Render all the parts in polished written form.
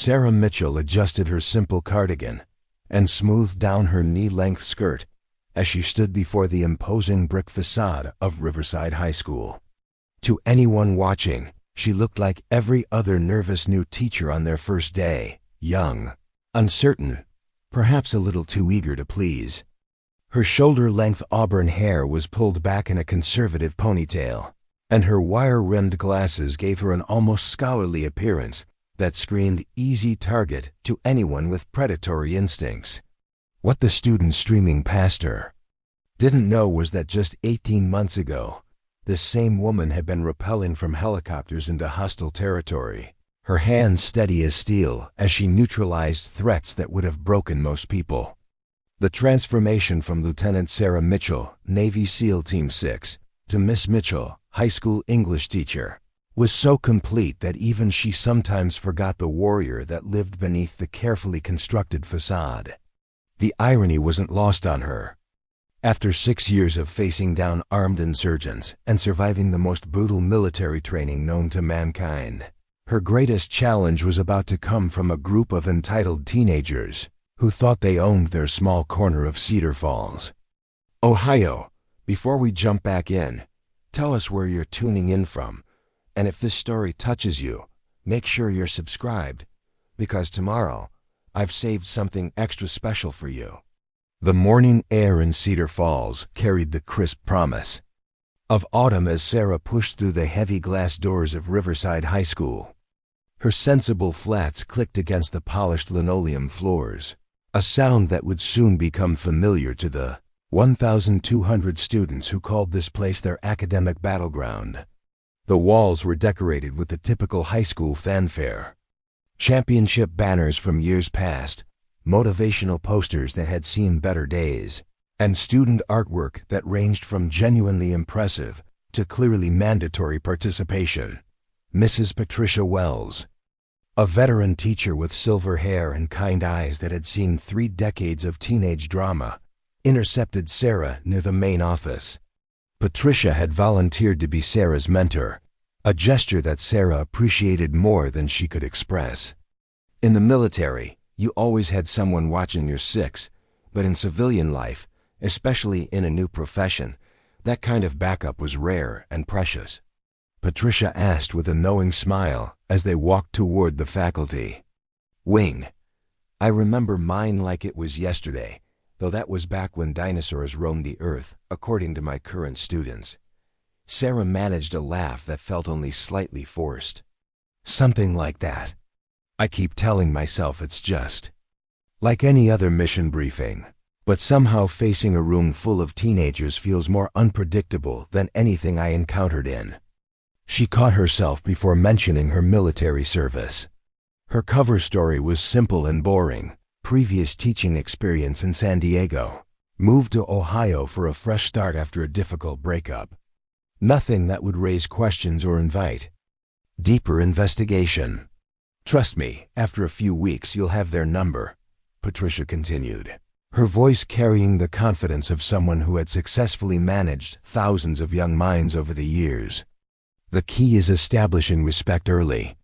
Sarah Mitchell adjusted her simple cardigan and smoothed down her knee-length skirt as she stood before the imposing brick facade of Riverside High School. To anyone watching, she looked like every other nervous new teacher on their first day, young, uncertain, perhaps a little too eager to please. Her shoulder-length auburn hair was pulled back in a conservative ponytail, and her wire-rimmed glasses gave her an almost scholarly appearance that screamed easy target to anyone with predatory instincts. What the students streaming past her didn't know was that just 18 months ago, this same woman had been rappelling from helicopters into hostile territory, her hands steady as steel as she neutralized threats that would have broken most people. The transformation from Lieutenant Sarah Mitchell, Navy SEAL Team 6, to Miss Mitchell, high school English teacher, was so complete that even she sometimes forgot the warrior that lived beneath the carefully constructed facade. The irony wasn't lost on her. After 6 years of facing down armed insurgents and surviving the most brutal military training known to mankind, her greatest challenge was about to come from a group of entitled teenagers who thought they owned their small corner of Cedar Falls, Ohio. Before we jump back in, tell us where you're tuning in from, and if this story touches you, make sure you're subscribed, because tomorrow I've saved something extra special for you. The morning air in Cedar Falls carried the crisp promise of autumn as Sarah pushed through the heavy glass doors of Riverside High School. Her sensible flats clicked against the polished linoleum floors, a sound that would soon become familiar to the 1,200 students who called this place their academic battleground. The walls were decorated with the typical high school fanfare. Championship banners from years past, motivational posters that had seen better days, and student artwork that ranged from genuinely impressive to clearly mandatory participation. Mrs. Patricia Wells, a veteran teacher with silver hair and kind eyes that had seen 3 decades of teenage drama, intercepted Sarah near the main office. Patricia had volunteered to be Sarah's mentor, a gesture that Sarah appreciated more than she could express. In the military, you always had someone watching your six, but in civilian life, especially in a new profession, that kind of backup was rare and precious. Patricia asked with a knowing smile as they walked toward the faculty wing. I remember mine like it was yesterday, though that was back when dinosaurs roamed the earth, according to my current students. Sarah managed a laugh that felt only slightly forced. Something like that. I keep telling myself it's just like any other mission briefing, but somehow facing a room full of teenagers feels more unpredictable than anything I encountered in. She caught herself before mentioning her military service. Her cover story was simple and boring. Previous teaching experience in San Diego. Moved to Ohio for a fresh start after a difficult breakup. Nothing that would raise questions or invite deeper investigation. Trust me, after a few weeks you'll have their number, Patricia continued, her voice carrying the confidence of someone who had successfully managed thousands of young minds over the years. The key is establishing respect early.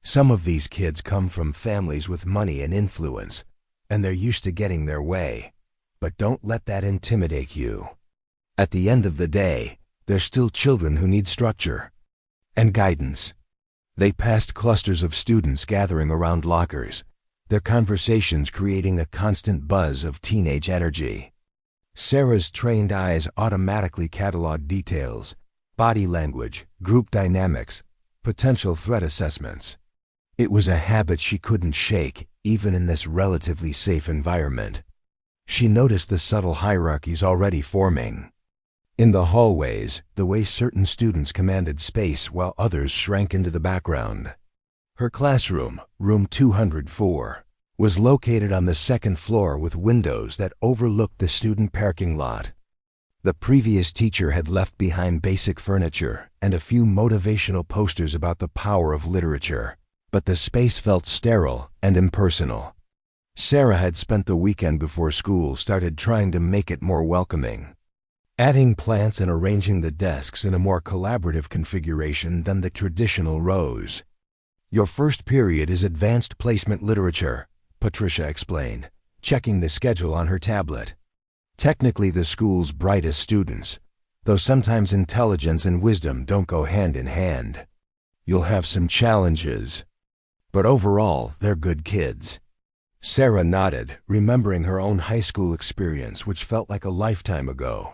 Some of these kids come from families with money and influence, and they're used to getting their way. But don't let that intimidate you. At the end of the day, they're still children who need structure and guidance. They passed clusters of students gathering around lockers, their conversations creating a constant buzz of teenage energy. Sarah's trained eyes automatically cataloged details, body language, group dynamics, potential threat assessments. It was a habit she couldn't shake, even in this relatively safe environment. She noticed the subtle hierarchies already forming. In the hallways, the way certain students commanded space while others shrank into the background. Her classroom, room 204, was located on the second floor with windows that overlooked the student parking lot. The previous teacher had left behind basic furniture and a few motivational posters about the power of literature, but the space felt sterile and impersonal. Sarah had spent the weekend before school started trying to make it more welcoming, adding plants and arranging the desks in a more collaborative configuration than the traditional rows. Your first period is advanced placement literature, Patricia explained, checking the schedule on her tablet. Technically the school's brightest students, though sometimes intelligence and wisdom don't go hand in hand. You'll have some challenges, but overall, they're good kids. Sarah nodded, remembering her own high school experience, which felt like a lifetime ago.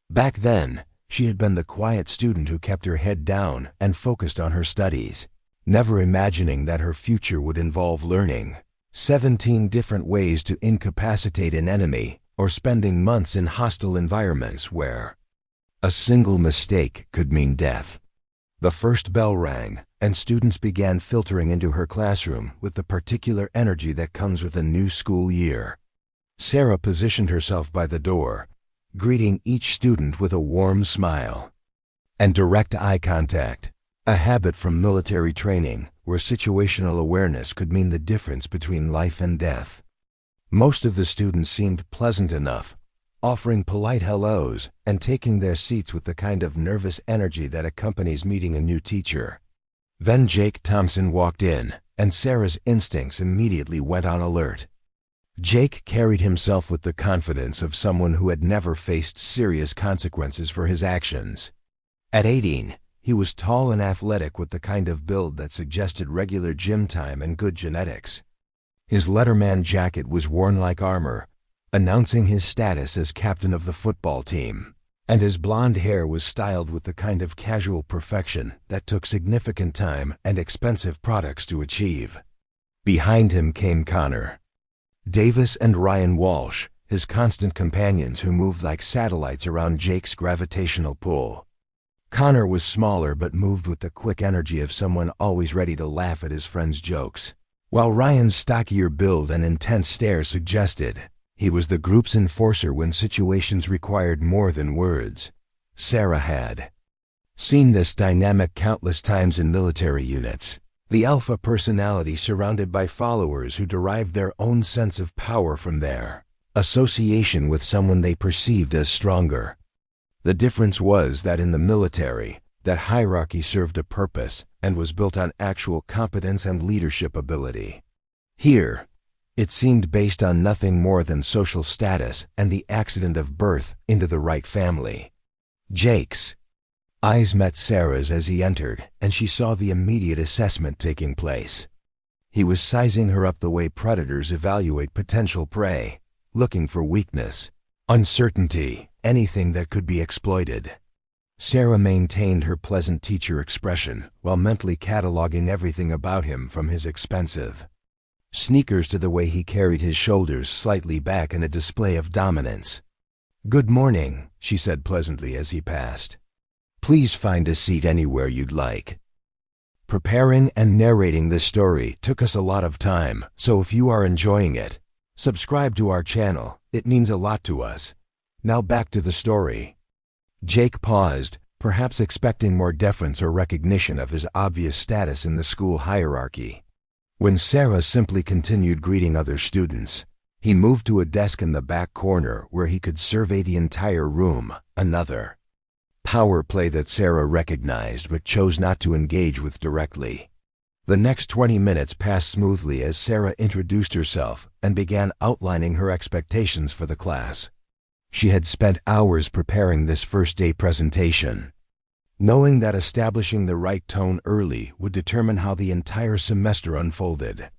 Back then, she had been the quiet student who kept her head down and focused on her studies, never imagining that her future would involve learning 17 different ways to incapacitate an enemy or spending months in hostile environments where a single mistake could mean death. The first bell rang, and students began filtering into her classroom with the particular energy that comes with a new school year. Sarah positioned herself by the door, greeting each student with a warm smile and direct eye contact, a habit from military training where situational awareness could mean the difference between life and death. Most of the students seemed pleasant enough, offering polite hellos and taking their seats with the kind of nervous energy that accompanies meeting a new teacher. Then Jake Thompson walked in, and Sarah's instincts immediately went on alert. Jake carried himself with the confidence of someone who had never faced serious consequences for his actions. At 18, he was tall and athletic with the kind of build that suggested regular gym time and good genetics. His Letterman jacket was worn like armor, announcing his status as captain of the football team, and his blonde hair was styled with the kind of casual perfection that took significant time and expensive products to achieve. Behind him came Connor, Davis and Ryan Walsh, his constant companions who moved like satellites around Jake's gravitational pull. Connor was smaller but moved with the quick energy of someone always ready to laugh at his friends' jokes, while Ryan's stockier build and intense stare suggested he was the group's enforcer when situations required more than words. Sarah had seen this dynamic countless times in military units, the alpha personality surrounded by followers who derived their own sense of power from their association with someone they perceived as stronger. The difference was that in the military, that hierarchy served a purpose and was built on actual competence and leadership ability. Here, it seemed based on nothing more than social status and the accident of birth into the right family. Jake's eyes met Sarah's as he entered, and she saw the immediate assessment taking place. He was sizing her up the way predators evaluate potential prey, looking for weakness, uncertainty, anything that could be exploited. Sarah maintained her pleasant teacher expression while mentally cataloging everything about him, from his expensive sneakers to the way he carried his shoulders slightly back in a display of dominance. "Good morning," she said pleasantly as he passed. "Please find a seat anywhere you'd like." Preparing and narrating this story took us a lot of time, so if you are enjoying it, subscribe to our channel. It means a lot to us. Now back to the story. Jake paused, perhaps expecting more deference or recognition of his obvious status in the school hierarchy. When Sarah simply continued greeting other students, he moved to a desk in the back corner where he could survey the entire room, another power play that Sarah recognized but chose not to engage with directly. The next 20 minutes passed smoothly as Sarah introduced herself and began outlining her expectations for the class. She had spent hours preparing this first-day presentation, knowing that establishing the right tone early would determine how the entire semester unfolded.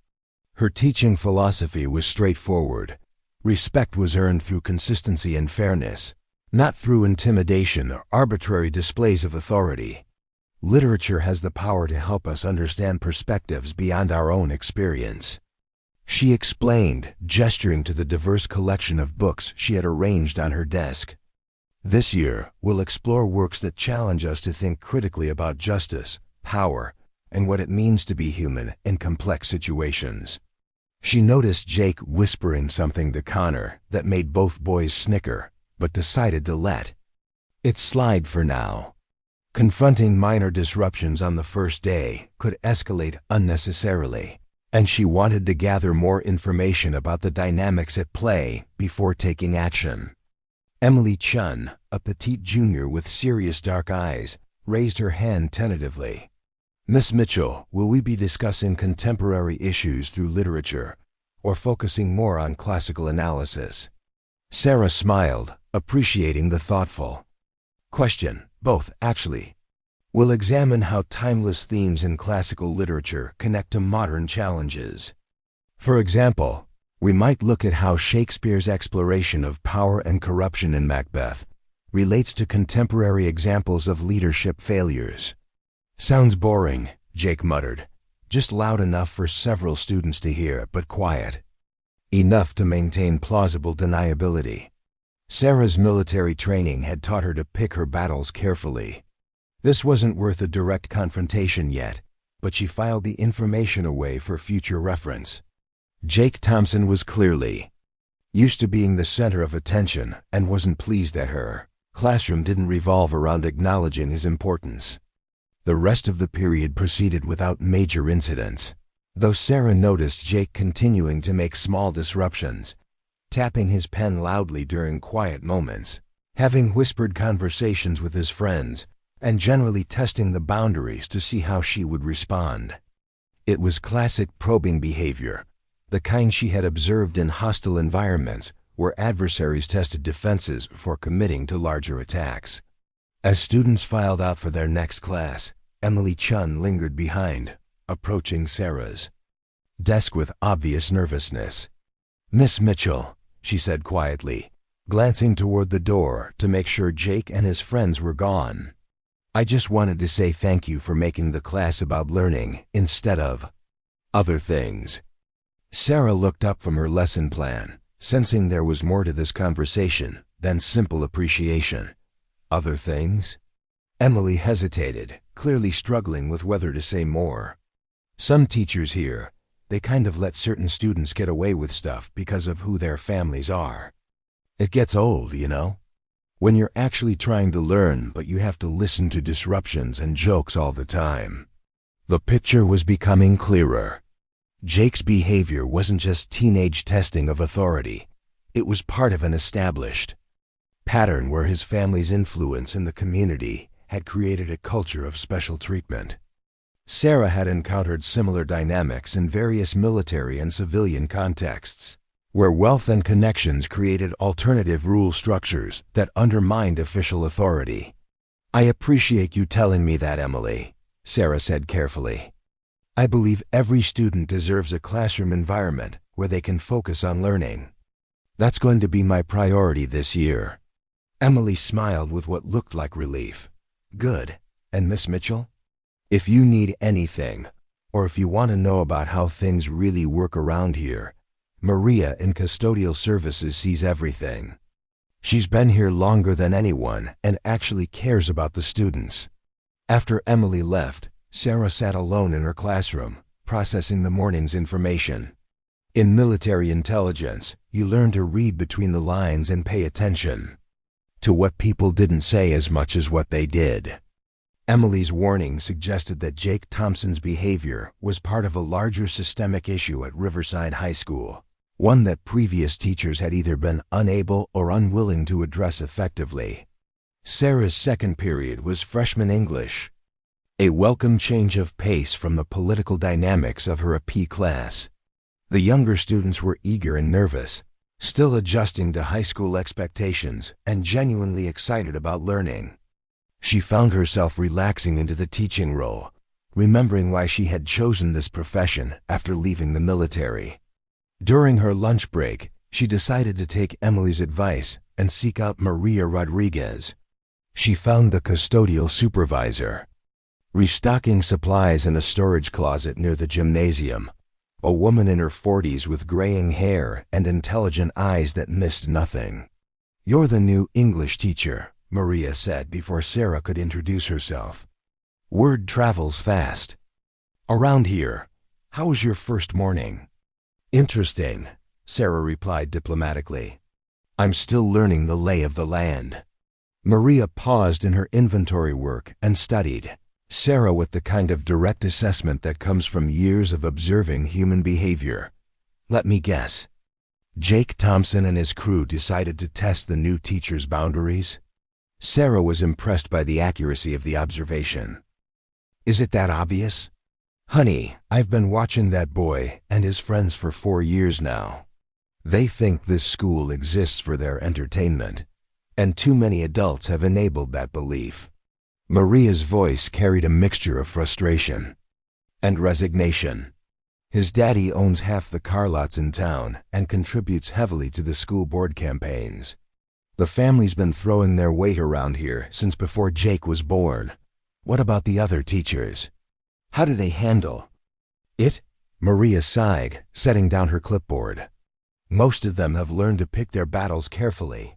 Her teaching philosophy was straightforward. Respect was earned through consistency and fairness, not through intimidation or arbitrary displays of authority. Literature has the power to help us understand perspectives beyond our own experience, she explained, gesturing to the diverse collection of books she had arranged on her desk. This year, we'll explore works that challenge us to think critically about justice, power, and what it means to be human in complex situations. She noticed Jake whispering something to Connor that made both boys snicker, but decided to let it slide for now. Confronting minor disruptions on the first day could escalate unnecessarily, and she wanted to gather more information about the dynamics at play before taking action. Emily Chun, a petite junior with serious dark eyes, raised her hand tentatively. Miss Mitchell, will we be discussing contemporary issues through literature, or focusing more on classical analysis? Sarah smiled, appreciating the thoughtful question. Both, actually. We'll examine how timeless themes in classical literature connect to modern challenges. For example, we might look at how Shakespeare's exploration of power and corruption in Macbeth relates to contemporary examples of leadership failures. Sounds boring, Jake muttered. Just loud enough for several students to hear, but quiet enough to maintain plausible deniability. Sarah's military training had taught her to pick her battles carefully. This wasn't worth a direct confrontation yet, but she filed the information away for future reference. Jake Thompson was clearly used to being the center of attention and wasn't pleased that her classroom didn't revolve around acknowledging his importance. The rest of the period proceeded without major incidents, though Sarah noticed Jake continuing to make small disruptions, tapping his pen loudly during quiet moments, having whispered conversations with his friends, and generally testing the boundaries to see how she would respond. It was classic probing behavior, the kind she had observed in hostile environments where adversaries tested defenses before committing to larger attacks. As students filed out for their next class, Emily Chun lingered behind, approaching Sarah's desk with obvious nervousness. "Miss Mitchell," she said quietly, glancing toward the door to make sure Jake and his friends were gone. "I just wanted to say thank you for making the class about learning instead of other things." Sarah looked up from her lesson plan, sensing there was more to this conversation than simple appreciation. Other things? Emily hesitated, clearly struggling with whether to say more. Some teachers here, they kind of let certain students get away with stuff because of who their families are. It gets old, you know? When you're actually trying to learn, but you have to listen to disruptions and jokes all the time. The picture was becoming clearer. Jake's behavior wasn't just teenage testing of authority. It was part of an established pattern where his family's influence in the community had created a culture of special treatment. Sarah had encountered similar dynamics in various military and civilian contexts, where wealth and connections created alternative rule structures that undermined official authority. "I appreciate you telling me that, Emily," Sarah said carefully. "I believe every student deserves a classroom environment where they can focus on learning. That's going to be my priority this year." Emily smiled with what looked like relief. "Good. And Miss Mitchell? If you need anything, or if you want to know about how things really work around here, Maria in custodial services sees everything. She's been here longer than anyone and actually cares about the students." After Emily left, Sarah sat alone in her classroom, processing the morning's information. In military intelligence, you learn to read between the lines and pay attention to what people didn't say as much as what they did. Emily's warning suggested that Jake Thompson's behavior was part of a larger systemic issue at Riverside High School, one that previous teachers had either been unable or unwilling to address effectively. Sarah's second period was freshman English, a welcome change of pace from the political dynamics of her AP class. The younger students were eager and nervous, still adjusting to high school expectations and genuinely excited about learning. She found herself relaxing into the teaching role, remembering why she had chosen this profession after leaving the military. During her lunch break, she decided to take Emily's advice and seek out Maria Rodriguez. She found the custodial supervisor restocking supplies in a storage closet near the gymnasium, a woman in her 40s with graying hair and intelligent eyes that missed nothing. "You're the new English teacher," Maria said before Sarah could introduce herself. "Word travels fast. Around here, how was your first morning?" "Interesting," Sarah replied diplomatically. "I'm still learning the lay of the land." Maria paused in her inventory work and studied Sarah with the kind of direct assessment that comes from years of observing human behavior. "Let me guess. Jake Thompson and his crew decided to test the new teacher's boundaries?" Sarah was impressed by the accuracy of the observation. Is it that obvious? Honey, I've been watching that boy and his friends for 4 years now. They think this school exists for their entertainment, and too many adults have enabled that belief. Maria's voice carried a mixture of frustration and resignation. His daddy owns half the car lots in town and contributes heavily to the school board campaigns. The family's been throwing their weight around here since before Jake was born. What about the other teachers? How do they handle it? Maria sighed, setting down her clipboard. Most of them have learned to pick their battles carefully.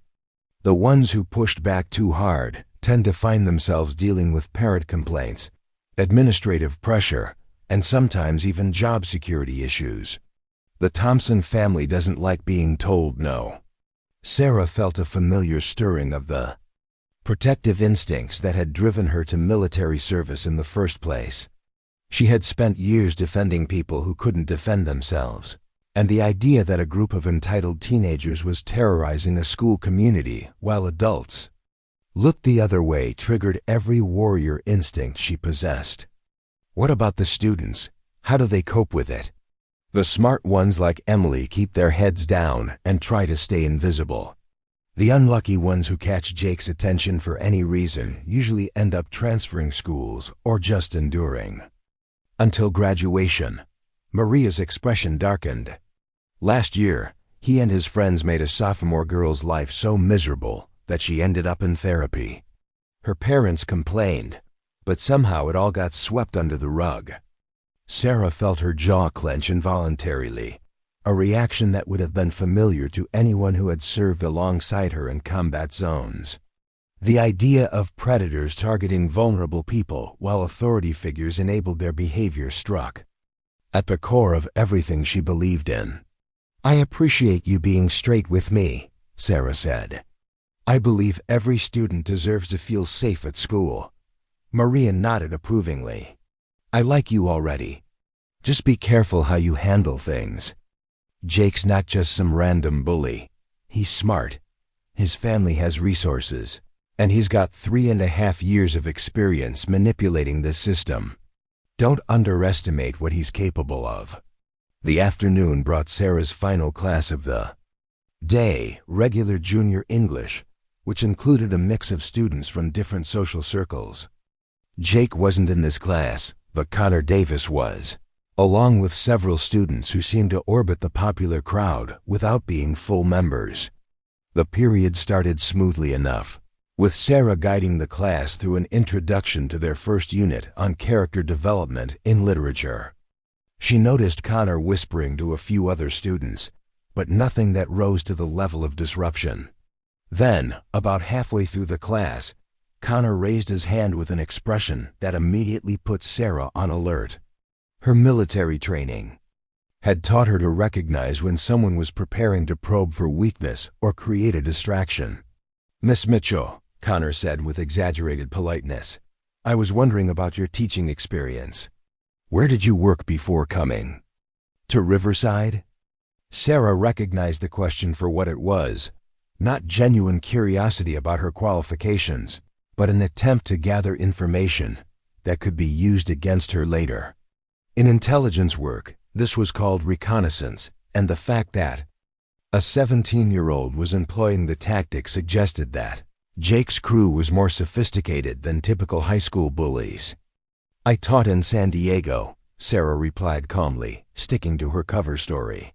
The ones who pushed back too hard tend to find themselves dealing with parent complaints, administrative pressure, and sometimes even job security issues. The Thompson family doesn't like being told no. Sarah felt a familiar stirring of the protective instincts that had driven her to military service in the first place. She had spent years defending people who couldn't defend themselves, and the idea that a group of entitled teenagers was terrorizing a school community while adults looked the other way triggered every warrior instinct she possessed. What about the students? How do they cope with it? The smart ones like Emily keep their heads down and try to stay invisible. The unlucky ones who catch Jake's attention for any reason usually end up transferring schools or just enduring. Until graduation, Maria's expression darkened. Last year, he and his friends made a sophomore girl's life so miserable that she ended up in therapy. Her parents complained, but somehow it all got swept under the rug. Sarah felt her jaw clench involuntarily, a reaction that would have been familiar to anyone who had served alongside her in combat zones. The idea of predators targeting vulnerable people while authority figures enabled their behavior struck at the core of everything she believed in. "I appreciate you being straight with me," Sarah said. "I believe every student deserves to feel safe at school." Maria nodded approvingly. "I like you already. Just be careful how you handle things. Jake's not just some random bully. He's smart. His family has resources, and he's got 3.5 years of experience manipulating this system. Don't underestimate what he's capable of." The afternoon brought Sarah's final class of the day, regular junior English, which included a mix of students from different social circles. Jake wasn't in this class, but Connor Davis was, along with several students who seemed to orbit the popular crowd without being full members. The period started smoothly enough, with Sarah guiding the class through an introduction to their first unit on character development in literature. She noticed Connor whispering to a few other students, but nothing that rose to the level of disruption. Then, about halfway through the class, Connor raised his hand with an expression that immediately put Sarah on alert. Her military training had taught her to recognize when someone was preparing to probe for weakness or create a distraction. "Miss Mitchell," Connor said with exaggerated politeness, "I was wondering about your teaching experience. Where did you work before coming to Riverside?" Sarah recognized the question for what it was, not genuine curiosity about her qualifications, but an attempt to gather information that could be used against her later. In intelligence work, this was called reconnaissance, and the fact that a 17-year-old was employing the tactic suggested that Jake's crew was more sophisticated than typical high school bullies. "I taught in San Diego," Sarah replied calmly, sticking to her cover story.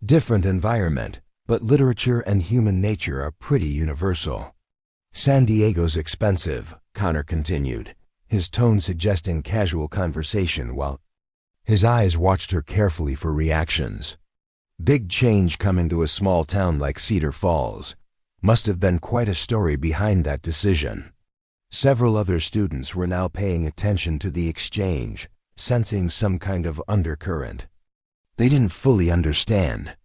"Different environment, but literature and human nature are pretty universal." "San Diego's expensive," Connor continued, his tone suggesting casual conversation while his eyes watched her carefully for reactions. "Big change coming to a small town like Cedar Falls. Must have been quite a story behind that decision." Several other students were now paying attention to the exchange, sensing some kind of undercurrent. They didn't fully understand.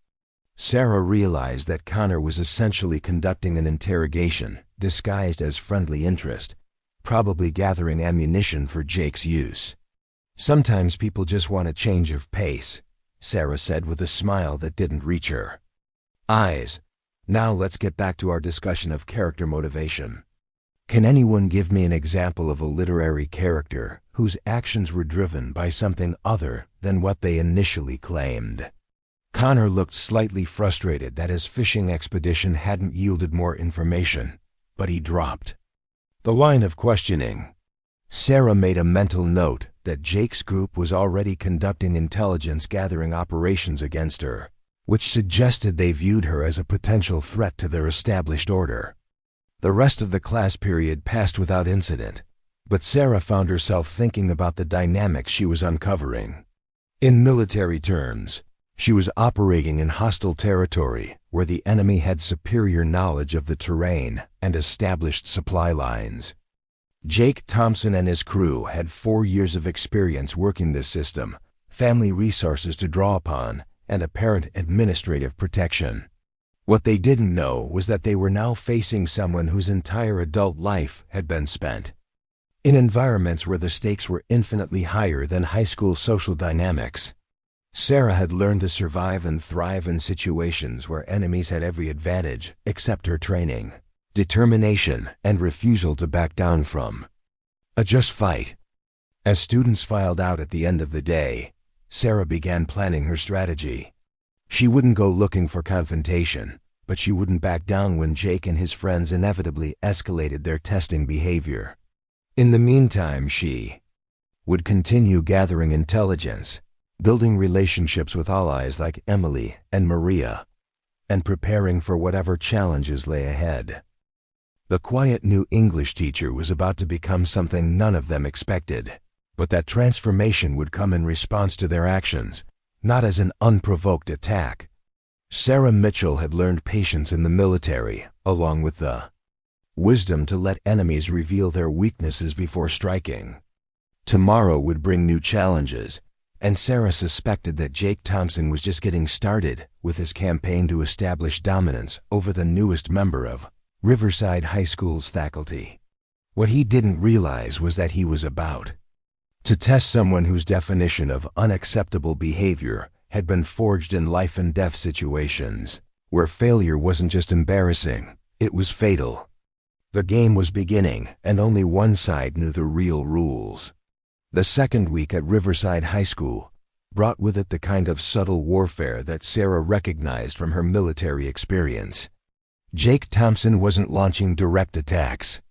Sarah realized that Connor was essentially conducting an interrogation disguised as friendly interest, probably gathering ammunition for Jake's use. "Sometimes people just want a change of pace," Sarah said with a smile that didn't reach her eyes. "Now let's get back to our discussion of character motivation. Can anyone give me an example of a literary character whose actions were driven by something other than what they initially claimed? Connor looked slightly frustrated that his fishing expedition hadn't yielded more information, but he dropped the line of questioning. Sarah made a mental note that Jake's group was already conducting intelligence-gathering operations against her, which suggested they viewed her as a potential threat to their established order. The rest of the class period passed without incident, but Sarah found herself thinking about the dynamics she was uncovering. In military terms, she was operating in hostile territory where the enemy had superior knowledge of the terrain and established supply lines. Jake Thompson and his crew had 4 years of experience working this system, family resources to draw upon, and apparent administrative protection. What they didn't know was that they were now facing someone whose entire adult life had been spent in environments where the stakes were infinitely higher than high school social dynamics. Sarah had learned to survive and thrive in situations where enemies had every advantage except her training, determination, and refusal to back down from a just fight. As students filed out at the end of the day, Sarah began planning her strategy. She wouldn't go looking for confrontation, but she wouldn't back down when Jake and his friends inevitably escalated their testing behavior. In the meantime, she would continue gathering intelligence, building relationships with allies like Emily and Maria, and preparing for whatever challenges lay ahead. The quiet new English teacher was about to become something none of them expected, but that transformation would come in response to their actions, not as an unprovoked attack. Sarah Mitchell had learned patience in the military, along with the wisdom to let enemies reveal their weaknesses before striking. Tomorrow would bring new challenges, and Sarah suspected that Jake Thompson was just getting started with his campaign to establish dominance over the newest member of Riverside High School's faculty. What he didn't realize was that he was about to test someone whose definition of unacceptable behavior had been forged in life and death situations, where failure wasn't just embarrassing, it was fatal. The game was beginning, and only one side knew the real rules. The second week at Riverside High School brought with it the kind of subtle warfare that Sarah recognized from her military experience. Jake Thompson wasn't launching direct attacks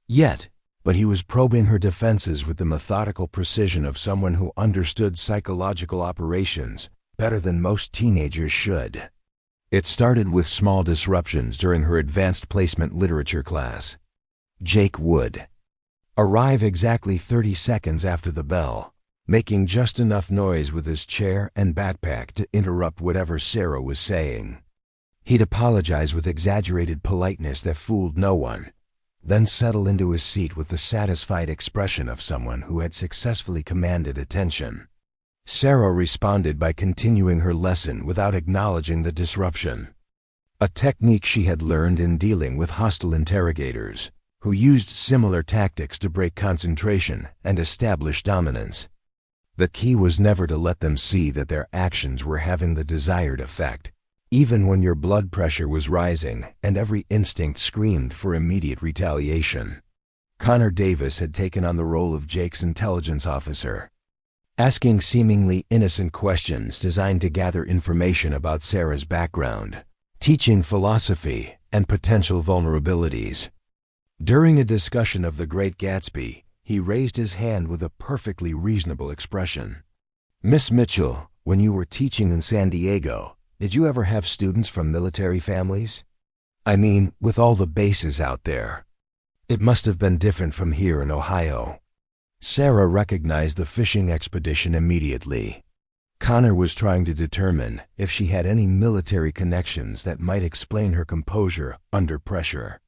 yet, but he was probing her defenses with the methodical precision of someone who understood psychological operations better than most teenagers should. It started with small disruptions during her advanced placement literature class. Jake would arrive exactly 30 seconds after the bell, making just enough noise with his chair and backpack to interrupt whatever Sarah was saying. He'd apologize with exaggerated politeness that fooled no one, then settle into his seat with the satisfied expression of someone who had successfully commanded attention. Sarah responded by continuing her lesson without acknowledging the disruption, a technique she had learned in dealing with hostile interrogators, who used similar tactics to break concentration and establish dominance. The key was never to let them see that their actions were having the desired effect, even when your blood pressure was rising and every instinct screamed for immediate retaliation. Connor Davis had taken on the role of Jake's intelligence officer, asking seemingly innocent questions designed to gather information about Sarah's background, teaching philosophy, and potential vulnerabilities. During a discussion of The Great Gatsby, he raised his hand with a perfectly reasonable expression. "Miss Mitchell, when you were teaching in San Diego, did you ever have students from military families? I mean, with all the bases out there. It must have been different from here in Ohio." Sarah recognized the fishing expedition immediately. Connor was trying to determine if she had any military connections that might explain her composure under pressure.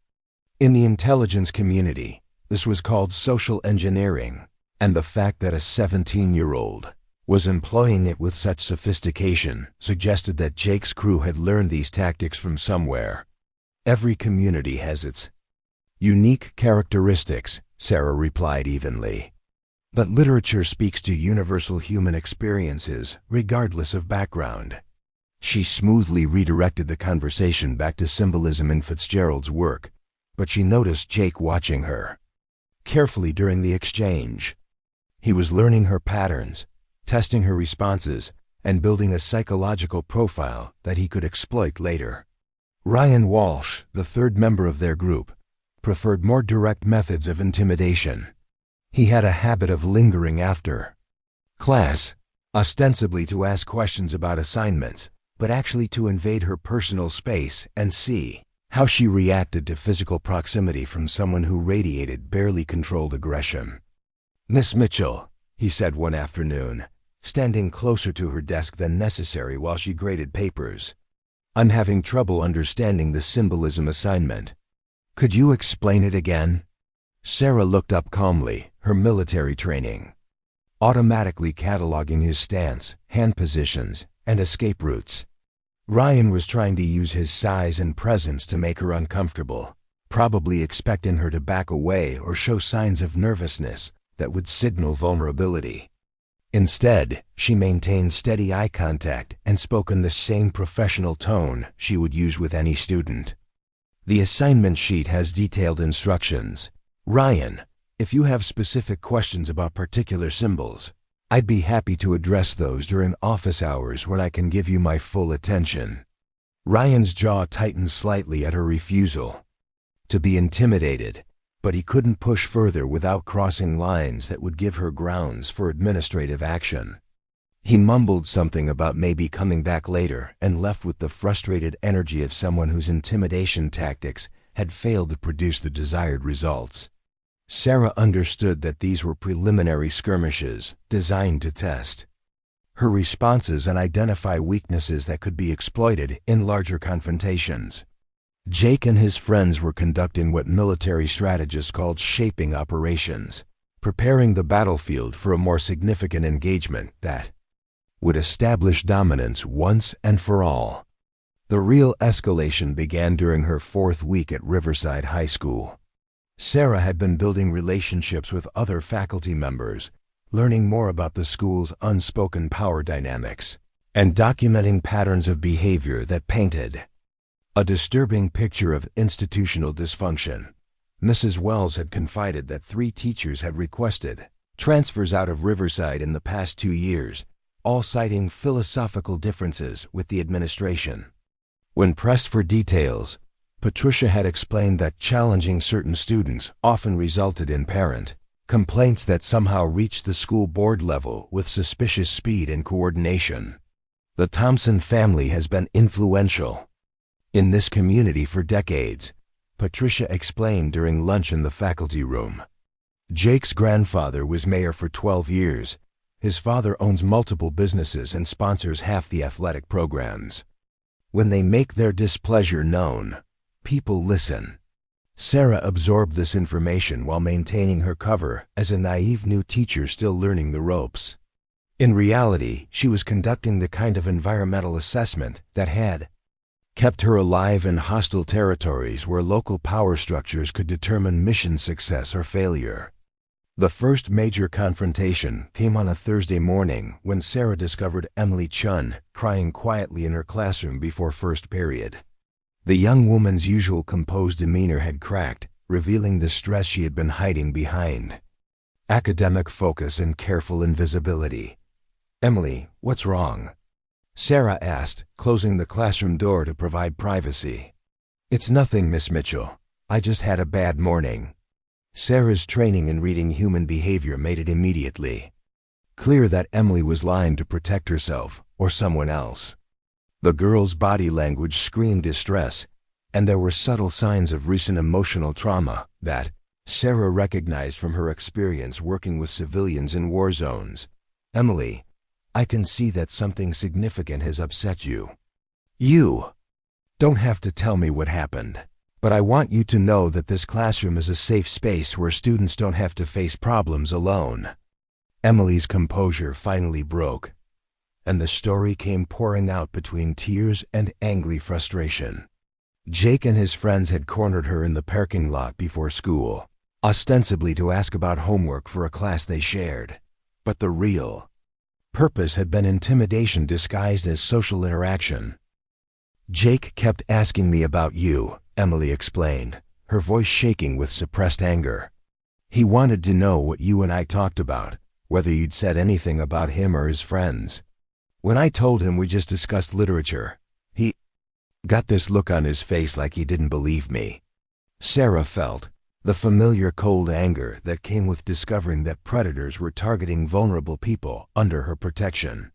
In the intelligence community, this was called social engineering, and the fact that a 17-year-old was employing it with such sophistication suggested that Jake's crew had learned these tactics from somewhere. "Every community has its unique characteristics," Sarah replied evenly. "But literature speaks to universal human experiences, regardless of background." She smoothly redirected the conversation back to symbolism in Fitzgerald's work, but she noticed Jake watching her carefully during the exchange. He was learning her patterns, testing her responses, and building a psychological profile that he could exploit later. Ryan Walsh, the third member of their group, preferred more direct methods of intimidation. He had a habit of lingering after class, ostensibly to ask questions about assignments, but actually to invade her personal space and see how she reacted to physical proximity from someone who radiated barely controlled aggression. "Miss Mitchell," he said one afternoon, standing closer to her desk than necessary while she graded papers, "I'm having trouble understanding the symbolism assignment. Could you explain it again?" Sarah looked up calmly, her military training automatically cataloging his stance, hand positions, and escape routes. Ryan was trying to use his size and presence to make her uncomfortable, probably expecting her to back away or show signs of nervousness that would signal vulnerability. Instead, she maintained steady eye contact and spoke in the same professional tone she would use with any student. "The assignment sheet has detailed instructions. Ryan, if you have specific questions about particular symbols, I'd be happy to address those during office hours when I can give you my full attention." Ryan's jaw tightened slightly at her refusal to be intimidated, but he couldn't push further without crossing lines that would give her grounds for administrative action. He mumbled something about maybe coming back later and left with the frustrated energy of someone whose intimidation tactics had failed to produce the desired results. Sarah understood that these were preliminary skirmishes designed to test her responses and identify weaknesses that could be exploited in larger confrontations. Jake and his friends were conducting what military strategists called shaping operations, preparing the battlefield for a more significant engagement that would establish dominance once and for all. The real escalation began during her 4th week at Riverside High School. Sarah had been building relationships with other faculty members, learning more about the school's unspoken power dynamics, and documenting patterns of behavior that painted a disturbing picture of institutional dysfunction. Mrs. Wells had confided that 3 teachers had requested transfers out of Riverside in the past 2 years, all citing philosophical differences with the administration. When pressed for details, Patricia had explained that challenging certain students often resulted in parent complaints that somehow reached the school board level with suspicious speed and coordination. "The Thompson family has been influential in this community for decades," Patricia explained during lunch in the faculty room. "Jake's grandfather was mayor for 12 years. His father owns multiple businesses and sponsors half the athletic programs. When they make their displeasure known, people listen." Sarah absorbed this information while maintaining her cover as a naive new teacher still learning the ropes. In reality, she was conducting the kind of environmental assessment that had kept her alive in hostile territories where local power structures could determine mission success or failure. The first major confrontation came on a Thursday morning when Sarah discovered Emily Chun crying quietly in her classroom before first period. The young woman's usual composed demeanor had cracked, revealing the stress she had been hiding behind academic focus and careful invisibility. "Emily, what's wrong?" Sarah asked, closing the classroom door to provide privacy. "It's nothing, Miss Mitchell. I just had a bad morning." Sarah's training in reading human behavior made it immediately clear that Emily was lying to protect herself or someone else. The girl's body language screamed distress, and there were subtle signs of recent emotional trauma that Sarah recognized from her experience working with civilians in war zones. "Emily, I can see that something significant has upset you. You don't have to tell me what happened, but I want you to know that this classroom is a safe space where students don't have to face problems alone." Emily's composure finally broke, and the story came pouring out between tears and angry frustration. Jake and his friends had cornered her in the parking lot before school, ostensibly to ask about homework for a class they shared. But the real purpose had been intimidation disguised as social interaction. "Jake kept asking me about you," Emily explained, her voice shaking with suppressed anger. "He wanted to know what you and I talked about, whether you'd said anything about him or his friends. When I told him we just discussed literature, he got this look on his face like he didn't believe me." Sarah felt the familiar cold anger that came with discovering that predators were targeting vulnerable people under her protection.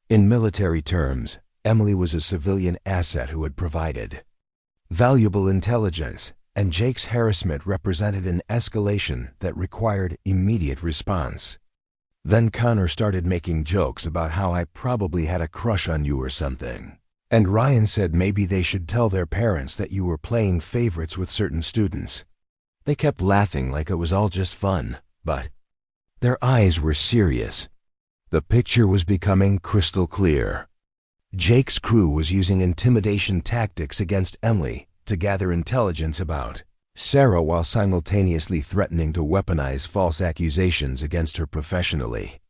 In military terms, Emily was a civilian asset who had provided valuable intelligence, and Jake's harassment represented an escalation that required immediate response. Then Connor started making jokes about how I probably had a crush on you or something. And Ryan said maybe they should tell their parents that you were playing favorites with certain students. They kept laughing like it was all just fun, but their eyes were serious. The picture was becoming crystal clear. Jake's crew was using intimidation tactics against Emily to gather intelligence about Sarah while simultaneously threatening to weaponize false accusations against her professionally.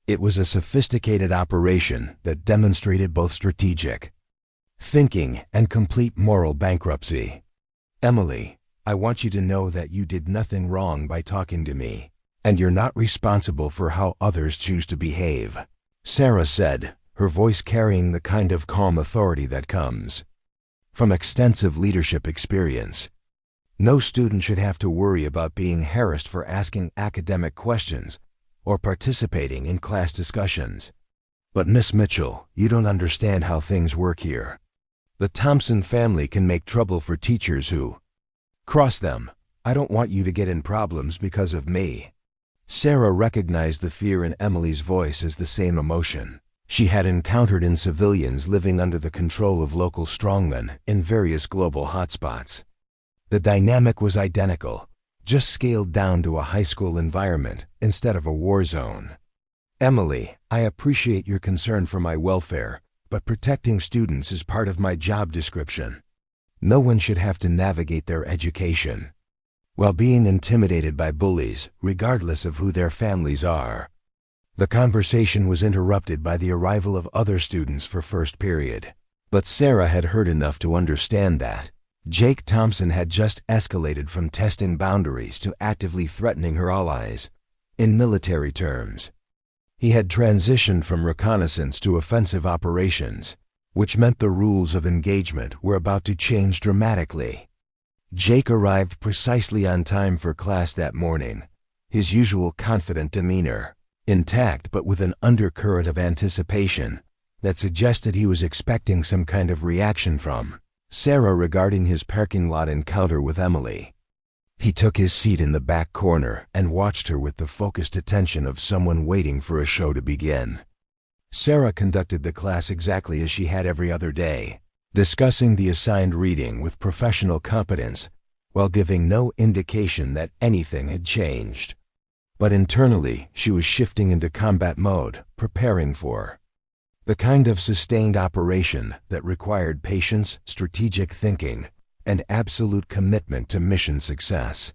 It was a sophisticated operation that demonstrated both strategic thinking and complete moral bankruptcy. "Emily, I want you to know that you did nothing wrong by talking to me, and you're not responsible for how others choose to behave," Sarah said, her voice carrying the kind of calm authority that comes from extensive leadership experience. No student should have to worry about being harassed for asking academic questions or participating in class discussions. "But Miss Mitchell, you don't understand how things work here. The Thompson family can make trouble for teachers who cross them. I don't want you to get in problems because of me." Sarah recognized the fear in Emily's voice as the same emotion she had encountered in civilians living under the control of local strongmen in various global hotspots. The dynamic was identical, just scaled down to a high school environment instead of a war zone. "Emily, I appreciate your concern for my welfare, but protecting students is part of my job description. No one should have to navigate their education while being intimidated by bullies, regardless of who their families are." The conversation was interrupted by the arrival of other students for first period. But Sarah had heard enough to understand that Jake Thompson had just escalated from testing boundaries to actively threatening her allies. In military terms, he had transitioned from reconnaissance to offensive operations, which meant the rules of engagement were about to change dramatically. Jake arrived precisely on time for class that morning, his usual confident demeanor intact but with an undercurrent of anticipation that suggested he was expecting some kind of reaction from Sarah regarding his parking lot encounter with Emily. He took his seat in the back corner and watched her with the focused attention of someone waiting for a show to begin. Sarah conducted the class exactly as she had every other day, discussing the assigned reading with professional competence while giving no indication that anything had changed. But internally, she was shifting into combat mode, preparing for the kind of sustained operation that required patience, strategic thinking, and absolute commitment to mission success.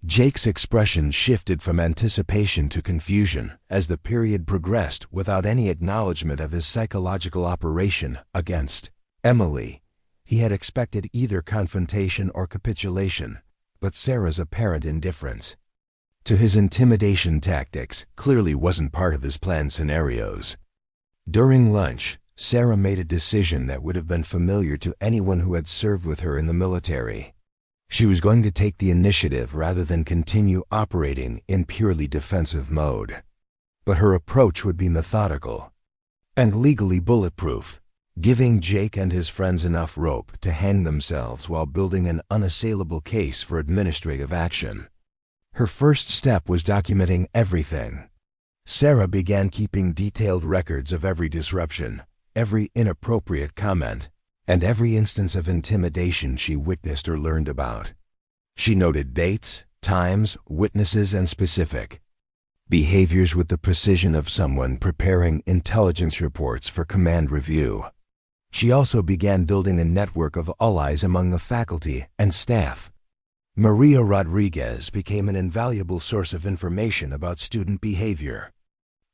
Jake's expression shifted from anticipation to confusion as the period progressed without any acknowledgement of his psychological operation against Emily. He had expected either confrontation or capitulation, but Sarah's apparent indifference to his intimidation tactics clearly wasn't part of his planned scenarios. During lunch, Sarah made a decision that would have been familiar to anyone who had served with her in the military. She was going to take the initiative rather than continue operating in purely defensive mode. But her approach would be methodical and legally bulletproof, giving Jake and his friends enough rope to hang themselves while building an unassailable case for administrative action. Her first step was documenting everything. Sarah began keeping detailed records of every disruption, every inappropriate comment, and every instance of intimidation she witnessed or learned about. She noted dates, times, witnesses, and specific behaviors with the precision of someone preparing intelligence reports for command review. She also began building a network of allies among the faculty and staff. Maria Rodriguez became an invaluable source of information about student behavior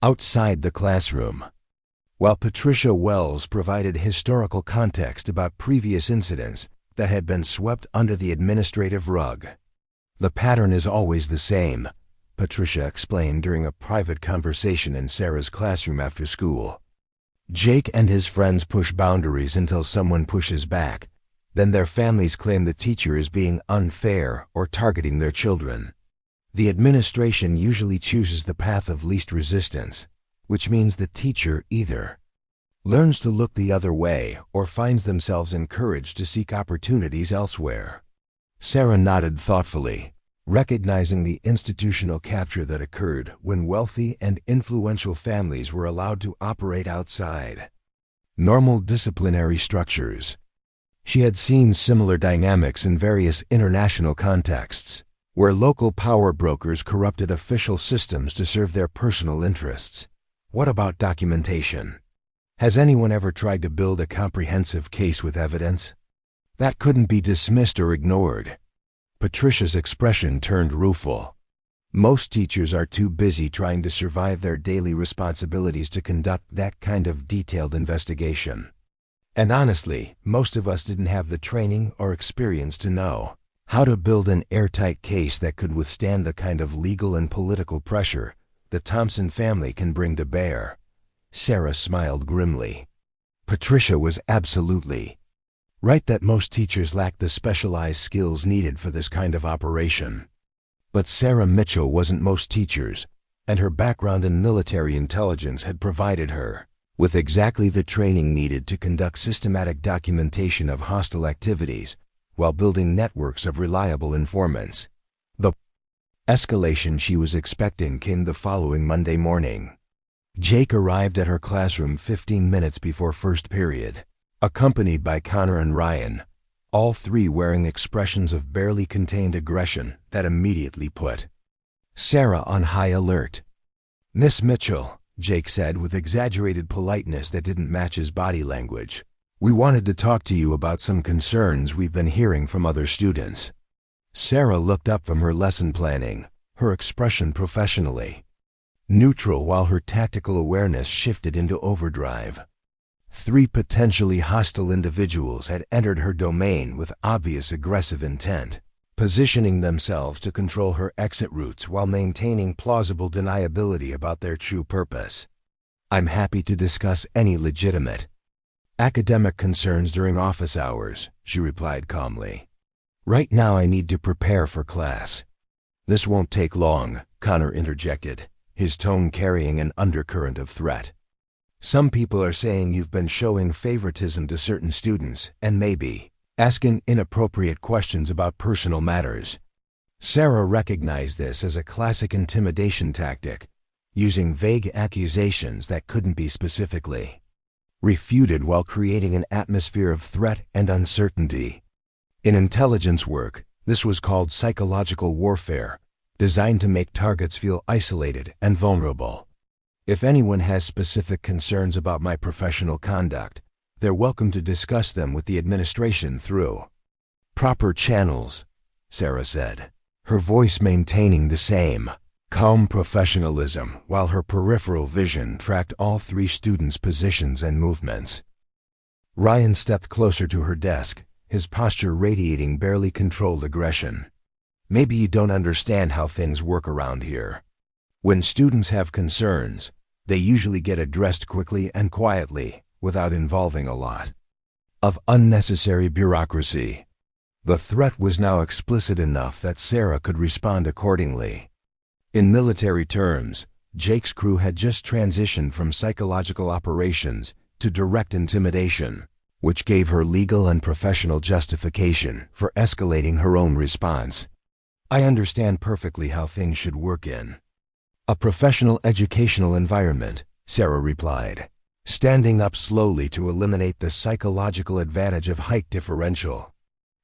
outside the classroom, while Patricia Wells provided historical context about previous incidents that had been swept under the administrative rug. "The pattern is always the same," Patricia explained during a private conversation in Sarah's classroom after school. "Jake and his friends push boundaries until someone pushes back. Then their families claim the teacher is being unfair or targeting their children. The administration usually chooses the path of least resistance, which means the teacher either learns to look the other way or finds themselves encouraged to seek opportunities elsewhere." Sarah nodded thoughtfully, recognizing the institutional capture that occurred when wealthy and influential families were allowed to operate outside normal disciplinary structures. She had seen similar dynamics in various international contexts, where local power brokers corrupted official systems to serve their personal interests. What about documentation? Has anyone ever tried to build a comprehensive case with evidence that couldn't be dismissed or ignored? Patricia's expression turned rueful. Most teachers are too busy trying to survive their daily responsibilities to conduct that kind of detailed investigation. And honestly, most of us didn't have the training or experience to know how to build an airtight case that could withstand the kind of legal and political pressure the Thompson family can bring to bear. Sarah smiled grimly. Patricia was absolutely right that most teachers lack the specialized skills needed for this kind of operation. But Sarah Mitchell wasn't most teachers, and her background in military intelligence had provided her with exactly the training needed to conduct systematic documentation of hostile activities while building networks of reliable informants. The escalation she was expecting came the following Monday morning. Jake arrived at her classroom 15 minutes before first period, accompanied by Connor and Ryan, all three wearing expressions of barely contained aggression that immediately put Sarah on high alert. "Miss Mitchell," Jake said with exaggerated politeness that didn't match his body language, "we wanted to talk to you about some concerns we've been hearing from other students." Sarah looked up from her lesson planning, her expression professionally neutral while her tactical awareness shifted into overdrive. 3 potentially hostile individuals had entered her domain with obvious aggressive intent, positioning themselves to control her exit routes while maintaining plausible deniability about their true purpose. "I'm happy to discuss any legitimate academic concerns during office hours," she replied calmly. "Right now I need to prepare for class." "This won't take long," Connor interjected, his tone carrying an undercurrent of threat. "Some people are saying you've been showing favoritism to certain students and maybe asking inappropriate questions about personal matters." Sarah recognized this as a classic intimidation tactic, using vague accusations that couldn't be specifically refuted while creating an atmosphere of threat and uncertainty. In intelligence work, this was called psychological warfare, designed to make targets feel isolated and vulnerable. "If anyone has specific concerns about my professional conduct, they're welcome to discuss them with the administration through proper channels," Sarah said, her voice maintaining the same calm professionalism while her peripheral vision tracked all 3 students' positions and movements. Ryan stepped closer to her desk, his posture radiating barely controlled aggression. "Maybe you don't understand how things work around here. When students have concerns, they usually get addressed quickly and quietly, without involving a lot of unnecessary bureaucracy." The threat was now explicit enough that Sarah could respond accordingly. In military terms, Jake's crew had just transitioned from psychological operations to direct intimidation, which gave her legal and professional justification for escalating her own response. "I understand perfectly how things should work in a professional educational environment," Sarah replied, standing up slowly to eliminate the psychological advantage of height differential.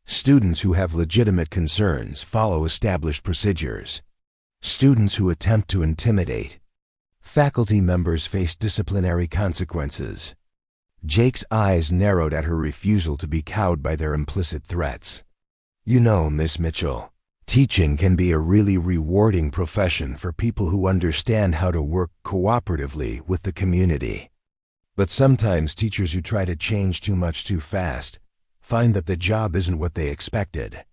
"Students who have legitimate concerns follow established procedures. Students who attempt to intimidate faculty members face disciplinary consequences." Jake's eyes narrowed at her refusal to be cowed by their implicit threats. "You know, Miss Mitchell, teaching can be a really rewarding profession for people who understand how to work cooperatively with the community. But sometimes teachers who try to change too much too fast find that the job isn't what they expected.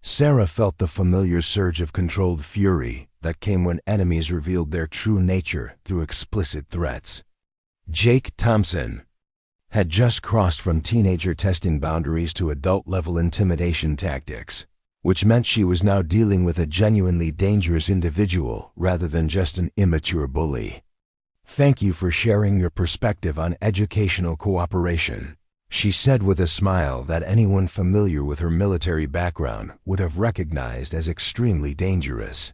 Sarah felt the familiar surge of controlled fury that came when enemies revealed their true nature through explicit threats. Jake Thompson had just crossed from teenager testing boundaries to adult-level intimidation tactics, which meant she was now dealing with a genuinely dangerous individual rather than just an immature bully. "Thank you for sharing your perspective on educational cooperation," she said with a smile that anyone familiar with her military background would have recognized as extremely dangerous.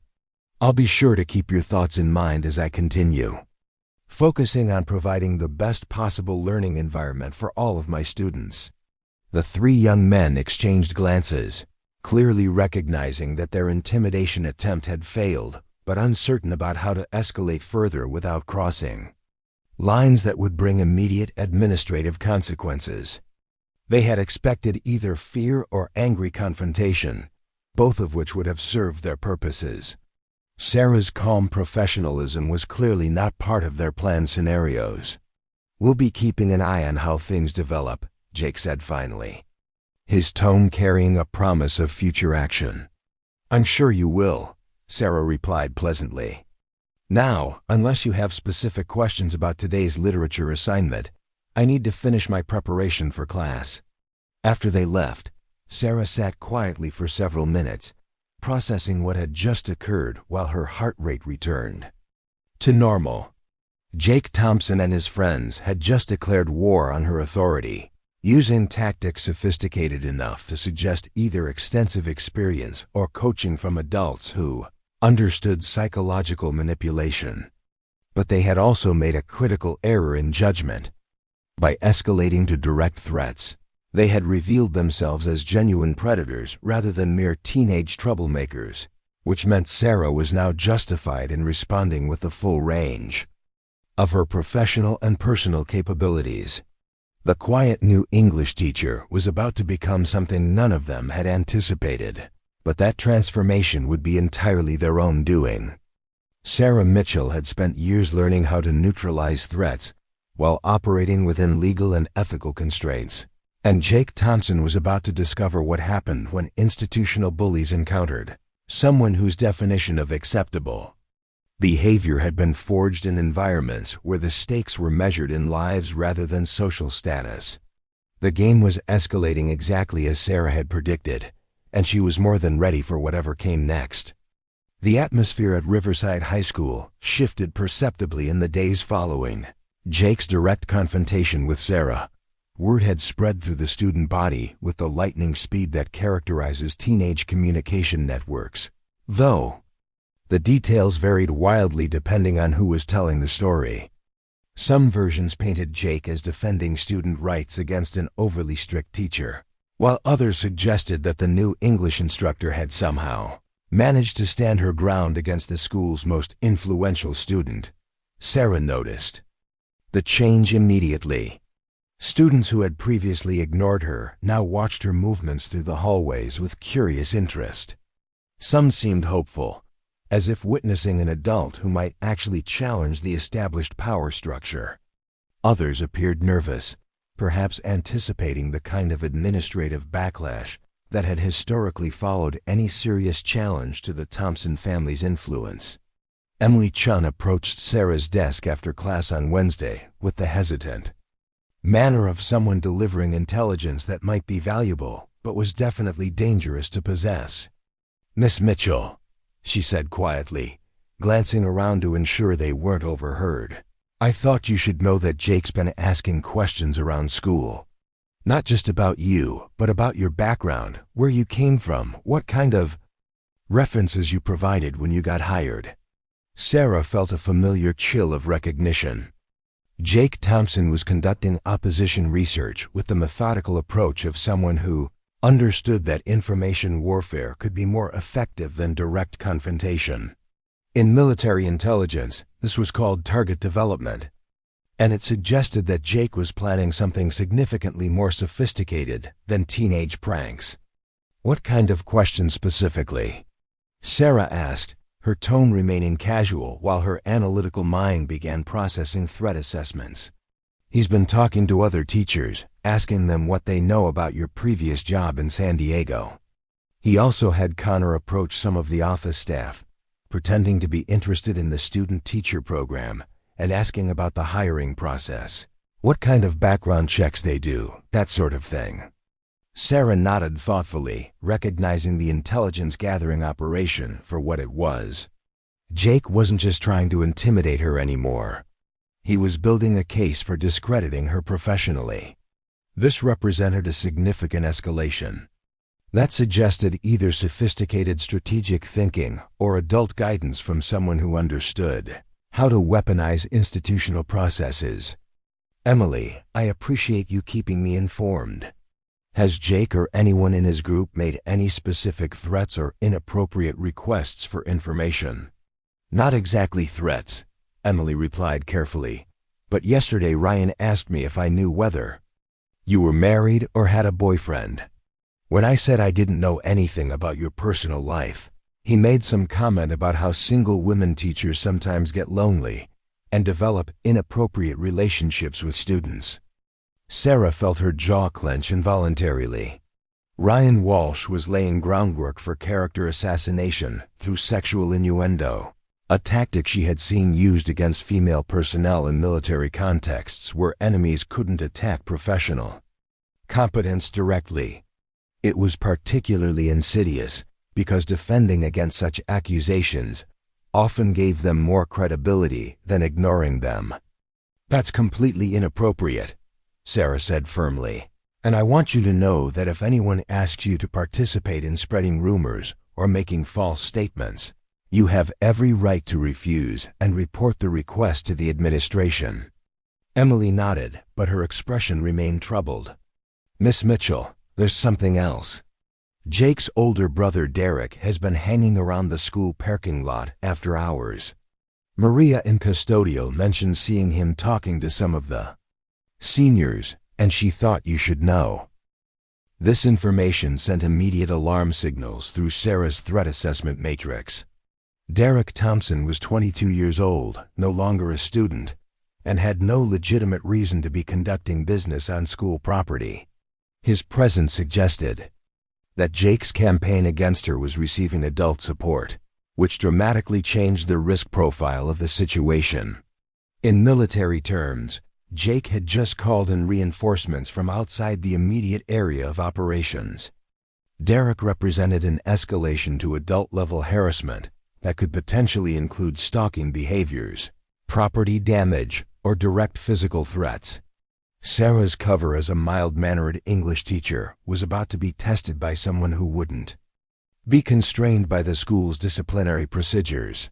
"I'll be sure to keep your thoughts in mind as I continue, focusing on providing the best possible learning environment for all of my students." The three young men exchanged glances, clearly recognizing that their intimidation attempt had failed, but uncertain about how to escalate further without crossing lines that would bring immediate administrative consequences. They had expected either fear or angry confrontation, both of which would have served their purposes. Sarah's calm professionalism was clearly not part of their planned scenarios. "We'll be keeping an eye on how things develop," Jake said finally, his tone carrying a promise of future action. "I'm sure you will," Sarah replied pleasantly. "Now, unless you have specific questions about today's literature assignment, I need to finish my preparation for class." After they left, Sarah sat quietly for several minutes, processing what had just occurred while her heart rate returned to normal. Jake Thompson and his friends had just declared war on her authority, using tactics sophisticated enough to suggest either extensive experience or coaching from adults who understood psychological manipulation. But they had also made a critical error in judgment. By escalating to direct threats, they had revealed themselves as genuine predators rather than mere teenage troublemakers, which meant Sarah was now justified in responding with the full range of her professional and personal capabilities. The quiet new English teacher was about to become something none of them had anticipated, but that transformation would be entirely their own doing. Sarah Mitchell had spent years learning how to neutralize threats while operating within legal and ethical constraints, and Jake Thompson was about to discover what happened when institutional bullies encountered someone whose definition of acceptable behavior had been forged in environments where the stakes were measured in lives rather than social status. The game was escalating exactly as Sarah had predicted, and she was more than ready for whatever came next. The atmosphere at Riverside High School shifted perceptibly in the days following Jake's direct confrontation with Sarah. Word had spread through the student body with the lightning speed that characterizes teenage communication networks, though the details varied wildly depending on who was telling the story. Some versions painted Jake as defending student rights against an overly strict teacher, while others suggested that the new English instructor had somehow managed to stand her ground against the school's most influential student. Sarah noticed the change immediately. Students who had previously ignored her now watched her movements through the hallways with curious interest. Some seemed hopeful, as if witnessing an adult who might actually challenge the established power structure. Others appeared nervous, perhaps anticipating the kind of administrative backlash that had historically followed any serious challenge to the Thompson family's influence. Emily Chun approached Sarah's desk after class on Wednesday with the hesitant manner of someone delivering intelligence that might be valuable, but was definitely dangerous to possess. "Miss Mitchell," she said quietly, glancing around to ensure they weren't overheard, "I thought you should know that Jake's been asking questions around school. Not just about you, but about your background, where you came from, what kind of references you provided when you got hired." Sarah felt a familiar chill of recognition. Jake Thompson was conducting opposition research with the methodical approach of someone who understood that information warfare could be more effective than direct confrontation. In military intelligence, this was called target development, and it suggested that Jake was planning something significantly more sophisticated than teenage pranks. "What kind of questions specifically?" Sarah asked, her tone remaining casual while her analytical mind began processing threat assessments. He's been talking to other teachers, asking them what they know about your previous job in San Diego. He also had Connor approach some of the office staff, pretending to be interested in the student-teacher program and asking about the hiring process, what kind of background checks they do, that sort of thing. Sarah nodded thoughtfully, recognizing the intelligence-gathering operation for what it was. Jake wasn't just trying to intimidate her anymore. He was building a case for discrediting her professionally. This represented a significant escalation. That suggested either sophisticated strategic thinking or adult guidance from someone who understood how to weaponize institutional processes. Emily, I appreciate you keeping me informed. Has Jake or anyone in his group made any specific threats or inappropriate requests for information? Not exactly threats, Emily replied carefully, but yesterday Ryan asked me if I knew whether you were married or had a boyfriend. When I said I didn't know anything about your personal life, he made some comment about how single women teachers sometimes get lonely and develop inappropriate relationships with students. Sarah felt her jaw clench involuntarily. Ryan Walsh was laying groundwork for character assassination through sexual innuendo, a tactic she had seen used against female personnel in military contexts where enemies couldn't attack professional competence directly. It was particularly insidious because defending against such accusations often gave them more credibility than ignoring them. That's completely inappropriate, Sarah said firmly, and I want you to know that if anyone asks you to participate in spreading rumors or making false statements, you have every right to refuse and report the request to the administration. Emily nodded, but her expression remained troubled. Miss Mitchell, there's something else. Jake's older brother Derek has been hanging around the school parking lot after hours. Maria in custodial mentioned seeing him talking to some of the seniors, and she thought you should know. This information sent immediate alarm signals through Sarah's threat assessment matrix. Derek Thompson was 22 years old, no longer a student, and had no legitimate reason to be conducting business on school property. His presence suggested that Jake's campaign against her was receiving adult support, which dramatically changed the risk profile of the situation. In military terms, Jake had just called in reinforcements from outside the immediate area of operations. Derek represented an escalation to adult-level harassment that could potentially include stalking behaviors, property damage, or direct physical threats. Sarah's cover as a mild-mannered English teacher was about to be tested by someone who wouldn't be constrained by the school's disciplinary procedures.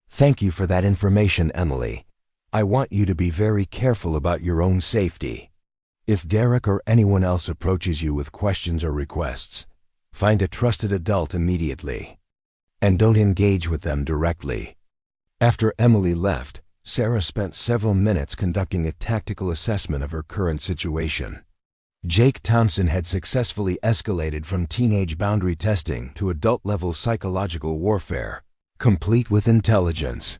Thank you for that information, Emily. I want you to be very careful about your own safety. If Derek or anyone else approaches you with questions or requests, find a trusted adult immediately, and don't engage with them directly. After Emily left, Sarah spent several minutes conducting a tactical assessment of her current situation. Jake Thompson had successfully escalated from teenage boundary testing to adult-level psychological warfare, complete with intelligence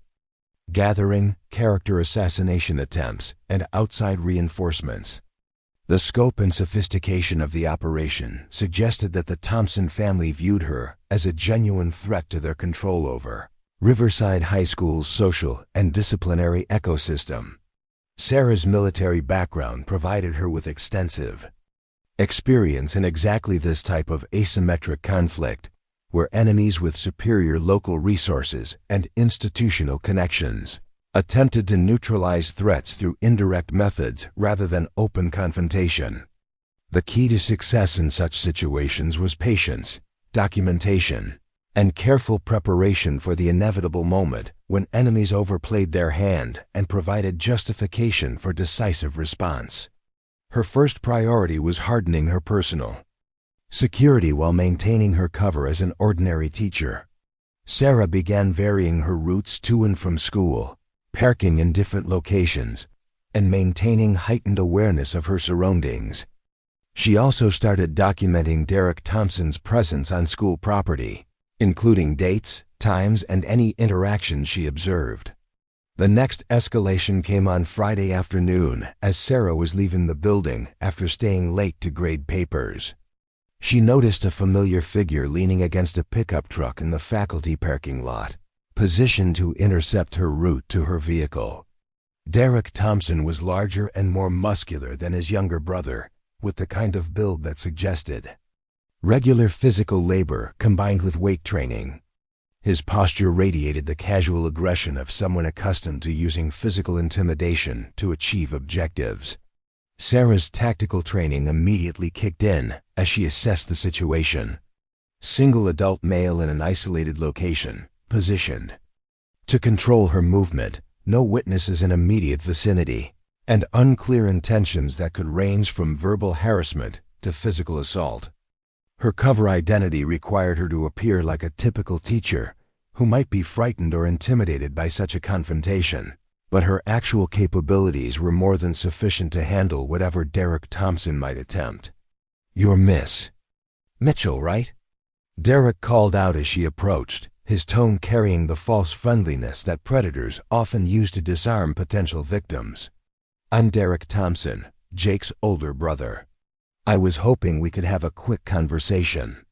gathering, character assassination attempts, and outside reinforcements. The scope and sophistication of the operation suggested that the Thompson family viewed her as a genuine threat to their control over Riverside High School's social and disciplinary ecosystem. Sarah's military background provided her with extensive experience in exactly this type of asymmetric conflict, where enemies with superior local resources and institutional connections attempted to neutralize threats through indirect methods rather than open confrontation. The key to success in such situations was patience, documentation, and careful preparation for the inevitable moment when enemies overplayed their hand and provided justification for decisive response. Her first priority was hardening her personal security while maintaining her cover as an ordinary teacher. Sarah began varying her routes to and from school, parking in different locations, and maintaining heightened awareness of her surroundings. She also started documenting Derek Thompson's presence on school property, including dates, times, and any interactions she observed. The next escalation came on Friday afternoon as Sarah was leaving the building after staying late to grade papers. She noticed a familiar figure leaning against a pickup truck in the faculty parking lot, positioned to intercept her route to her vehicle. Derek Thompson was larger and more muscular than his younger brother, with the kind of build that suggested regular physical labor combined with weight training. His posture radiated the casual aggression of someone accustomed to using physical intimidation to achieve objectives. Sarah's tactical training immediately kicked in as she assessed the situation. Single adult male in an isolated location, positioned to control her movement, no witnesses in immediate vicinity, and unclear intentions that could range from verbal harassment to physical assault. Her cover identity required her to appear like a typical teacher who might be frightened or intimidated by such a confrontation, but her actual capabilities were more than sufficient to handle whatever Derek Thompson might attempt. "You're Miss Mitchell, right?" Derek called out as she approached, his tone carrying the false friendliness that predators often use to disarm potential victims. "I'm Derek Thompson, Jake's older brother. I was hoping we could have a quick conversation."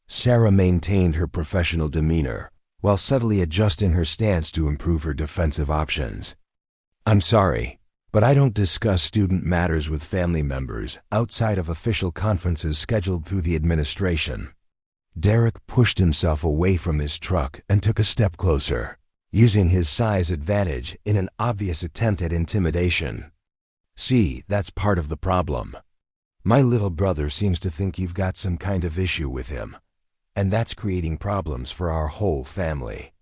Sarah maintained her professional demeanor while subtly adjusting her stance to improve her defensive options. "I'm sorry, but I don't discuss student matters with family members outside of official conferences scheduled through the administration." Derek pushed himself away from his truck and took a step closer, using his size advantage in an obvious attempt at intimidation. "See, that's part of the problem. My little brother seems to think you've got some kind of issue with him, and that's creating problems for our whole family.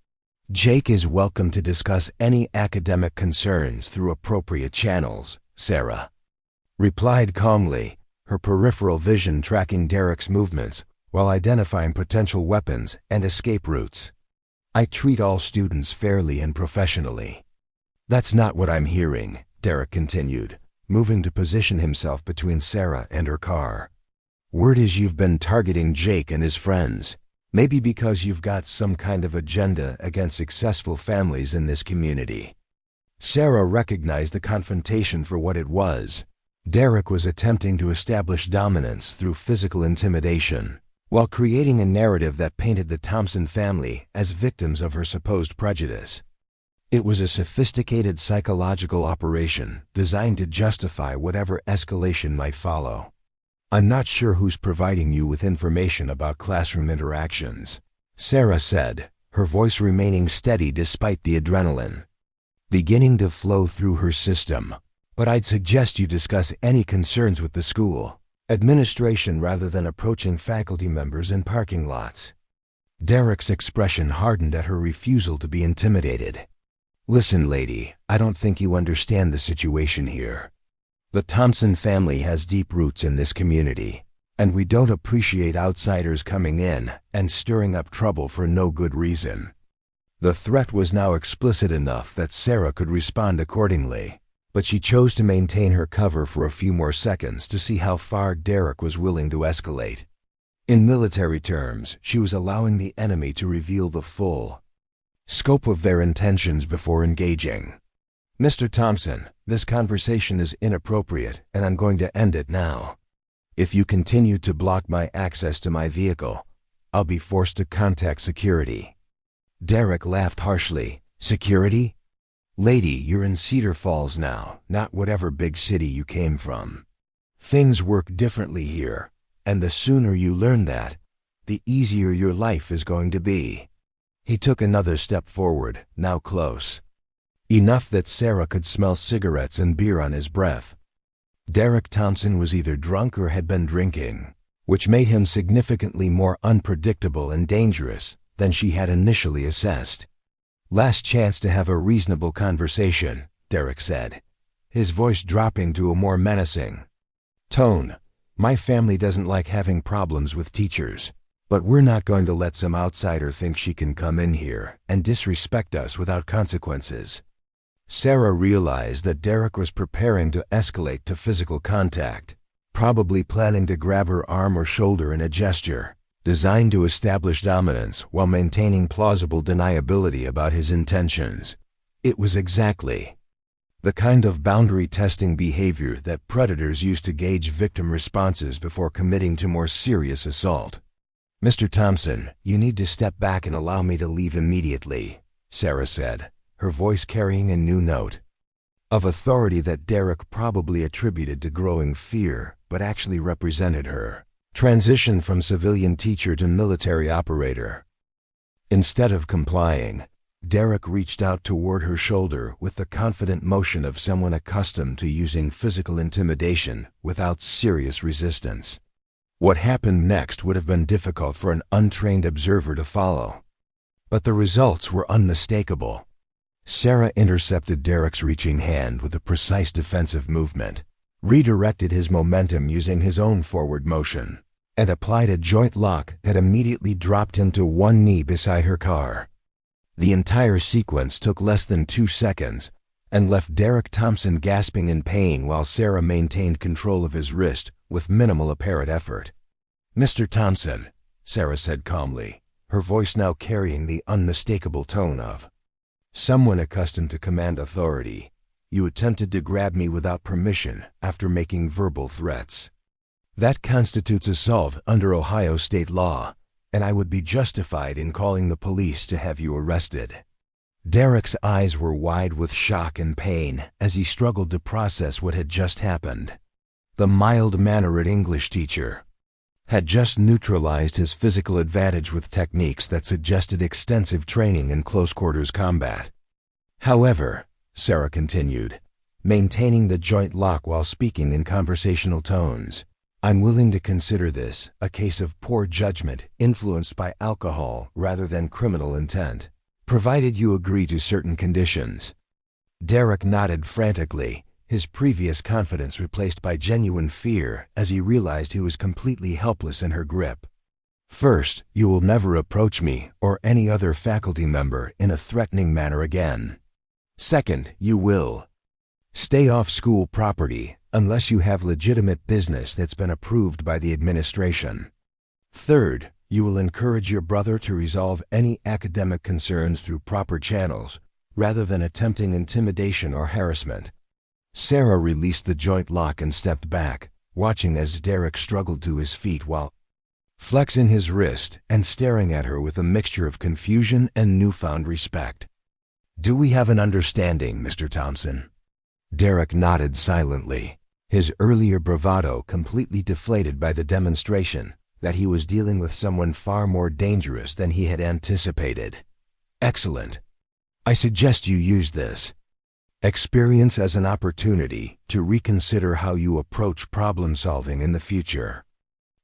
Jake is welcome to discuss any academic concerns through appropriate channels," Sarah replied calmly, her peripheral vision tracking Derek's movements while identifying potential weapons and escape routes. "I treat all students fairly and professionally." "That's not what I'm hearing," Derek continued, moving to position himself between Sarah and her car. "Word is you've been targeting Jake and his friends. Maybe because you've got some kind of agenda against successful families in this community." Sarah recognized the confrontation for what it was. Derek was attempting to establish dominance through physical intimidation, while creating a narrative that painted the Thompson family as victims of her supposed prejudice. It was a sophisticated psychological operation designed to justify whatever escalation might follow. "I'm not sure who's providing you with information about classroom interactions," Sarah said, her voice remaining steady despite the adrenaline beginning to flow through her system. "But I'd suggest you discuss any concerns with the school administration rather than approaching faculty members in parking lots." Derek's expression hardened at her refusal to be intimidated. "Listen, lady, I don't think you understand the situation here. The Thompson family has deep roots in this community, and we don't appreciate outsiders coming in and stirring up trouble for no good reason." The threat was now explicit enough that Sarah could respond accordingly, but she chose to maintain her cover for a few more seconds to see how far Derek was willing to escalate. In military terms, she was allowing the enemy to reveal the full scope of their intentions before engaging. "Mr. Thompson, this conversation is inappropriate and I'm going to end it now. If you continue to block my access to my vehicle, I'll be forced to contact security." Derek laughed harshly. "Security? Lady, you're in Cedar Falls now, not whatever big city you came from. Things work differently here, and the sooner you learn that, the easier your life is going to be." He took another step forward, now close, enough that Sarah could smell cigarettes and beer on his breath. Derek Thompson was either drunk or had been drinking, which made him significantly more unpredictable and dangerous than she had initially assessed. "Last chance to have a reasonable conversation," Derek said, his voice dropping to a more menacing tone. "My family doesn't like having problems with teachers, but we're not going to let some outsider think she can come in here and disrespect us without consequences." Sarah realized that Derek was preparing to escalate to physical contact, probably planning to grab her arm or shoulder in a gesture designed to establish dominance while maintaining plausible deniability about his intentions. It was exactly the kind of boundary-testing behavior that predators use to gauge victim responses before committing to more serious assault. "Mr. Thompson, you need to step back and allow me to leave immediately," Sarah said, her voice carrying a new note of authority that Derek probably attributed to growing fear, but actually represented her transition from civilian teacher to military operator. Instead of complying, Derek reached out toward her shoulder with the confident motion of someone accustomed to using physical intimidation without serious resistance. What happened next would have been difficult for an untrained observer to follow, but the results were unmistakable. Sarah intercepted Derek's reaching hand with a precise defensive movement, redirected his momentum using his own forward motion, and applied a joint lock that immediately dropped him to one knee beside her car. The entire sequence took less than 2 seconds and left Derek Thompson gasping in pain while Sarah maintained control of his wrist with minimal apparent effort. "Mr. Thompson," Sarah said calmly, her voice now carrying the unmistakable tone of someone accustomed to command authority, "you attempted to grab me without permission after making verbal threats. That constitutes assault under Ohio state law, and I would be justified in calling the police to have you arrested." Derek's eyes were wide with shock and pain as he struggled to process what had just happened. The mild-mannered English teacher had just neutralized his physical advantage with techniques that suggested extensive training in close-quarters combat. "However," Sarah continued, maintaining the joint lock while speaking in conversational tones, "I'm willing to consider this a case of poor judgment influenced by alcohol rather than criminal intent, provided you agree to certain conditions." Derek nodded frantically, his previous confidence replaced by genuine fear as he realized he was completely helpless in her grip. "First, you will never approach me or any other faculty member in a threatening manner again. Second, you will stay off school property unless you have legitimate business that's been approved by the administration. Third, you will encourage your brother to resolve any academic concerns through proper channels, rather than attempting intimidation or harassment." Sarah released the joint lock and stepped back, watching as Derek struggled to his feet while flexing his wrist and staring at her with a mixture of confusion and newfound respect. "Do we have an understanding, Mr. Thompson?" Derek nodded silently, his earlier bravado completely deflated by the demonstration that he was dealing with someone far more dangerous than he had anticipated. "Excellent. I suggest you use this experience as an opportunity to reconsider how you approach problem solving in the future."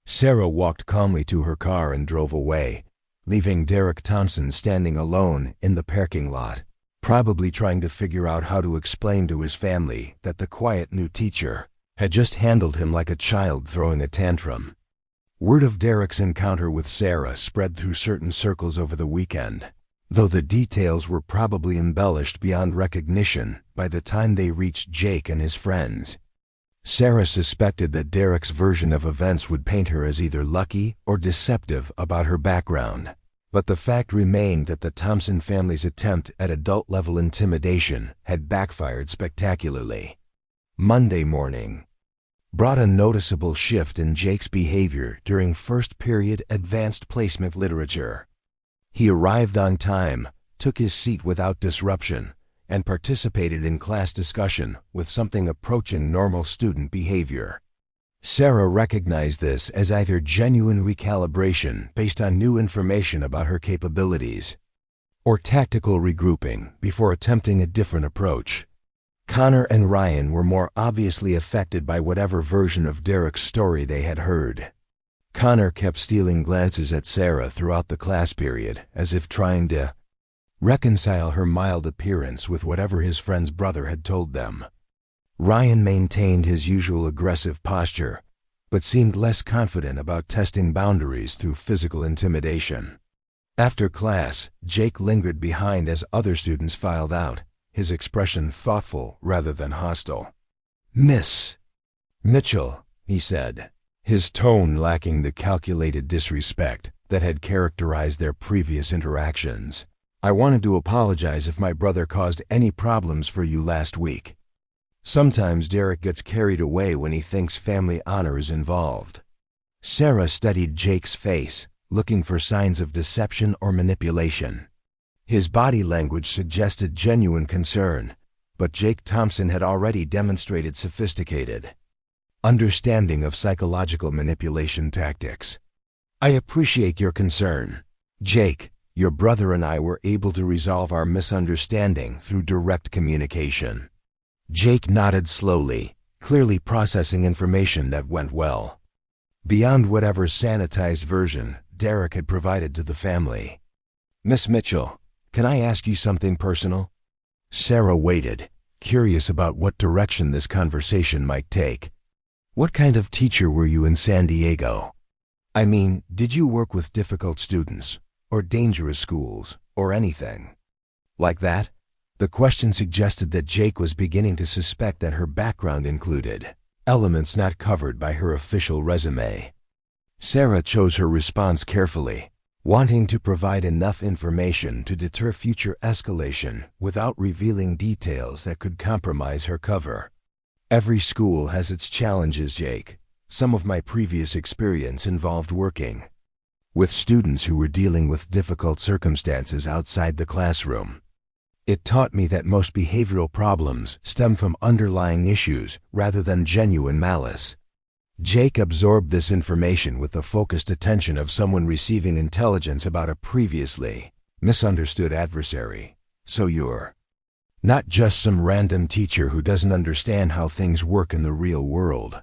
Sarah walked calmly to her car and drove away, leaving Derek Thompson standing alone in the parking lot, probably trying to figure out how to explain to his family that the quiet new teacher had just handled him like a child throwing a tantrum. Word of Derek's encounter with Sarah spread through certain circles over the weekend, though the details were probably embellished beyond recognition by the time they reached Jake and his friends. Sarah suspected that Derek's version of events would paint her as either lucky or deceptive about her background, but the fact remained that the Thompson family's attempt at adult-level intimidation had backfired spectacularly. Monday morning brought a noticeable shift in Jake's behavior during first-period advanced placement literature. He arrived on time, took his seat without disruption, and participated in class discussion with something approaching normal student behavior. Sarah recognized this as either genuine recalibration based on new information about her capabilities, or tactical regrouping before attempting a different approach. Connor and Ryan were more obviously affected by whatever version of Derek's story they had heard. Connor kept stealing glances at Sarah throughout the class period, as if trying to reconcile her mild appearance with whatever his friend's brother had told them. Ryan maintained his usual aggressive posture, but seemed less confident about testing boundaries through physical intimidation. After class, Jake lingered behind as other students filed out, his expression thoughtful rather than hostile. "Miss Mitchell," he said, his tone lacking the calculated disrespect that had characterized their previous interactions. I wanted to apologize if my brother caused any problems for you last week. Sometimes Derek gets carried away when he thinks family honor is involved. Sarah studied Jake's face, looking for signs of deception or manipulation. His body language suggested genuine concern, but Jake Thompson had already demonstrated sophisticated understanding of psychological manipulation tactics. I appreciate your concern. Jake, your brother and I were able to resolve our misunderstanding through direct communication. Jake nodded slowly, clearly processing information that went well beyond whatever sanitized version Derek had provided to the family. Miss Mitchell, can I ask you something personal? Sarah waited, curious about what direction this conversation might take. What kind of teacher were you in San Diego? I mean, did you work with difficult students, or dangerous schools, or anything like that? The question suggested that Jake was beginning to suspect that her background included elements not covered by her official resume. Sarah chose her response carefully, wanting to provide enough information to deter future escalation without revealing details that could compromise her cover. Every school has its challenges, Jake. Some of my previous experience involved working with students who were dealing with difficult circumstances outside the classroom. It taught me that most behavioral problems stem from underlying issues rather than genuine malice. Jake absorbed this information with the focused attention of someone receiving intelligence about a previously misunderstood adversary. So you're not just some random teacher who doesn't understand how things work in the real world.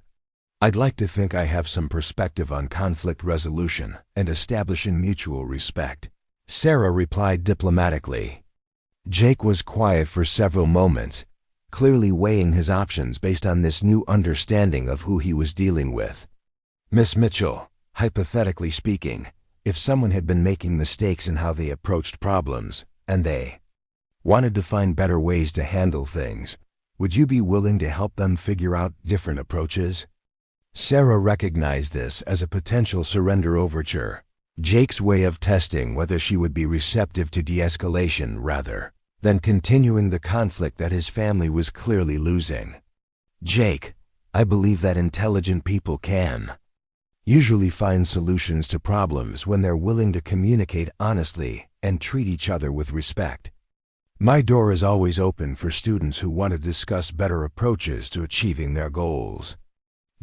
I'd like to think I have some perspective on conflict resolution and establishing mutual respect. Sarah replied diplomatically. Jake was quiet for several moments, clearly weighing his options based on this new understanding of who he was dealing with. Miss Mitchell, hypothetically speaking, if someone had been making mistakes in how they approached problems, and they wanted to find better ways to handle things, would you be willing to help them figure out different approaches? Sarah recognized this as a potential surrender overture, Jake's way of testing whether she would be receptive to de-escalation rather than continuing the conflict that his family was clearly losing. Jake, I believe that intelligent people can usually find solutions to problems when they're willing to communicate honestly and treat each other with respect. My door is always open for students who want to discuss better approaches to achieving their goals.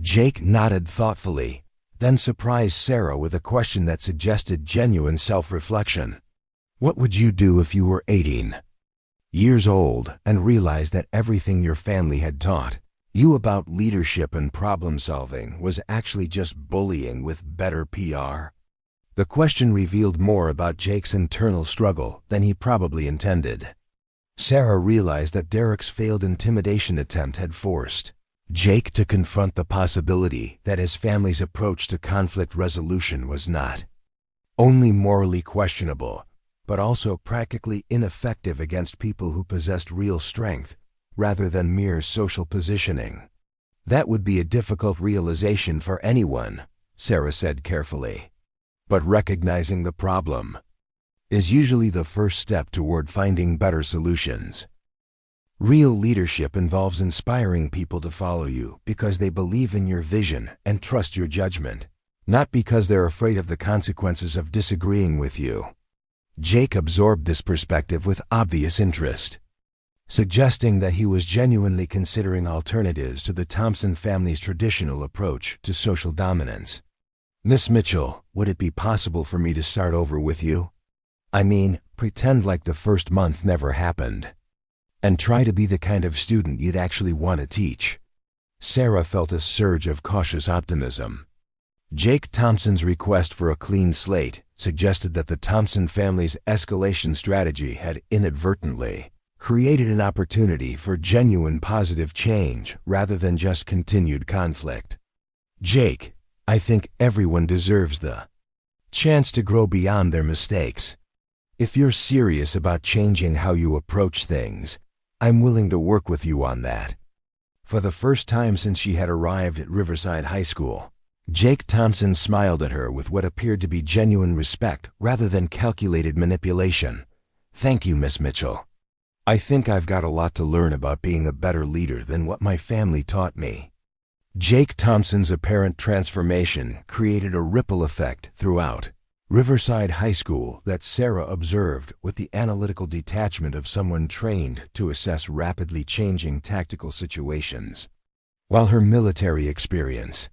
Jake nodded thoughtfully, then surprised Sarah with a question that suggested genuine self-reflection. What would you do if you were 18 years old and realized that everything your family had taught you about leadership and problem-solving was actually just bullying with better PR? The question revealed more about Jake's internal struggle than he probably intended. Sarah realized that Derek's failed intimidation attempt had forced Jake to confront the possibility that his family's approach to conflict resolution was not only morally questionable, but also practically ineffective against people who possessed real strength rather than mere social positioning. That would be a difficult realization for anyone, Sarah said carefully. But recognizing the problem is usually the first step toward finding better solutions. Real leadership involves inspiring people to follow you because they believe in your vision and trust your judgment, not because they're afraid of the consequences of disagreeing with you. Jake absorbed this perspective with obvious interest, suggesting that he was genuinely considering alternatives to the Thompson family's traditional approach to social dominance. Miss Mitchell, would it be possible for me to start over with you? I mean, pretend like the first month never happened, and try to be the kind of student you'd actually want to teach. Sarah felt a surge of cautious optimism. Jake Thompson's request for a clean slate suggested that the Thompson family's escalation strategy had inadvertently created an opportunity for genuine positive change rather than just continued conflict. Jake, I think everyone deserves the chance to grow beyond their mistakes. If you're serious about changing how you approach things, I'm willing to work with you on that. For the first time since she had arrived at Riverside High School, Jake Thompson smiled at her with what appeared to be genuine respect rather than calculated manipulation. "Thank you, Miss Mitchell. I think I've got a lot to learn about being a better leader than what my family taught me." Jake Thompson's apparent transformation created a ripple effect throughout Riverside High School that Sarah observed with the analytical detachment of someone trained to assess rapidly changing tactical situations. While her military experience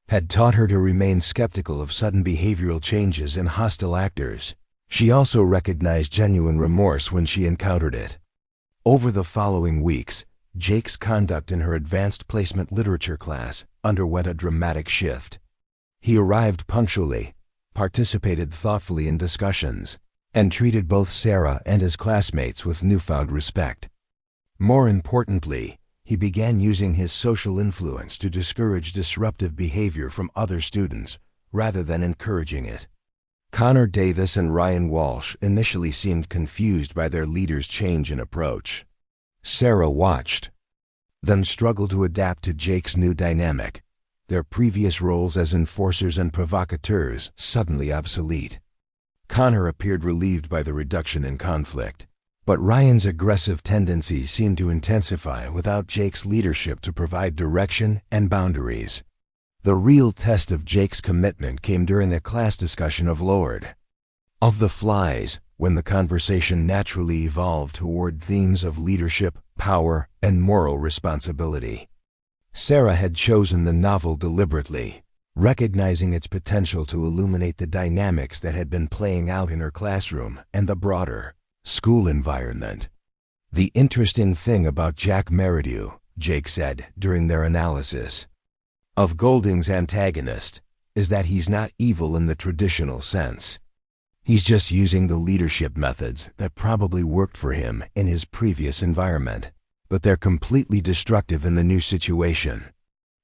had taught her to remain skeptical of sudden behavioral changes in hostile actors, she also recognized genuine remorse when she encountered it. Over the following weeks, Jake's conduct in her advanced placement literature class underwent a dramatic shift. He arrived punctually, participated thoughtfully in discussions, and treated both Sarah and his classmates with newfound respect. More importantly, he began using his social influence to discourage disruptive behavior from other students, rather than encouraging it. Connor Davis and Ryan Walsh initially seemed confused by their leader's change in approach. Sarah watched them struggle to adapt to Jake's new dynamic, their previous roles as enforcers and provocateurs suddenly obsolete. Connor appeared relieved by the reduction in conflict, but Ryan's aggressive tendencies seemed to intensify without Jake's leadership to provide direction and boundaries. The real test of Jake's commitment came during the class discussion of Lord of the Flies, when the conversation naturally evolved toward themes of leadership, power, and moral responsibility. Sarah had chosen the novel deliberately, recognizing its potential to illuminate the dynamics that had been playing out in her classroom and the broader school environment. "The interesting thing about Jack Meridew," Jake said during their analysis of Golding's antagonist, "is that he's not evil in the traditional sense. He's just using the leadership methods that probably worked for him in his previous environment, but they're completely destructive in the new situation."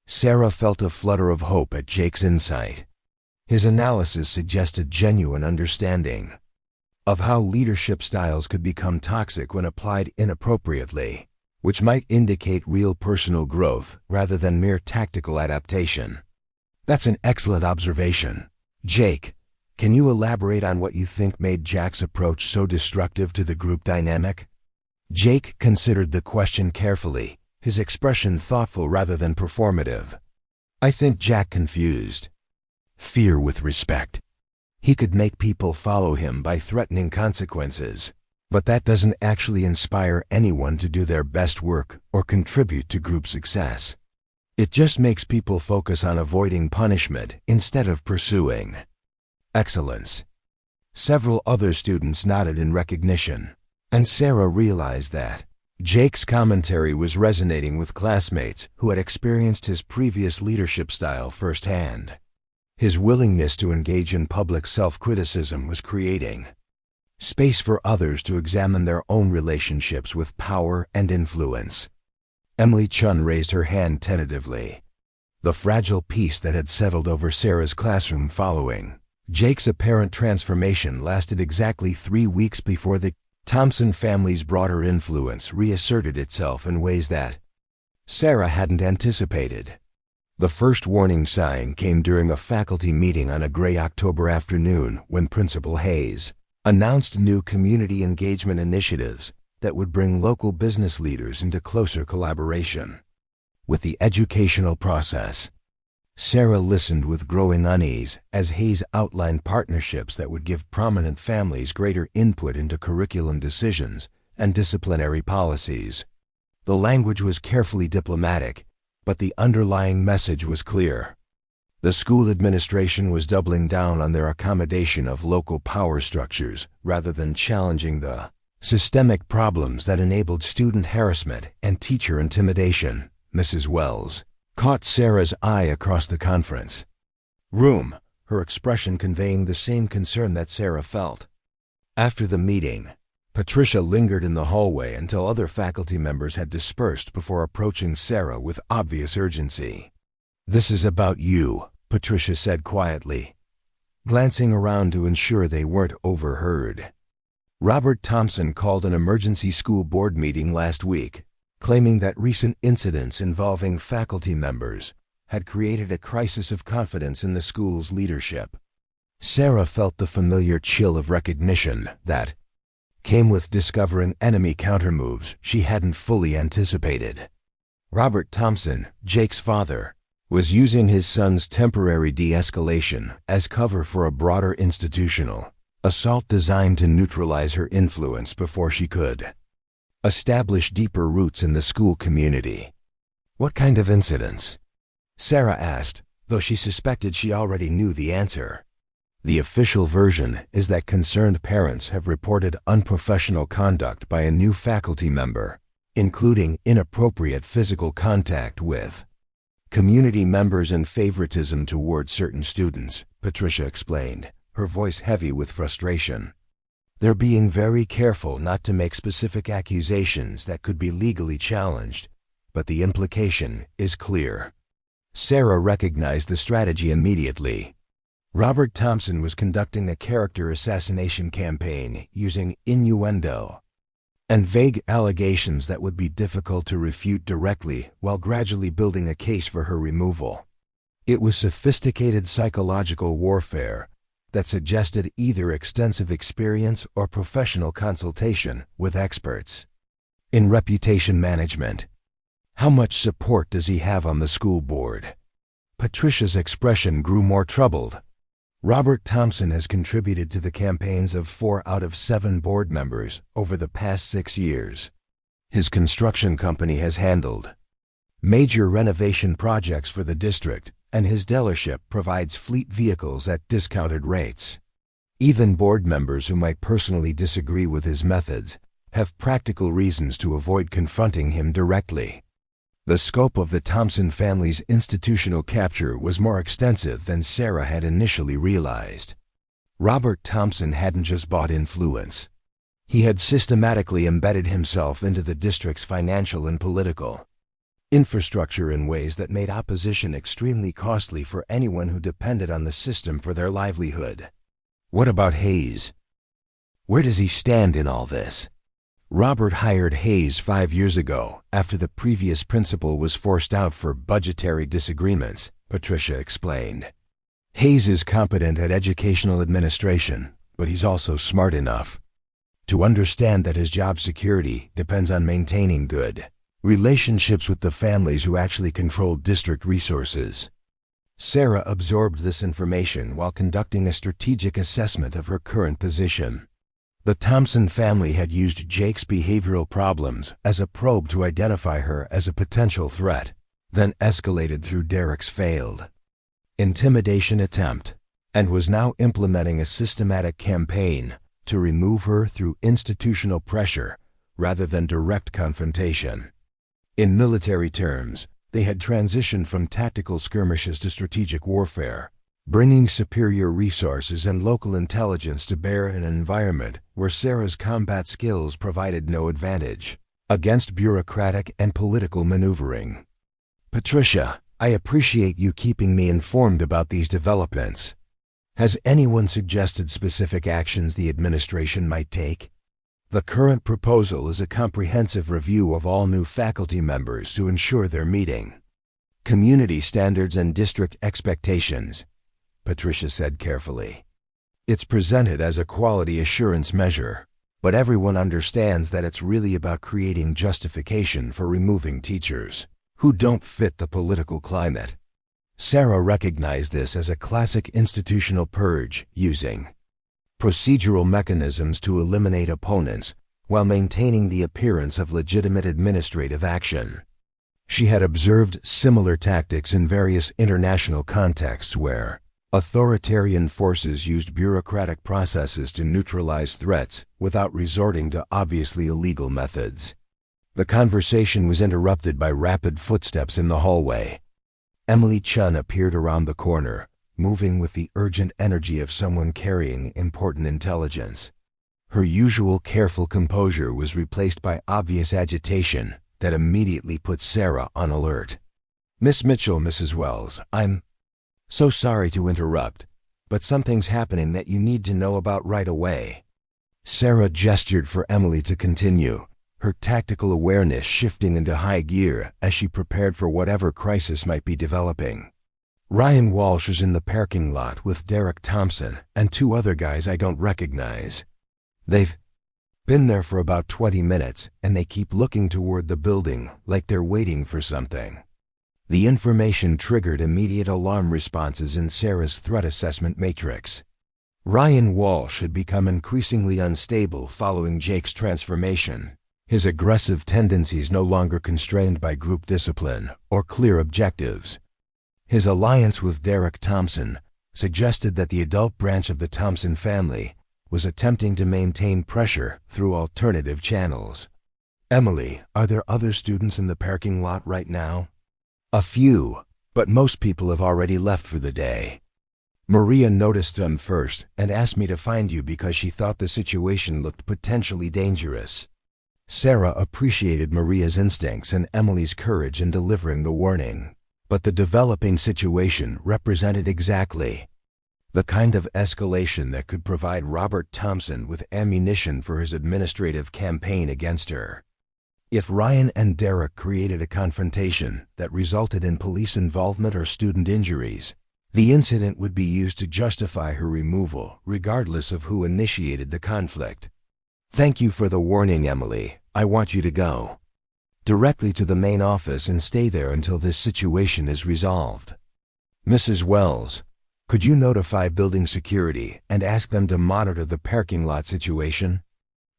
Sarah felt a flutter of hope at Jake's insight. His analysis suggested genuine understanding of how leadership styles could become toxic when applied inappropriately, which might indicate real personal growth rather than mere tactical adaptation. "That's an excellent observation. Jake, can you elaborate on what you think made Jack's approach so destructive to the group dynamic?" Jake considered the question carefully, his expression thoughtful rather than performative. "I think Jack confused fear with respect. He could make people follow him by threatening consequences, but that doesn't actually inspire anyone to do their best work or contribute to group success. It just makes people focus on avoiding punishment instead of pursuing excellence." Several other students nodded in recognition, and Sarah realized that Jake's commentary was resonating with classmates who had experienced his previous leadership style firsthand. His willingness to engage in public self-criticism was creating space for others to examine their own relationships with power and influence. Emily Chun raised her hand tentatively, the fragile peace that had settled over Sarah's classroom following Jake's apparent transformation lasted exactly 3 weeks before the Thompson family's broader influence reasserted itself in ways that Sarah hadn't anticipated. The first warning sign came during a faculty meeting on a gray October afternoon when Principal Hayes announced new community engagement initiatives that would bring local business leaders into closer collaboration with the educational process. Sarah listened with growing unease as Hayes outlined partnerships that would give prominent families greater input into curriculum decisions and disciplinary policies. The language was carefully diplomatic, but the underlying message was clear. The school administration was doubling down on their accommodation of local power structures rather than challenging the systemic problems that enabled student harassment and teacher intimidation. Mrs. Wells caught Sarah's eye across the conference room, her expression conveying the same concern that Sarah felt. After the meeting, Patricia lingered in the hallway until other faculty members had dispersed before approaching Sarah with obvious urgency. "This is about you," Patricia said quietly, glancing around to ensure they weren't overheard. Robert Thompson called an emergency school board meeting last week, claiming that recent incidents involving faculty members had created a crisis of confidence in the school's leadership. Sarah felt the familiar chill of recognition that came with discovering enemy countermoves she hadn't fully anticipated. Robert Thompson, Jake's father, was using his son's temporary de-escalation as cover for a broader institutional assault designed to neutralize her influence before she could establish deeper roots in the school community. "What kind of incidents?" Sarah asked, though she suspected she already knew the answer. The official version is that concerned parents have reported unprofessional conduct by a new faculty member, including inappropriate physical contact with community members and favoritism toward certain students, Patricia explained, her voice heavy with frustration. "They're being very careful not to make specific accusations that could be legally challenged, but the implication is clear." Sarah recognized the strategy immediately. Robert Thompson was conducting a character assassination campaign using innuendo and vague allegations that would be difficult to refute directly while gradually building a case for her removal. It was sophisticated psychological warfare that suggested either extensive experience or professional consultation with experts in reputation management. "How much support does he have on the school board?" Patricia's expression grew more troubled. Robert Thompson has contributed to the campaigns of 4 out of 7 board members over the past 6 years. His construction company has handled major renovation projects for the district, and his dealership provides fleet vehicles at discounted rates. Even board members who might personally disagree with his methods have practical reasons to avoid confronting him directly. The scope of the Thompson family's institutional capture was more extensive than Sarah had initially realized. Robert Thompson hadn't just bought influence. He had systematically embedded himself into the district's financial and political infrastructure in ways that made opposition extremely costly for anyone who depended on the system for their livelihood. What about Hayes? Where does he stand in all this? Robert hired Hayes 5 years ago after the previous principal was forced out for budgetary disagreements, Patricia explained. Hayes is competent at educational administration, but he's also smart enough to understand that his job security depends on maintaining good relationships with the families who actually control district resources. Sarah absorbed this information while conducting a strategic assessment of her current position. The Thompson family had used Jake's behavioral problems as a probe to identify her as a potential threat, then escalated through Derek's failed intimidation attempt, and was now implementing a systematic campaign to remove her through institutional pressure rather than direct confrontation. In military terms, they had transitioned from tactical skirmishes to strategic warfare, bringing superior resources and local intelligence to bear in an environment where Sarah's combat skills provided no advantage against bureaucratic and political maneuvering. "Patricia, I appreciate you keeping me informed about these developments. Has anyone suggested specific actions the administration might take?" The current proposal is a comprehensive review of all new faculty members to ensure they're meeting community standards and district expectations, Patricia said carefully. "It's presented as a quality assurance measure, but everyone understands that it's really about creating justification for removing teachers who don't fit the political climate." Sarah recognized this as a classic institutional purge, using procedural mechanisms to eliminate opponents while maintaining the appearance of legitimate administrative action. She had observed similar tactics in various international contexts where authoritarian forces used bureaucratic processes to neutralize threats without resorting to obviously illegal methods. The conversation was interrupted by rapid footsteps in the hallway. Emily Chun appeared around the corner, moving with the urgent energy of someone carrying important intelligence. Her usual careful composure was replaced by obvious agitation that immediately put Sarah on alert. "Miss Mitchell, Mrs. Wells, I'm so sorry to interrupt, but something's happening that you need to know about right away." Sarah gestured for Emily to continue, her tactical awareness shifting into high gear as she prepared for whatever crisis might be developing. "Ryan Walsh is in the parking lot with Derek Thompson and 2 other guys I don't recognize. They've Been there for about 20 minutes, and they keep looking toward the building like they're waiting for something. The information triggered immediate alarm responses in Sarah's threat assessment matrix. Ryan Walsh had become increasingly unstable following Jake's transformation, his aggressive tendencies no longer constrained by group discipline or clear objectives. His alliance with Derek Thompson suggested that the adult branch of the Thompson family was attempting to maintain pressure through alternative channels. "Emily, are there other students in the parking lot right now?" "A few, but most people have already left for the day. Maria noticed them first and asked me to find you because she thought the situation looked potentially dangerous." Sarah appreciated Maria's instincts and Emily's courage in delivering the warning, but the developing situation represented exactly the kind of escalation that could provide Robert Thompson with ammunition for his administrative campaign against her. If Ryan and Derek created a confrontation that resulted in police involvement or student injuries, the incident would be used to justify her removal, regardless of who initiated the conflict. "Thank you for the warning, Emily. I want you to go directly to the main office and stay there until this situation is resolved. Mrs. Wells, could you notify building security and ask them to monitor the parking lot situation?"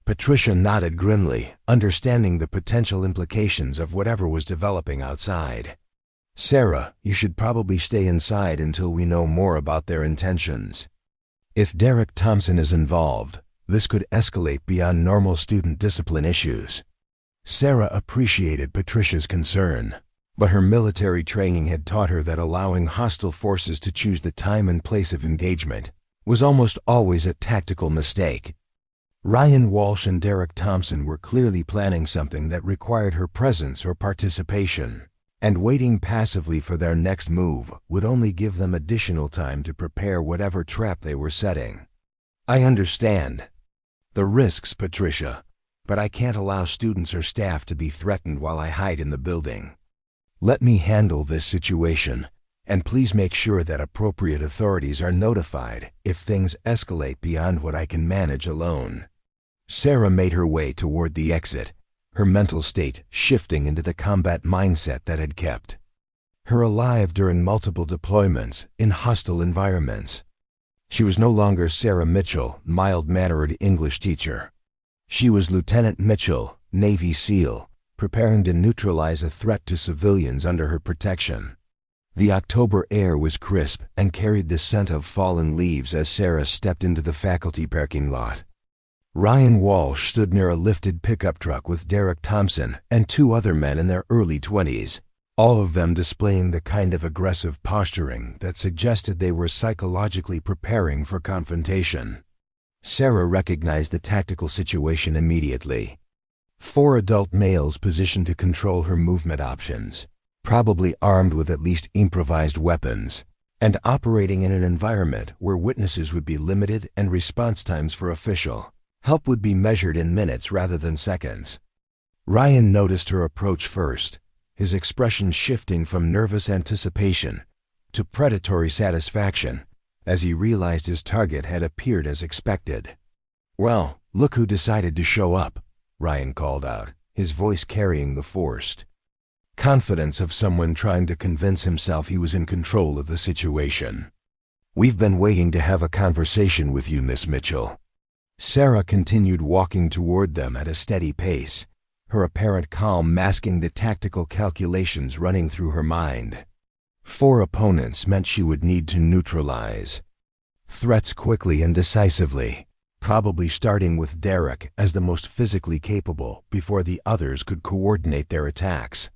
Patricia nodded grimly, understanding the potential implications of whatever was developing outside. "Sarah, you should probably stay inside until we know more about their intentions. If Derek Thompson is involved, this could escalate beyond normal student discipline issues." Sarah appreciated Patricia's concern, but her military training had taught her that allowing hostile forces to choose the time and place of engagement was almost always a tactical mistake. Ryan Walsh and Derek Thompson were clearly planning something that required her presence or participation, and waiting passively for their next move would only give them additional time to prepare whatever trap they were setting. "I understand the risks, Patricia, but I can't allow students or staff to be threatened while I hide in the building. Let me handle this situation, and please make sure that appropriate authorities are notified if things escalate beyond what I can manage alone." Sarah made her way toward the exit, her mental state shifting into the combat mindset that had kept her alive during multiple deployments in hostile environments. She was no longer Sarah Mitchell, mild-mannered English teacher. She was Lieutenant Mitchell, Navy SEAL, preparing to neutralize a threat to civilians under her protection. The October air was crisp and carried the scent of fallen leaves as Sarah stepped into the faculty parking lot. Ryan Walsh stood near a lifted pickup truck with Derek Thompson and two other men in their early 20s, all of them displaying the kind of aggressive posturing that suggested they were psychologically preparing for confrontation. Sarah recognized the tactical situation immediately. 4 adult males positioned to control her movement options, probably armed with at least improvised weapons, and operating in an environment where witnesses would be limited and response times for official help would be measured in minutes rather than seconds. Ryan noticed her approach first, his expression shifting from nervous anticipation to predatory satisfaction as he realized his target had appeared as expected. "Well, look who decided to show up," Ryan called out, his voice carrying the forced confidence of someone trying to convince himself he was in control of the situation. "We've been waiting to have a conversation with you, Miss Mitchell." Sarah continued walking toward them at a steady pace, her apparent calm masking the tactical calculations running through her mind. 4 opponents meant she would need to neutralize threats quickly and decisively, probably starting with Derek as the most physically capable before the others could coordinate their attacks.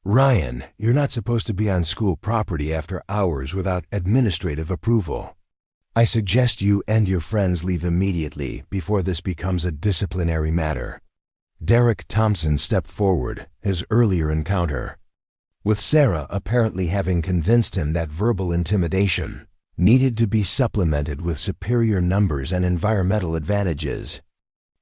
"Ryan, you're not supposed to be on school property after hours without administrative approval. I suggest you and your friends leave immediately before this becomes a disciplinary matter." Derek Thompson stepped forward, his earlier encounter with Sarah apparently having convinced him that verbal intimidation needed to be supplemented with superior numbers and environmental advantages.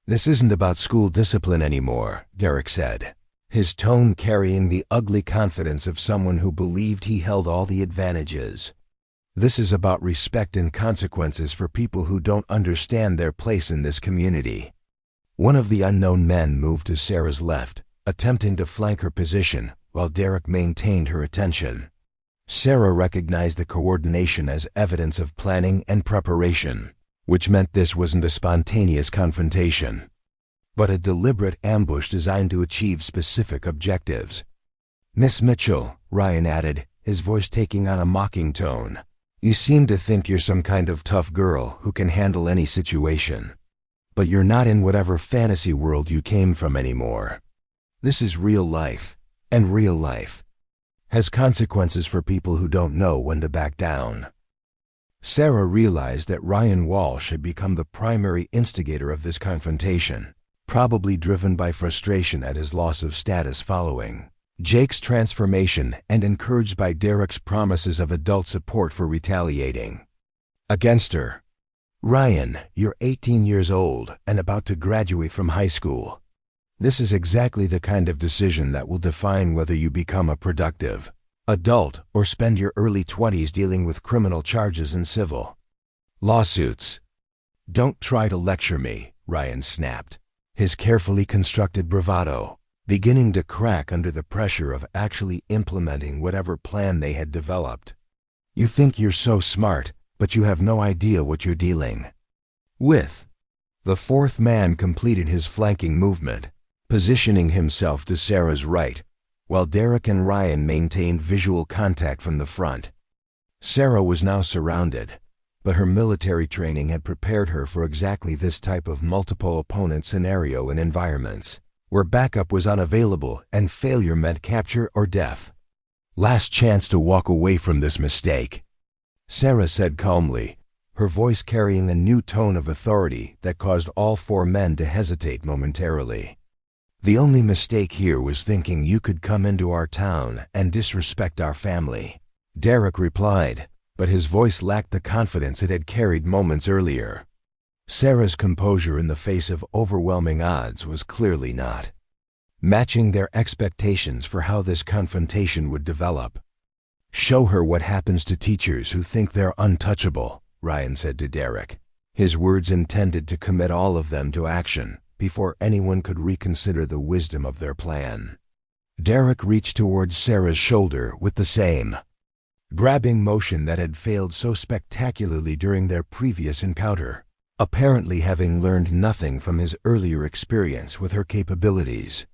"This isn't about school discipline anymore," Derek said, his tone carrying the ugly confidence of someone who believed he held all the advantages. "This is about respect and consequences for people who don't understand their place in this community." One of the unknown men moved to Sarah's left, attempting to flank her position, while Derek maintained her attention. Sarah recognized the coordination as evidence of planning and preparation, which meant this wasn't a spontaneous confrontation, but a deliberate ambush designed to achieve specific objectives. "Miss Mitchell," Ryan added, his voice taking on a mocking tone, "you seem to think you're some kind of tough girl who can handle any situation. But you're not in whatever fantasy world you came from anymore. This is real life, and real life has consequences for people who don't know when to back down." Sarah realized that Ryan Walsh had become the primary instigator of this confrontation, probably driven by frustration at his loss of status following Jake's transformation and encouraged by Derek's promises of adult support for retaliating against her. "Ryan, you're 18 years old and about to graduate from high school. This is exactly the kind of decision that will define whether you become a productive adult or spend your early 20s dealing with criminal charges and civil lawsuits." "Don't try to lecture me," Ryan snapped, his carefully constructed bravado beginning to crack under the pressure of actually implementing whatever plan they had developed. "You think you're so smart, but you have no idea what you're dealing with." The fourth man completed his flanking movement, positioning himself to Sarah's right, while Derek and Ryan maintained visual contact from the front. Sarah was now surrounded, but her military training had prepared her for exactly this type of multiple opponent scenario in environments where backup was unavailable and failure meant capture or death. "Last chance to walk away from this mistake," Sarah said calmly, her voice carrying a new tone of authority that caused all four men to hesitate momentarily. "The only mistake here was thinking you could come into our town and disrespect our family," Derek replied, but his voice lacked the confidence it had carried moments earlier. Sarah's composure in the face of overwhelming odds was clearly not matching their expectations for how this confrontation would develop. "Show her what happens to teachers who think they're untouchable," Ryan said to Derek, his words intended to commit all of them to action before anyone could reconsider the wisdom of their plan. Derek reached towards Sarah's shoulder with the same grabbing motion that had failed so spectacularly during their previous encounter, apparently having learned nothing from his earlier experience with her capabilities.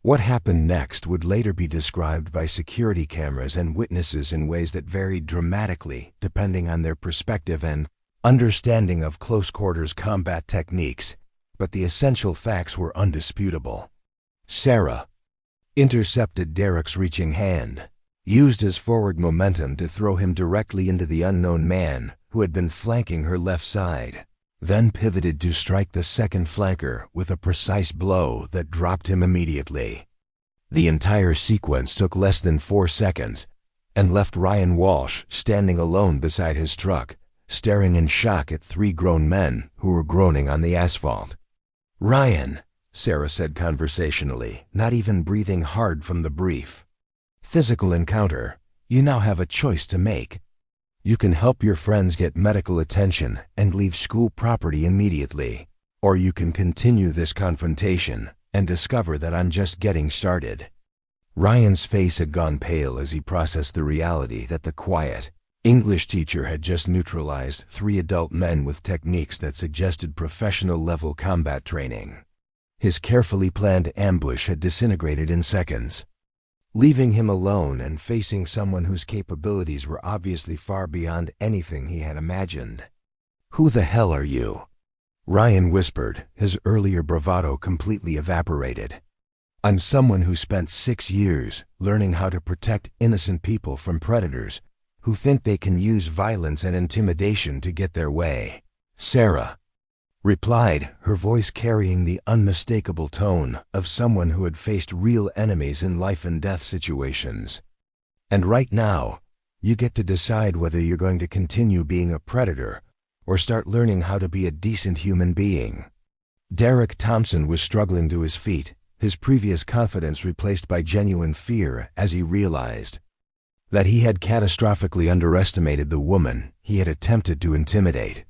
What happened next would later be described by security cameras and witnesses in ways that varied dramatically depending on their perspective and understanding of close-quarters combat techniques, but the essential facts were undisputable. Sarah intercepted Derek's reaching hand, used his forward momentum to throw him directly into the unknown man who had been flanking her left side, then pivoted to strike the second flanker with a precise blow that dropped him immediately. The entire sequence took less than 4 seconds and left Ryan Walsh standing alone beside his truck, staring in shock at 3 grown men who were groaning on the asphalt. "Ryan," Sarah said conversationally, not even breathing hard from the brief physical encounter, "you now have a choice to make. You can help your friends get medical attention and leave school property immediately, or you can continue this confrontation and discover that I'm just getting started." Ryan's face had gone pale as he processed the reality that the quiet English teacher had just neutralized 3 adult men with techniques that suggested professional-level combat training. His carefully planned ambush had disintegrated in seconds, leaving him alone and facing someone whose capabilities were obviously far beyond anything he had imagined. "Who the hell are you?" Ryan whispered, his earlier bravado completely evaporated. "I'm someone who spent 6 years learning how to protect innocent people from predators who think they can use violence and intimidation to get their way," Sarah replied, her voice carrying the unmistakable tone of someone who had faced real enemies in life-and-death situations. "And right now, you get to decide whether you're going to continue being a predator or start learning how to be a decent human being." Derek Thompson was struggling to his feet, his previous confidence replaced by genuine fear as he realized that he had catastrophically underestimated the woman he had attempted to intimidate.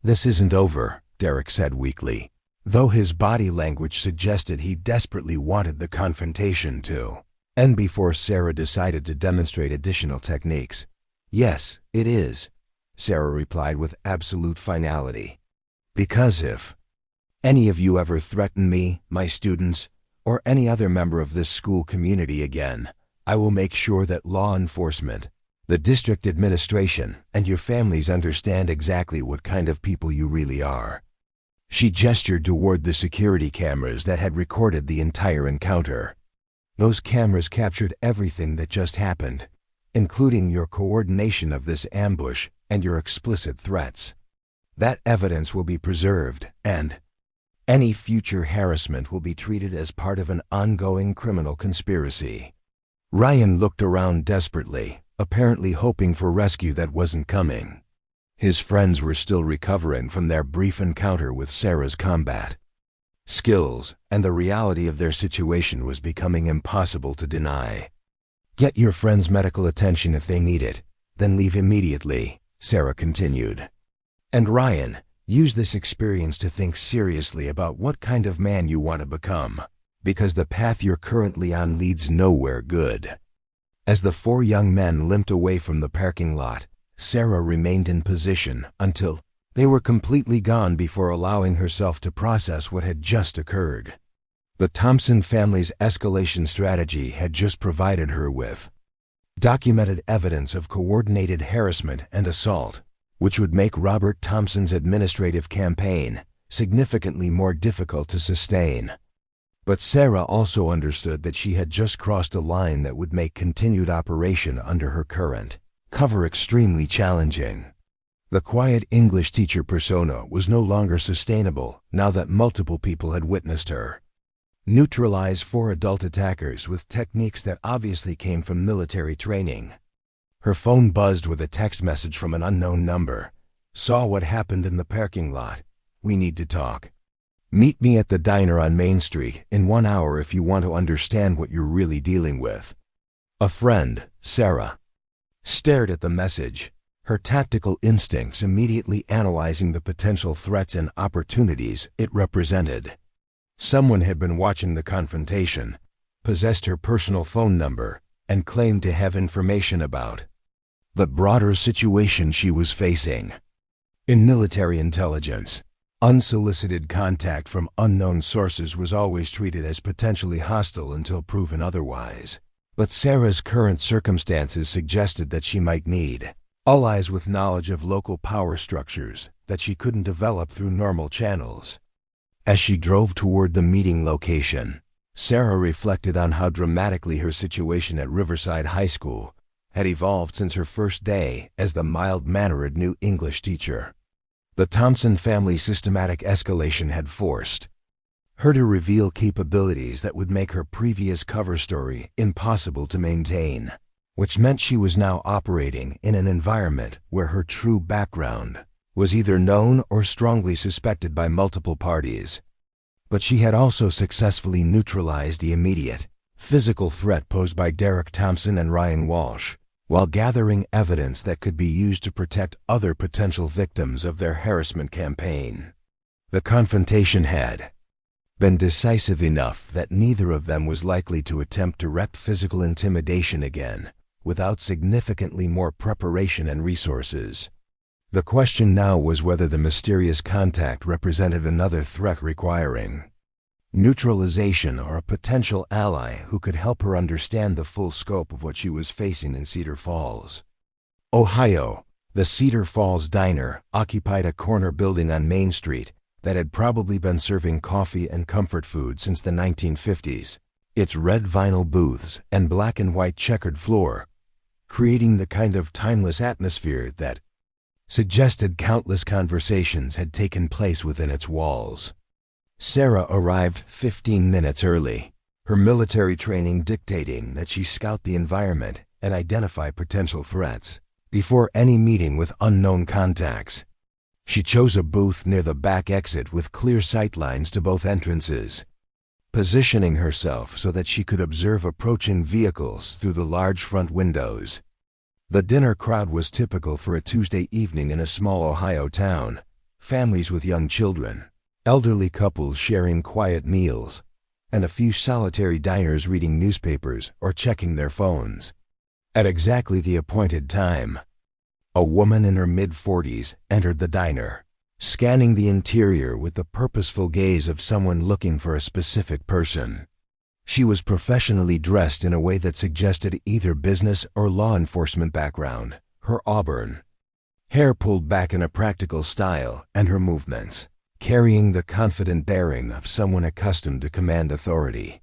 "This isn't over," Derek said weakly. though his body language suggested he desperately wanted the confrontation too. And before Sarah decided to demonstrate additional techniques, "Yes, it is," Sarah replied with absolute finality. "Because if any of you ever threaten me, my students, or any other member of this school community again, I will make sure that law enforcement, the district administration, and your families understand exactly what kind of people you really are." She gestured toward the security cameras that had recorded the entire encounter. "Those cameras captured everything that just happened, including your coordination of this ambush and your explicit threats. That evidence will be preserved, and any future harassment will be treated as part of an ongoing criminal conspiracy." Ryan looked around desperately, apparently hoping for rescue that wasn't coming. His friends were still recovering from their brief encounter with Sarah's combat skills, and the reality of their situation was becoming impossible to deny. "Get your friends medical attention if they need it, then leave immediately," Sarah continued. "And Ryan, use this experience to think seriously about what kind of man you want to become, because the path you're currently on leads nowhere good." As the four young men limped away from the parking lot, Sarah remained in position until they were completely gone before allowing herself to process what had just occurred. The Thompson family's escalation strategy had just provided her with documented evidence of coordinated harassment and assault, which would make Robert Thompson's administrative campaign significantly more difficult to sustain. But Sarah also understood that she had just crossed a line that would make continued operation under her current cover extremely challenging. The quiet English teacher persona was no longer sustainable now that multiple people had witnessed her neutralize four adult attackers with techniques that obviously came from military training. Her phone buzzed with a text message from an unknown number. "Saw what happened in the parking lot. We need to talk. Meet me at the diner on Main Street in 1 hour if you want to understand what you're really dealing with. A friend, Sarah." Stared at the message, her tactical instincts immediately analyzing the potential threats and opportunities it represented. Someone had been watching the confrontation, possessed her personal phone number, and claimed to have information about the broader situation she was facing. In military intelligence, unsolicited contact from unknown sources was always treated as potentially hostile until proven otherwise. But Sarah's current circumstances suggested that she might need allies with knowledge of local power structures that she couldn't develop through normal channels. As she drove toward the meeting location, Sarah reflected on how dramatically her situation at Riverside High School had evolved since her first day as the mild-mannered new English teacher. The Thompson family's systematic escalation had forced her to reveal capabilities that would make her previous cover story impossible to maintain, which meant she was now operating in an environment where her true background was either known or strongly suspected by multiple parties. But she had also successfully neutralized the immediate physical threat posed by Derek Thompson and Ryan Walsh, while gathering evidence that could be used to protect other potential victims of their harassment campaign. The confrontation had been decisive enough that neither of them was likely to attempt direct physical intimidation again without significantly more preparation and resources. The question now was whether the mysterious contact represented another threat requiring neutralization or a potential ally who could help her understand the full scope of what she was facing in Cedar Falls, Ohio. The Cedar Falls Diner occupied a corner building on Main Street that had probably been serving coffee and comfort food since the 1950s, its red vinyl booths and black and white checkered floor creating the kind of timeless atmosphere that suggested countless conversations had taken place within its walls. Sarah arrived 15 minutes early, her military training dictating that she scout the environment and identify potential threats before any meeting with unknown contacts. She chose a booth near the back exit with clear sight lines to both entrances, positioning herself so that she could observe approaching vehicles through the large front windows. The dinner crowd was typical for a Tuesday evening in a small Ohio town, families with young children, elderly couples sharing quiet meals, and a few solitary diners reading newspapers or checking their phones. At exactly the appointed time, a woman in her mid-40s entered the diner, scanning the interior with the purposeful gaze of someone looking for a specific person. She was professionally dressed in a way that suggested either business or law enforcement background. Her auburn hair pulled back in a practical style, and her movements carrying the confident bearing of someone accustomed to command authority.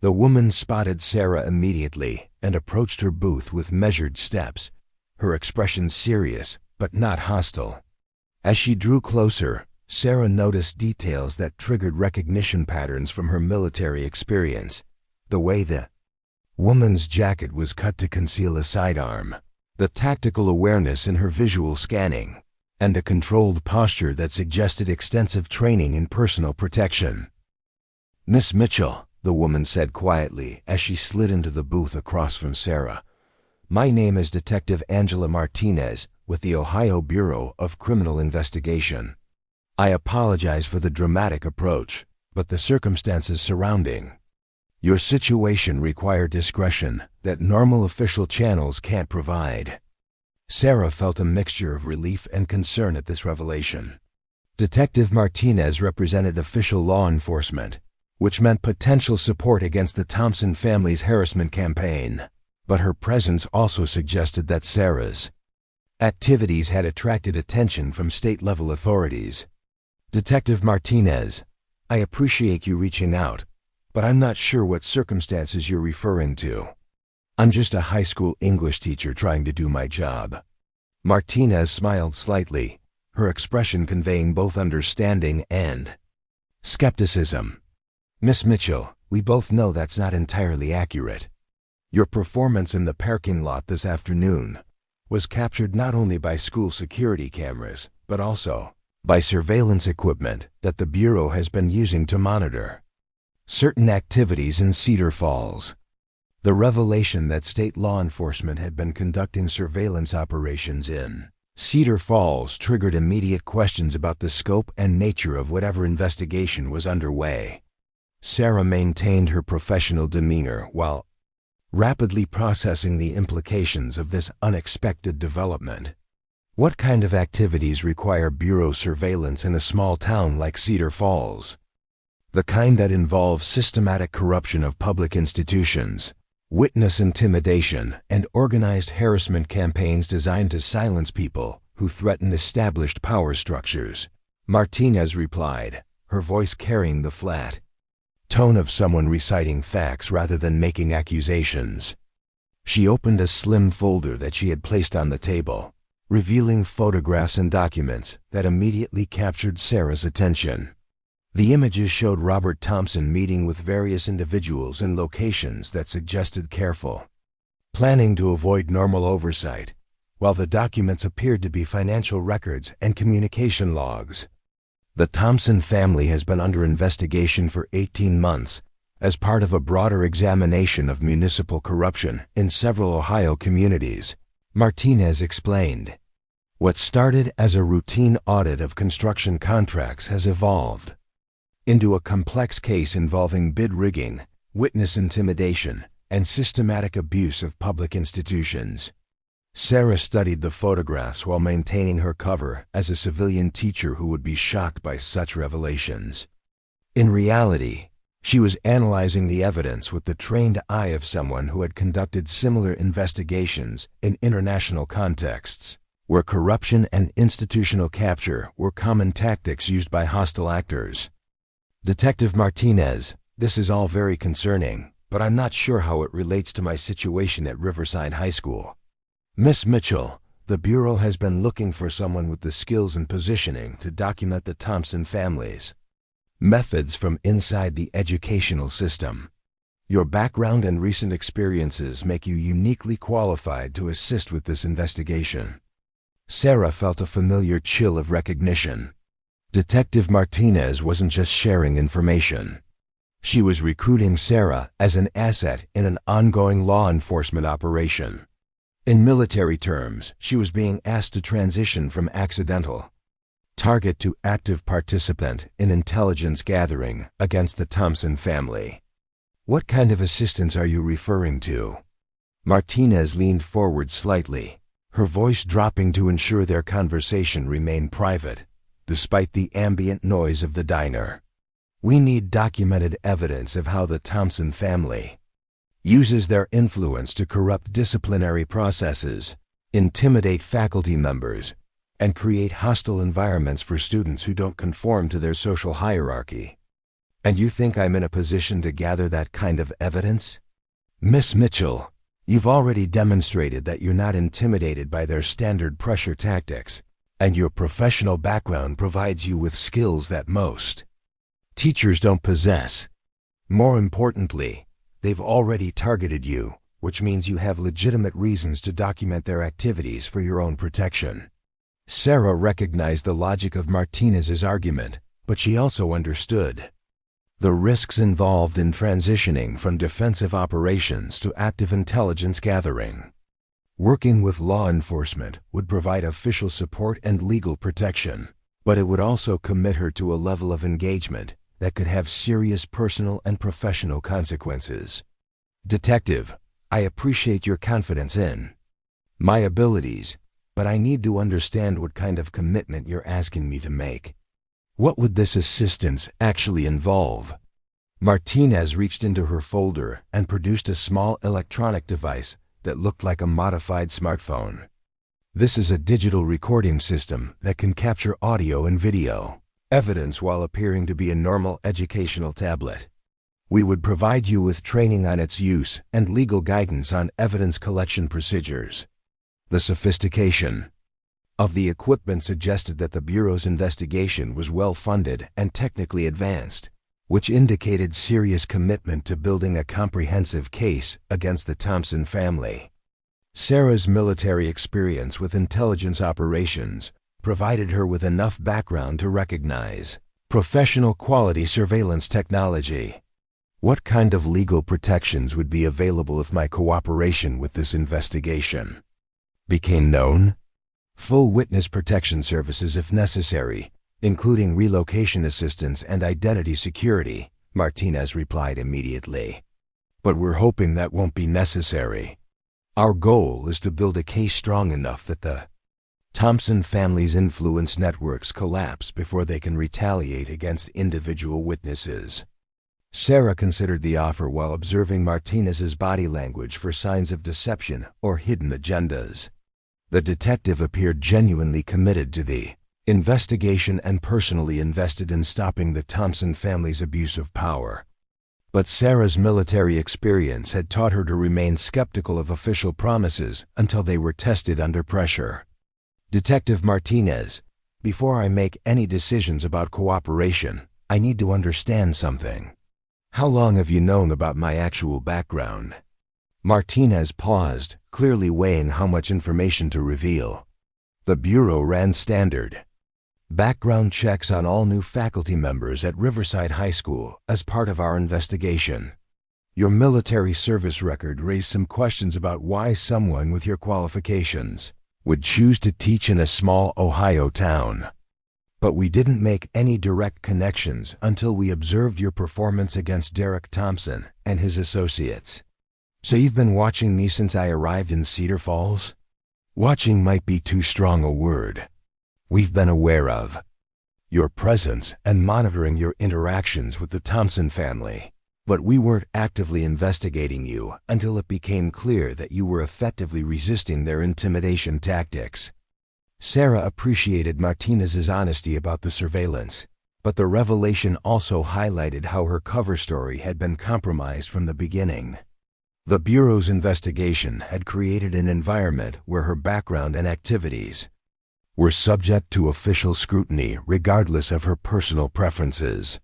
The woman spotted Sarah immediately and approached her booth with measured steps, her expression serious but not hostile. As she drew closer, Sarah noticed details that triggered recognition patterns from her military experience. The way the woman's jacket was cut to conceal a sidearm, the tactical awareness in her visual scanning, and a controlled posture that suggested extensive training in personal protection. "Miss Mitchell," the woman said quietly as she slid into the booth across from Sarah. "My name is Detective Angela Martinez with the Ohio Bureau of Criminal Investigation. I apologize for the dramatic approach, but the circumstances surrounding your situation require discretion that normal official channels can't provide." Sarah felt a mixture of relief and concern at this revelation. Detective Martinez represented official law enforcement, which meant potential support against the Thompson family's harassment campaign. But her presence also suggested that Sarah's activities had attracted attention from state-level authorities. "Detective Martinez, I appreciate you reaching out, but I'm not sure what circumstances you're referring to. I'm just a high school English teacher trying to do my job." Martinez smiled slightly, her expression conveying both understanding and skepticism. "Miss Mitchell, we both know that's not entirely accurate. Your performance in the parking lot this afternoon was captured not only by school security cameras, but also by surveillance equipment that the Bureau has been using to monitor certain activities in Cedar Falls." The revelation that state law enforcement had been conducting surveillance operations in Cedar Falls triggered immediate questions about the scope and nature of whatever investigation was underway. Sarah maintained her professional demeanor while rapidly processing the implications of this unexpected development. What kind of activities require Bureau surveillance in a small town like Cedar Falls? The kind that involves systematic corruption of public institutions, witness intimidation, and organized harassment campaigns designed to silence people who threaten established power structures. Martinez replied, her voice carrying the flat tone of someone reciting facts rather than making accusations. She opened a slim folder that she had placed on the table, revealing photographs and documents that immediately captured Sarah's attention. The images showed Robert Thompson meeting with various individuals in locations that suggested careful planning to avoid normal oversight, while the documents appeared to be financial records and communication logs. The Thompson family has been under investigation for 18 months as part of a broader examination of municipal corruption in several Ohio communities, Martinez explained. What started as a routine audit of construction contracts has evolved into a complex case involving bid rigging, witness intimidation, and systematic abuse of public institutions. Sarah studied the photographs while maintaining her cover as a civilian teacher who would be shocked by such revelations. In reality, she was analyzing the evidence with the trained eye of someone who had conducted similar investigations in international contexts, where corruption and institutional capture were common tactics used by hostile actors. Detective Martinez, this is all very concerning, but I'm not sure how it relates to my situation at Riverside High School. Miss Mitchell, the Bureau has been looking for someone with the skills and positioning to document the Thompson family's methods from inside the educational system. Your background and recent experiences make you uniquely qualified to assist with this investigation. Sarah felt a familiar chill of recognition. Detective Martinez wasn't just sharing information. She was recruiting Sarah as an asset in an ongoing law enforcement operation. In military terms, she was being asked to transition from accidental Target to active participant in intelligence gathering against the Thompson family. What kind of assistance are you referring to? Martinez leaned forward slightly, her voice dropping to ensure their conversation remained private, despite the ambient noise of the diner. We need documented evidence of how the Thompson family uses their influence to corrupt disciplinary processes, intimidate faculty members, and create hostile environments for students who don't conform to their social hierarchy. And you think I'm in a position to gather that kind of evidence? Miss Mitchell, you've already demonstrated that you're not intimidated by their standard pressure tactics, and your professional background provides you with skills that most teachers don't possess. More importantly, they've already targeted you, which means you have legitimate reasons to document their activities for your own protection. Sarah recognized the logic of Martinez's argument, but she also understood the risks involved in transitioning from defensive operations to active intelligence gathering. Working with law enforcement would provide official support and legal protection, but it would also commit her to a level of engagement that could have serious personal and professional consequences. Detective, I appreciate your confidence in my abilities, but I need to understand what kind of commitment you're asking me to make. What would this assistance actually involve? Martinez reached into her folder and produced a small electronic device that looked like a modified smartphone. This is a digital recording system that can capture audio and video evidence while appearing to be a normal educational tablet. We would provide you with training on its use and legal guidance on evidence collection procedures. The sophistication of the equipment suggested that the Bureau's investigation was well-funded and technically advanced, which indicated serious commitment to building a comprehensive case against the Thompson family. Sarah's military experience with intelligence operations provided her with enough background to recognize professional quality surveillance technology. What kind of legal protections would be available if my cooperation with this investigation became known? Full witness protection services if necessary, including relocation assistance and identity security, Martinez replied immediately. But we're hoping that won't be necessary. Our goal is to build a case strong enough that the Thompson family's influence networks collapse before they can retaliate against individual witnesses. Sarah considered the offer while observing Martinez's body language for signs of deception or hidden agendas. The detective appeared genuinely committed to the investigation and personally invested in stopping the Thompson family's abuse of power. But Sarah's military experience had taught her to remain skeptical of official promises until they were tested under pressure. Detective Martinez, before I make any decisions about cooperation, I need to understand something. How long have you known about my actual background? Martinez paused, clearly weighing how much information to reveal. The Bureau ran standard background checks on all new faculty members at Riverside High School as part of our investigation. Your military service record raised some questions about why someone with your qualifications would choose to teach in a small Ohio town. But we didn't make any direct connections until we observed your performance against Derek Thompson and his associates. So you've been watching me since I arrived in Cedar Falls? Watching might be too strong a word. We've been aware of your presence and monitoring your interactions with the Thompson family. But we weren't actively investigating you until it became clear that you were effectively resisting their intimidation tactics. Sarah appreciated Martinez's honesty about the surveillance, but the revelation also highlighted how her cover story had been compromised from the beginning. The Bureau's investigation had created an environment where her background and activities were subject to official scrutiny regardless of her personal preferences.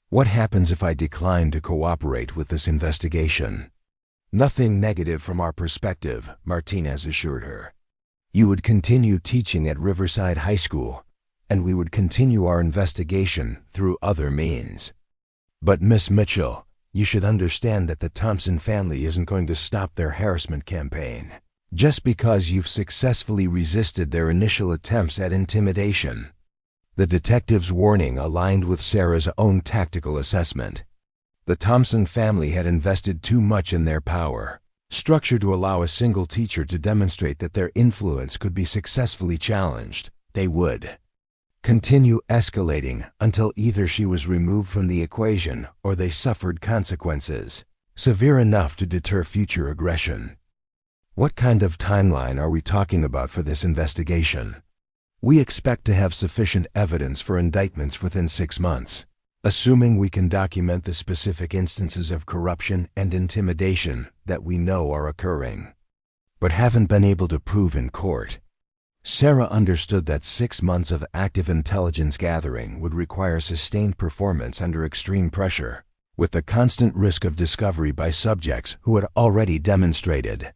What happens if I decline to cooperate with this investigation? Nothing negative from our perspective, Martinez assured her. You would continue teaching at Riverside High School, and we would continue our investigation through other means. But Miss Mitchell, you should understand that the Thompson family isn't going to stop their harassment campaign just because you've successfully resisted their initial attempts at intimidation. The detective's warning aligned with Sarah's own tactical assessment. The Thompson family had invested too much in their power structure to allow a single teacher to demonstrate that their influence could be successfully challenged. They would continue escalating until either she was removed from the equation or they suffered consequences severe enough to deter future aggression. What kind of timeline are we talking about for this investigation? We expect to have sufficient evidence for indictments within 6 months, assuming we can document the specific instances of corruption and intimidation that we know are occurring, but haven't been able to prove in court. Sarah understood that 6 months of active intelligence gathering would require sustained performance under extreme pressure, with the constant risk of discovery by subjects who had already demonstrated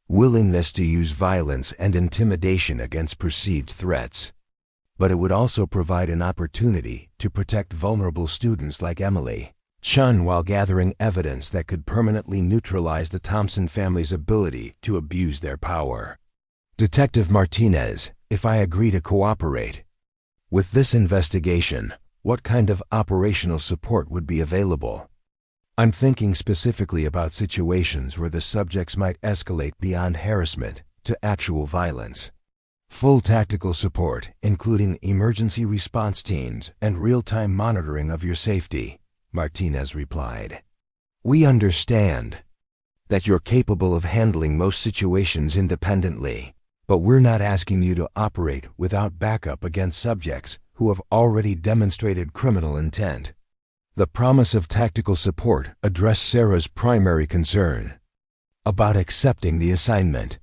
willingness to use violence and intimidation against perceived threats. But it would also provide an opportunity to protect vulnerable students like Emily Chun while gathering evidence that could permanently neutralize the Thompson family's ability to abuse their power. Detective Martinez, if I agree to cooperate with this investigation, what kind of operational support would be available? I'm thinking specifically about situations where the subjects might escalate beyond harassment to actual violence. Full tactical support, including emergency response teams and real-time monitoring of your safety, Martinez replied. We understand that you're capable of handling most situations independently, but we're not asking you to operate without backup against subjects who have already demonstrated criminal intent. The promise of tactical support addressed Sarah's primary concern about accepting the assignment.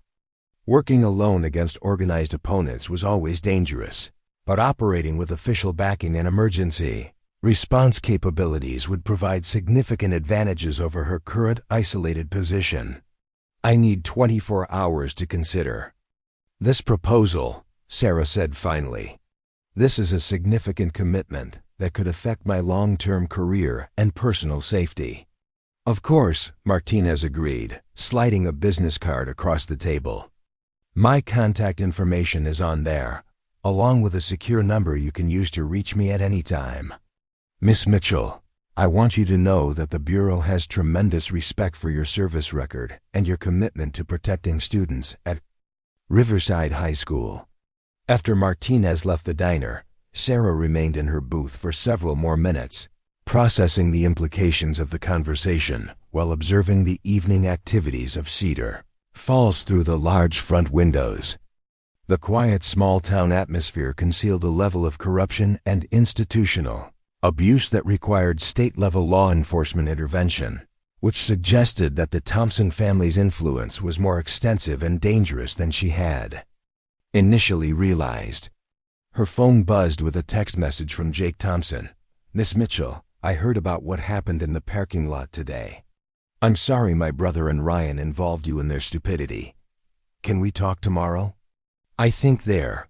Working alone against organized opponents was always dangerous, but operating with official backing and emergency response capabilities would provide significant advantages over her current isolated position. I need 24 hours to consider this proposal, Sarah said finally. This is a significant commitment that could affect my long-term career and personal safety. Of course, Martinez agreed, sliding a business card across the table. My contact information is on there, along with a secure number you can use to reach me at any time. Miss Mitchell, I want you to know that the Bureau has tremendous respect for your service record and your commitment to protecting students at Riverside High School. After Martinez left the diner, Sarah remained in her booth for several more minutes, processing the implications of the conversation while observing the evening activities of Cedar Falls through the large front windows. The quiet small-town atmosphere concealed a level of corruption and institutional abuse that required state-level law enforcement intervention, which suggested that the Thompson family's influence was more extensive and dangerous than she had initially realized. Her phone buzzed with a text message from Jake Thompson. Miss Mitchell, I heard about what happened in the parking lot today. I'm sorry my brother and Ryan involved you in their stupidity. Can we talk tomorrow? I think there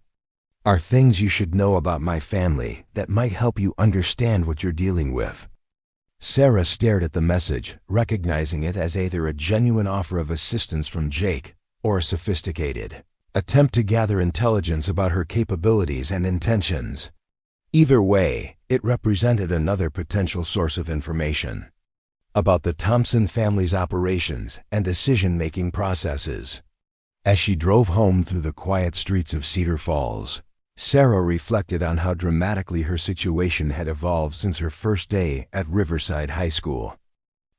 are things you should know about my family that might help you understand what you're dealing with. Sarah stared at the message, recognizing it as either a genuine offer of assistance from Jake or a sophisticated attempt to gather intelligence about her capabilities and intentions. Either way, it represented another potential source of information about the Thompson family's operations and decision-making processes. As she drove home through the quiet streets of Cedar Falls, Sarah reflected on how dramatically her situation had evolved since her first day at Riverside High School.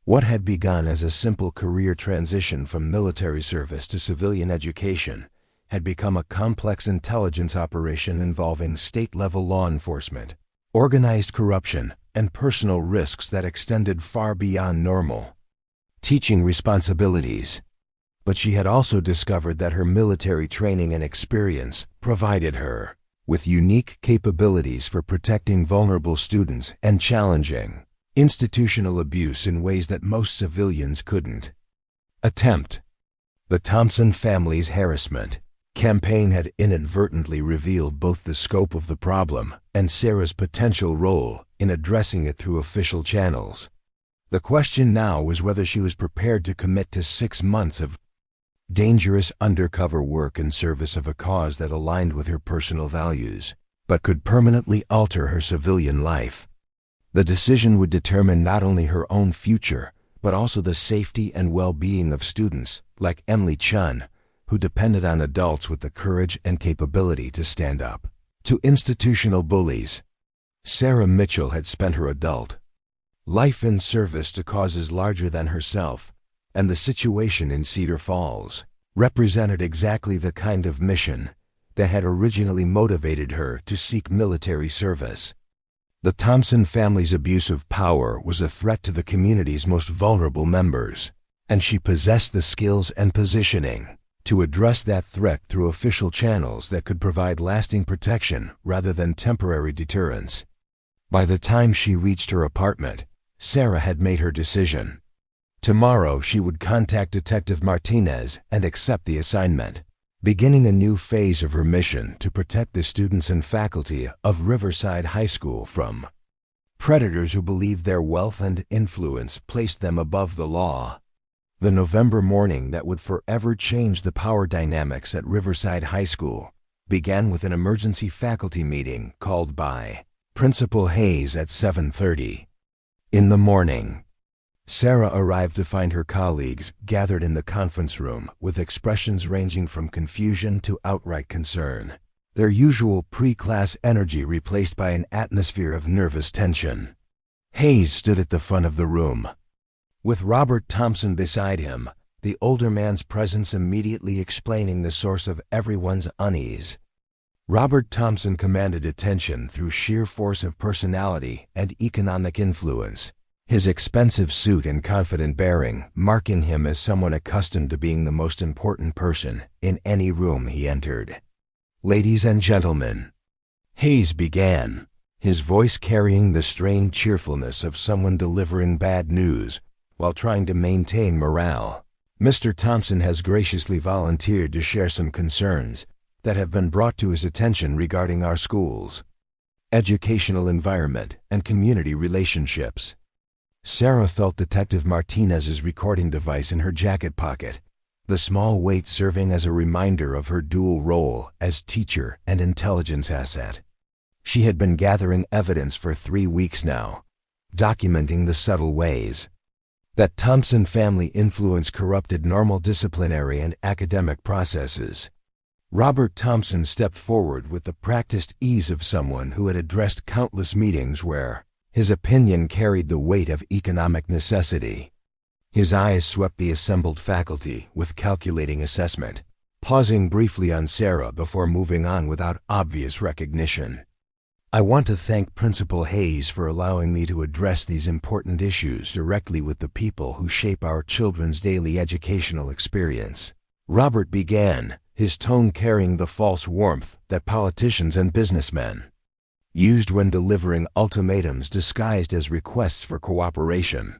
What had begun as a simple career transition from military service to civilian education had become a complex intelligence operation involving state-level law enforcement, organized corruption, and personal risks that extended far beyond normal teaching responsibilities. But she had also discovered that her military training and experience provided her with unique capabilities for protecting vulnerable students and challenging institutional abuse in ways that most civilians couldn't attempt. The Thompson family's harassment campaign had inadvertently revealed both the scope of the problem and Sarah's potential role in addressing it through official channels. The question now was whether she was prepared to commit to 6 months of dangerous undercover work in service of a cause that aligned with her personal values. but could permanently alter her civilian life. The decision would determine not only her own future, but also the safety and well-being of students like Emily Chun, who depended on adults with the courage and capability to stand up to institutional bullies. Sarah Mitchell had spent her adult life in service to causes larger than herself, and the situation in Cedar Falls represented exactly the kind of mission that had originally motivated her to seek military service. The Thompson family's abuse of power was a threat to the community's most vulnerable members, and she possessed the skills and positioning to address that threat through official channels that could provide lasting protection rather than temporary deterrence. By the time she reached her apartment, Sarah had made her decision. Tomorrow she would contact Detective Martinez and accept the assignment, beginning a new phase of her mission to protect the students and faculty of Riverside High School from predators who believed their wealth and influence placed them above the law. The November morning that would forever change the power dynamics at Riverside High School began with an emergency faculty meeting called by Principal Hayes at 7:30. In the morning, Sarah arrived to find her colleagues gathered in the conference room with expressions ranging from confusion to outright concern, their usual pre-class energy replaced by an atmosphere of nervous tension. Hayes stood at the front of the room, with Robert Thompson beside him, the older man's presence immediately explaining the source of everyone's unease. Robert Thompson commanded attention through sheer force of personality and economic influence, his expensive suit and confident bearing marking him as someone accustomed to being the most important person in any room he entered. "Ladies and gentlemen," Hayes began, his voice carrying the strained cheerfulness of someone delivering bad news while trying to maintain morale. "Mr. Thompson has graciously volunteered to share some concerns that have been brought to his attention regarding our schools, educational environment, and community relationships." Sarah felt Detective Martinez's recording device in her jacket pocket, the small weight serving as a reminder of her dual role as teacher and intelligence asset. She had been gathering evidence for 3 weeks now, documenting the subtle ways that Thompson family influence corrupted normal disciplinary and academic processes. Robert Thompson stepped forward with the practiced ease of someone who had addressed countless meetings where his opinion carried the weight of economic necessity. His eyes swept the assembled faculty with calculating assessment, pausing briefly on Sarah before moving on without obvious recognition. "I want to thank Principal Hayes for allowing me to address these important issues directly with the people who shape our children's daily educational experience," Robert began, his tone carrying the false warmth that politicians and businessmen used when delivering ultimatums disguised as requests for cooperation.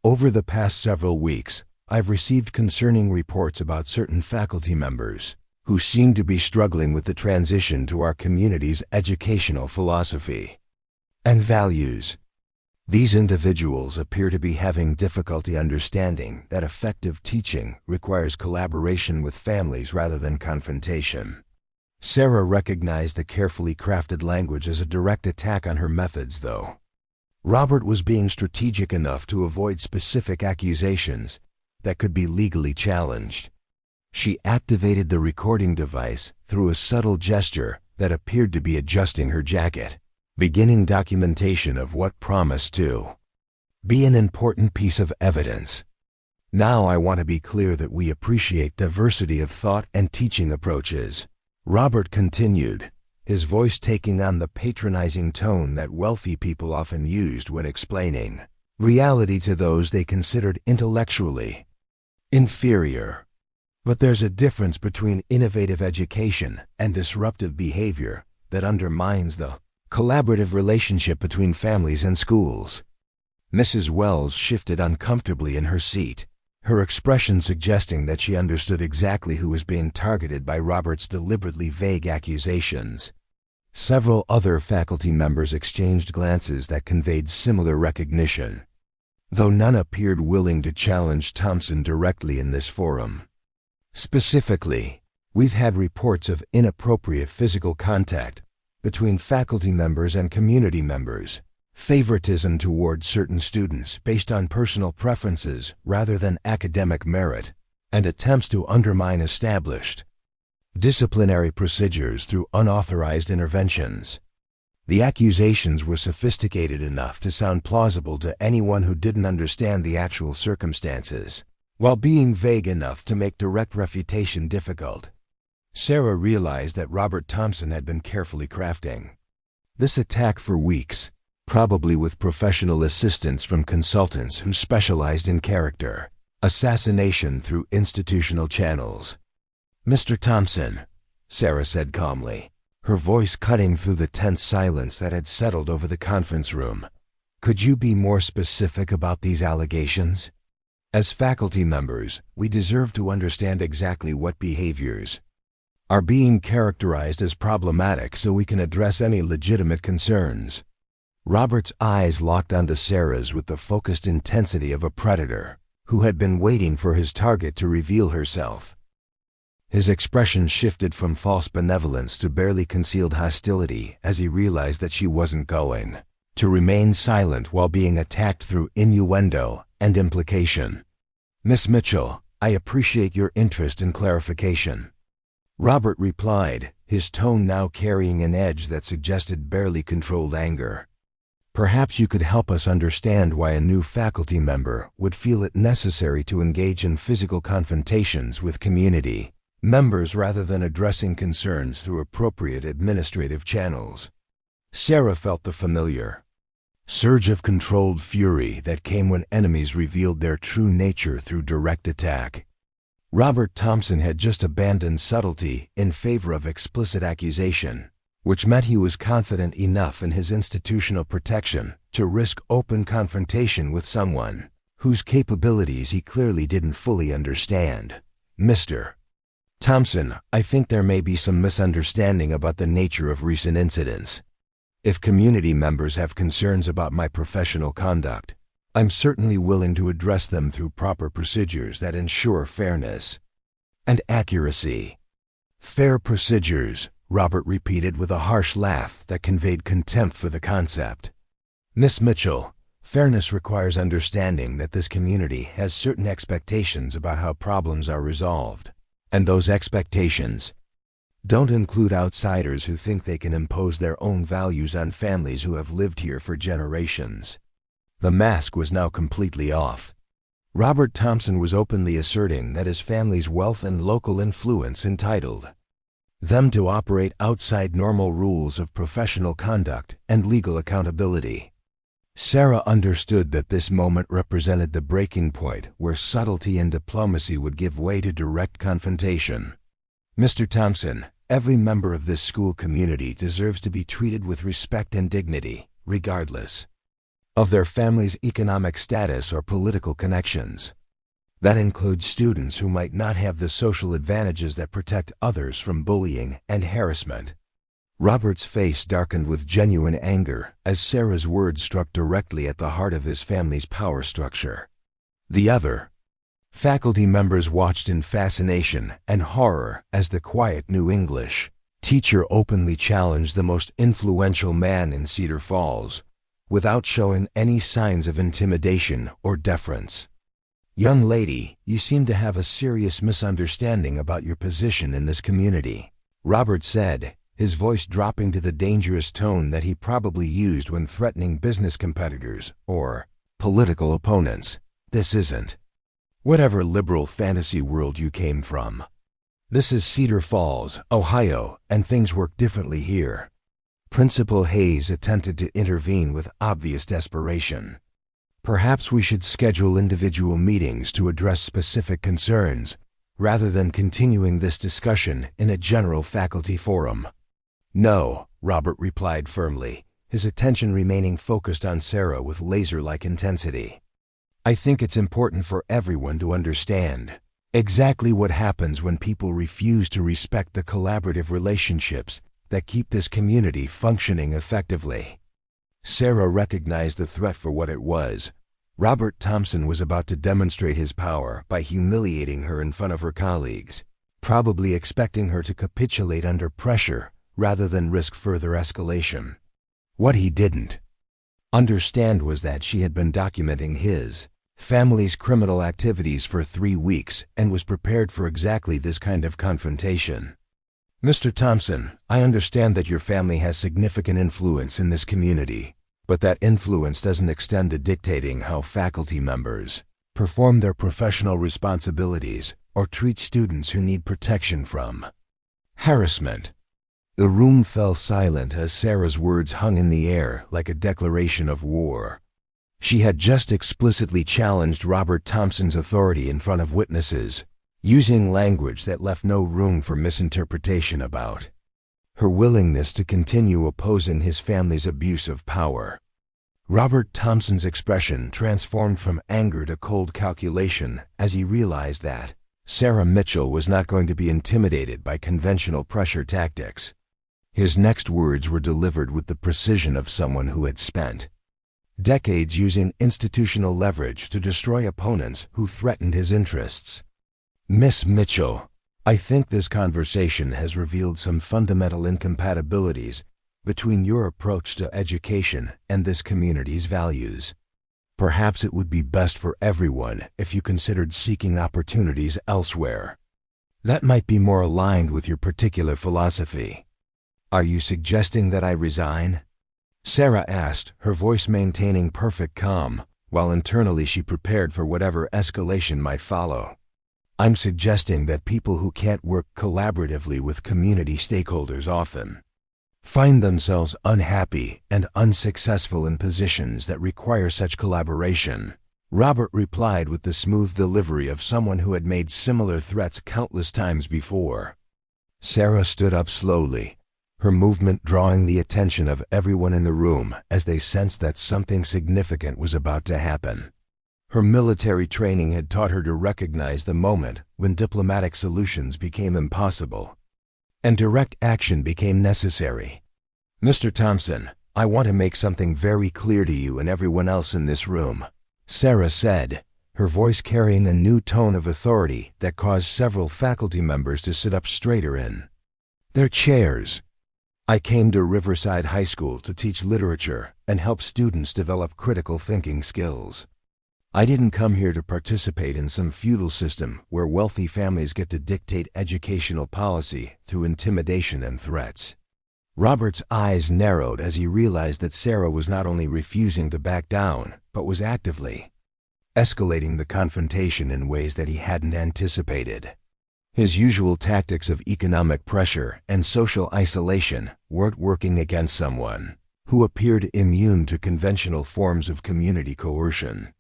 "Over the past several weeks, I've received concerning reports about certain faculty members who seem to be struggling with the transition to our community's educational philosophy and values. These individuals appear to be having difficulty understanding that effective teaching requires collaboration with families rather than confrontation." Sarah recognized the carefully crafted language as a direct attack on her methods, though Robert was being strategic enough to avoid specific accusations that could be legally challenged. She activated the recording device through a subtle gesture that appeared to be adjusting her jacket, beginning documentation of what promised to be an important piece of evidence. "Now I want to be clear that we appreciate diversity of thought and teaching approaches," Robert continued, his voice taking on the patronizing tone that wealthy people often used when explaining reality to those they considered intellectually inferior. "But there's a difference between innovative education and disruptive behavior that undermines the collaborative relationship between families and schools." Mrs. Wells shifted uncomfortably in her seat, her expression suggesting that she understood exactly who was being targeted by Robert's deliberately vague accusations. Several other faculty members exchanged glances that conveyed similar recognition, though none appeared willing to challenge Thompson directly in this forum. "Specifically, we've had reports of inappropriate physical contact between faculty members and community members, favoritism toward certain students based on personal preferences rather than academic merit, and attempts to undermine established disciplinary procedures through unauthorized interventions. The accusations were sophisticated enough to sound plausible to anyone who didn't understand the actual circumstances, while being vague enough to make direct refutation difficult. Sarah realized that Robert Thompson had been carefully crafting this attack for weeks, probably with professional assistance from consultants who specialized in character assassination through institutional channels. "Mr. Thompson," Sarah said calmly, her voice cutting through the tense silence that had settled over the conference room, "could you be more specific about these allegations? As faculty members, we deserve to understand exactly what behaviors are being characterized as problematic so we can address any legitimate concerns." Robert's eyes locked onto Sarah's with the focused intensity of a predator who had been waiting for his target to reveal herself. His expression shifted from false benevolence to barely concealed hostility as he realized that she wasn't going to remain silent while being attacked through innuendo and implication. "Miss Mitchell, I appreciate your interest in clarification," Robert replied, his tone now carrying an edge that suggested barely controlled anger. "Perhaps you could help us understand why a new faculty member would feel it necessary to engage in physical confrontations with community members rather than addressing concerns through appropriate administrative channels." Sarah felt the familiar surge of controlled fury that came when enemies revealed their true nature through direct attack. Robert Thompson had just abandoned subtlety in favor of explicit accusation, which meant he was confident enough in his institutional protection to risk open confrontation with someone whose capabilities he clearly didn't fully understand. "Mr. Thompson, I think there may be some misunderstanding about the nature of recent incidents. If community members have concerns about my professional conduct, I'm certainly willing to address them through proper procedures that ensure fairness and accuracy." "Fair procedures," Robert repeated with a harsh laugh that conveyed contempt for the concept. "Miss Mitchell, fairness requires understanding that this community has certain expectations about how problems are resolved. And those expectations don't include outsiders who think they can impose their own values on families who have lived here for generations." The mask was now completely off. Robert Thompson was openly asserting that his family's wealth and local influence entitled them to operate outside normal rules of professional conduct and legal accountability. Sarah understood that this moment represented the breaking point where subtlety and diplomacy would give way to direct confrontation. "Mr. Thompson, every member of this school community deserves to be treated with respect and dignity, regardless of their family's economic status or political connections. That includes students who might not have the social advantages that protect others from bullying and harassment." Robert's face darkened with genuine anger as Sarah's words struck directly at the heart of his family's power structure. The other faculty members watched in fascination and horror as the quiet New English teacher openly challenged the most influential man in Cedar Falls, without showing any signs of intimidation or deference. "Young lady, you seem to have a serious misunderstanding about your position in this community," Robert said, his voice dropping to the dangerous tone that he probably used when threatening business competitors or political opponents. "This isn't whatever liberal fantasy world you came from. This is Cedar Falls, Ohio, and things work differently here." Principal Hayes attempted to intervene with obvious desperation. "Perhaps we should schedule individual meetings to address specific concerns, rather than continuing this discussion in a general faculty forum." "No," Robert replied firmly, his attention remaining focused on Sarah with laser-like intensity. "I think it's important for everyone to understand exactly what happens when people refuse to respect the collaborative relationships that keep this community functioning effectively." Sarah recognized the threat for what it was. Robert Thompson was about to demonstrate his power by humiliating her in front of her colleagues, probably expecting her to capitulate under pressure rather than risk further escalation. What he didn't understand was that she had been documenting his family's criminal activities for 3 weeks and was prepared for exactly this kind of confrontation. "Mr. Thompson, I understand that your family has significant influence in this community, but that influence doesn't extend to dictating how faculty members perform their professional responsibilities or treat students who need protection from harassment." The room fell silent as Sarah's words hung in the air like a declaration of war. She had just explicitly challenged Robert Thompson's authority in front of witnesses, using language that left no room for misinterpretation about her willingness to continue opposing his family's abuse of power. Robert Thompson's expression transformed from anger to cold calculation as he realized that Sarah Mitchell was not going to be intimidated by conventional pressure tactics. His next words were delivered with the precision of someone who had spent decades using institutional leverage to destroy opponents who threatened his interests. "Miss Mitchell, I think this conversation has revealed some fundamental incompatibilities between your approach to education and this community's values. Perhaps it would be best for everyone if you considered seeking opportunities elsewhere that might be more aligned with your particular philosophy." "Are you suggesting that I resign?" Sarah asked, her voice maintaining perfect calm, while internally she prepared for whatever escalation might follow. "I'm suggesting that people who can't work collaboratively with community stakeholders often find themselves unhappy and unsuccessful in positions that require such collaboration," Robert replied with the smooth delivery of someone who had made similar threats countless times before. Sarah stood up slowly, her movement drawing the attention of everyone in the room as they sensed that something significant was about to happen. Her military training had taught her to recognize the moment when diplomatic solutions became impossible and direct action became necessary. "Mr. Thompson, I want to make something very clear to you and everyone else in this room," Sarah said, her voice carrying a new tone of authority that caused several faculty members to sit up straighter in their chairs. "I came to Riverside High School to teach literature and help students develop critical thinking skills. I didn't come here to participate in some feudal system where wealthy families get to dictate educational policy through intimidation and threats." Robert's eyes narrowed as he realized that Sarah was not only refusing to back down, but was actively escalating the confrontation in ways that he hadn't anticipated. His usual tactics of economic pressure and social isolation weren't working against someone who appeared immune to conventional forms of community coercion.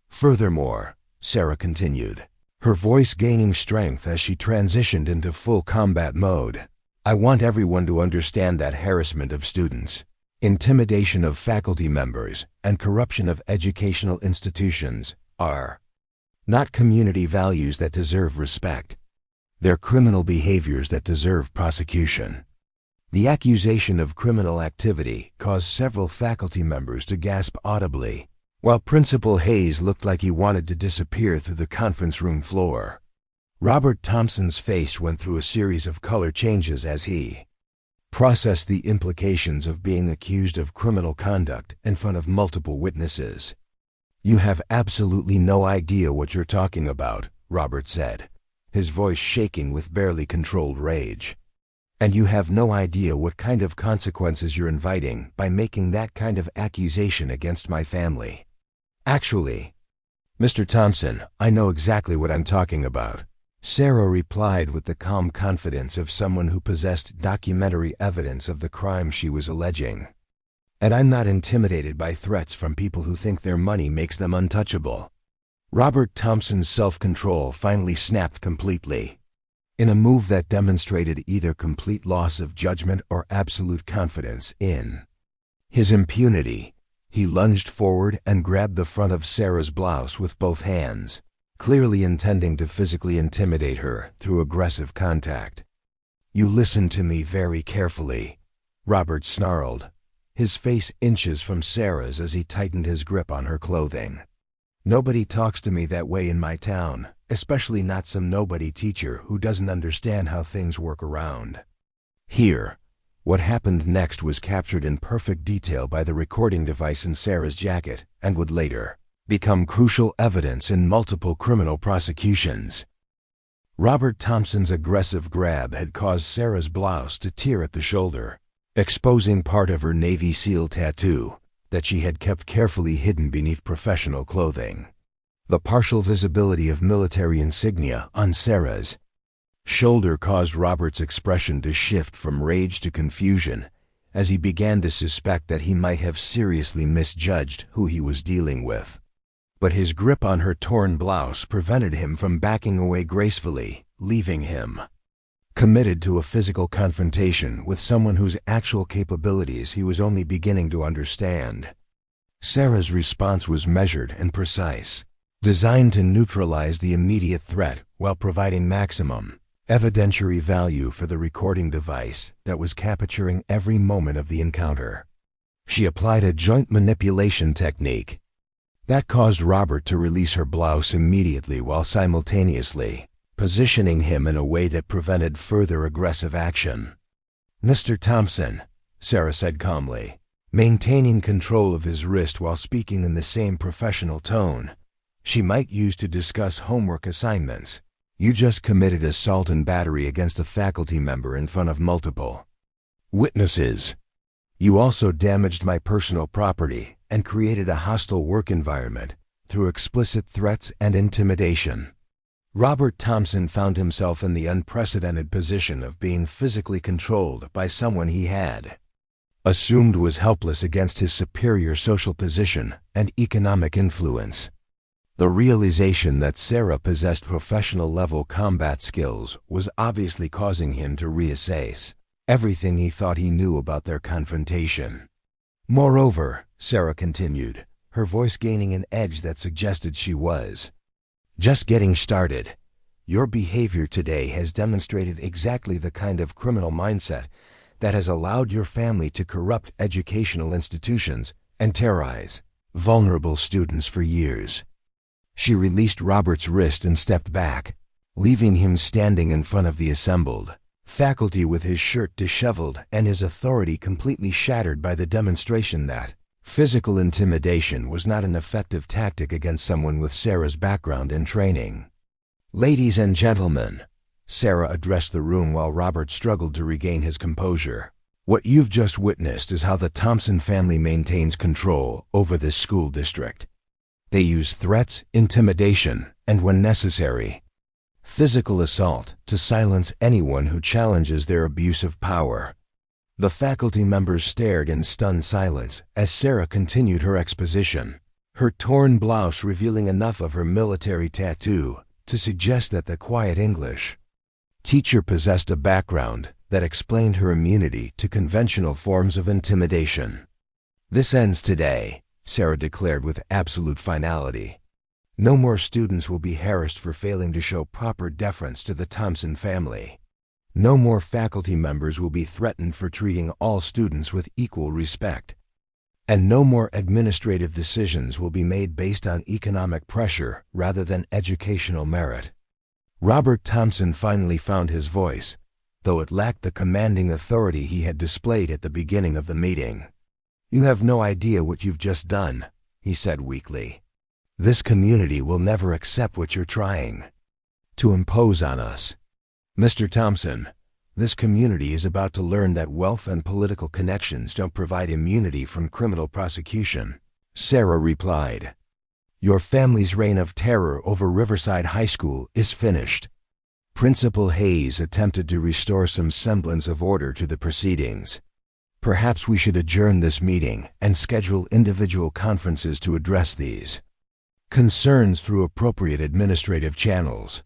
"Furthermore," Sarah continued, her voice gaining strength as she transitioned into full combat mode, "I want everyone to understand that harassment of students, intimidation of faculty members, and corruption of educational institutions are not community values that deserve respect. They're criminal behaviors that deserve prosecution." The accusation of criminal activity caused several faculty members to gasp audibly, while Principal Hayes looked like he wanted to disappear through the conference room floor. Robert Thompson's face went through a series of color changes as he processed the implications of being accused of criminal conduct in front of multiple witnesses. "You have absolutely no idea what you're talking about," Robert said, his voice shaking with barely controlled rage. "And you have no idea what kind of consequences you're inviting by making that kind of accusation against my family. Actually, Mr. Thompson, I know exactly what I'm talking about," Sarah replied with the calm confidence of someone who possessed documentary evidence of the crime she was alleging. "And I'm not intimidated by threats from people who think their money makes them untouchable." Robert Thompson's self-control finally snapped completely. In a move that demonstrated either complete loss of judgment or absolute confidence in his impunity, he lunged forward and grabbed the front of Sarah's blouse with both hands, clearly intending to physically intimidate her through aggressive contact. "You listen to me very carefully," Robert snarled, his face inches from Sarah's as he tightened his grip on her clothing. "Nobody talks to me that way in my town, especially not some nobody teacher who doesn't understand how things work around here." What happened next was captured in perfect detail by the recording device in Sarah's jacket and would later become crucial evidence in multiple criminal prosecutions. Robert Thompson's aggressive grab had caused Sarah's blouse to tear at the shoulder, exposing part of her Navy SEAL tattoo that she had kept carefully hidden beneath professional clothing. The partial visibility of military insignia on Sarah's shoulder caused Robert's expression to shift from rage to confusion as he began to suspect that he might have seriously misjudged who he was dealing with. But his grip on her torn blouse prevented him from backing away gracefully, leaving him committed to a physical confrontation with someone whose actual capabilities he was only beginning to understand. Sarah's response was measured and precise, designed to neutralize the immediate threat while providing maximum evidentiary value for the recording device that was capturing every moment of the encounter. She applied a joint manipulation technique that caused Robert to release her blouse immediately while simultaneously positioning him in a way that prevented further aggressive action. "Mr. Thompson," Sarah said calmly, maintaining control of his wrist while speaking in the same professional tone she might use to discuss homework assignments. "You just committed assault and battery against a faculty member in front of multiple witnesses. You also damaged my personal property and created a hostile work environment through explicit threats and intimidation." Robert Thompson found himself in the unprecedented position of being physically controlled by someone he had assumed was helpless against his superior social position and economic influence. The realization that Sarah possessed professional-level combat skills was obviously causing him to reassess everything he thought he knew about their confrontation. "Moreover," Sarah continued, her voice gaining an edge that suggested she was just getting started, "your behavior today has demonstrated exactly the kind of criminal mindset that has allowed your family to corrupt educational institutions and terrorize vulnerable students for years." She released Robert's wrist and stepped back, leaving him standing in front of the assembled faculty with his shirt disheveled and his authority completely shattered by the demonstration that physical intimidation was not an effective tactic against someone with Sarah's background and training. "Ladies and gentlemen," Sarah addressed the room while Robert struggled to regain his composure, "what you've just witnessed is how the Thompson family maintains control over this school district. They use threats, intimidation, and when necessary, physical assault to silence anyone who challenges their abuse of power." The faculty members stared in stunned silence as Sarah continued her exposition, her torn blouse revealing enough of her military tattoo to suggest that the quiet English teacher possessed a background that explained her immunity to conventional forms of intimidation. "This ends today," Sarah declared with absolute finality. "No more students will be harassed for failing to show proper deference to the Thompson family. No more faculty members will be threatened for treating all students with equal respect. And no more administrative decisions will be made based on economic pressure rather than educational merit." Robert Thompson finally found his voice, though it lacked the commanding authority he had displayed at the beginning of the meeting. "You have no idea what you've just done," he said weakly. "This community will never accept what you're trying to impose on us. Mr. Thompson, this community is about to learn that wealth and political connections don't provide immunity from criminal prosecution." Sarah replied, "Your family's reign of terror over Riverside High School is finished." Principal Hayes attempted to restore some semblance of order to the proceedings. "Perhaps we should adjourn this meeting and schedule individual conferences to address these concerns through appropriate administrative channels."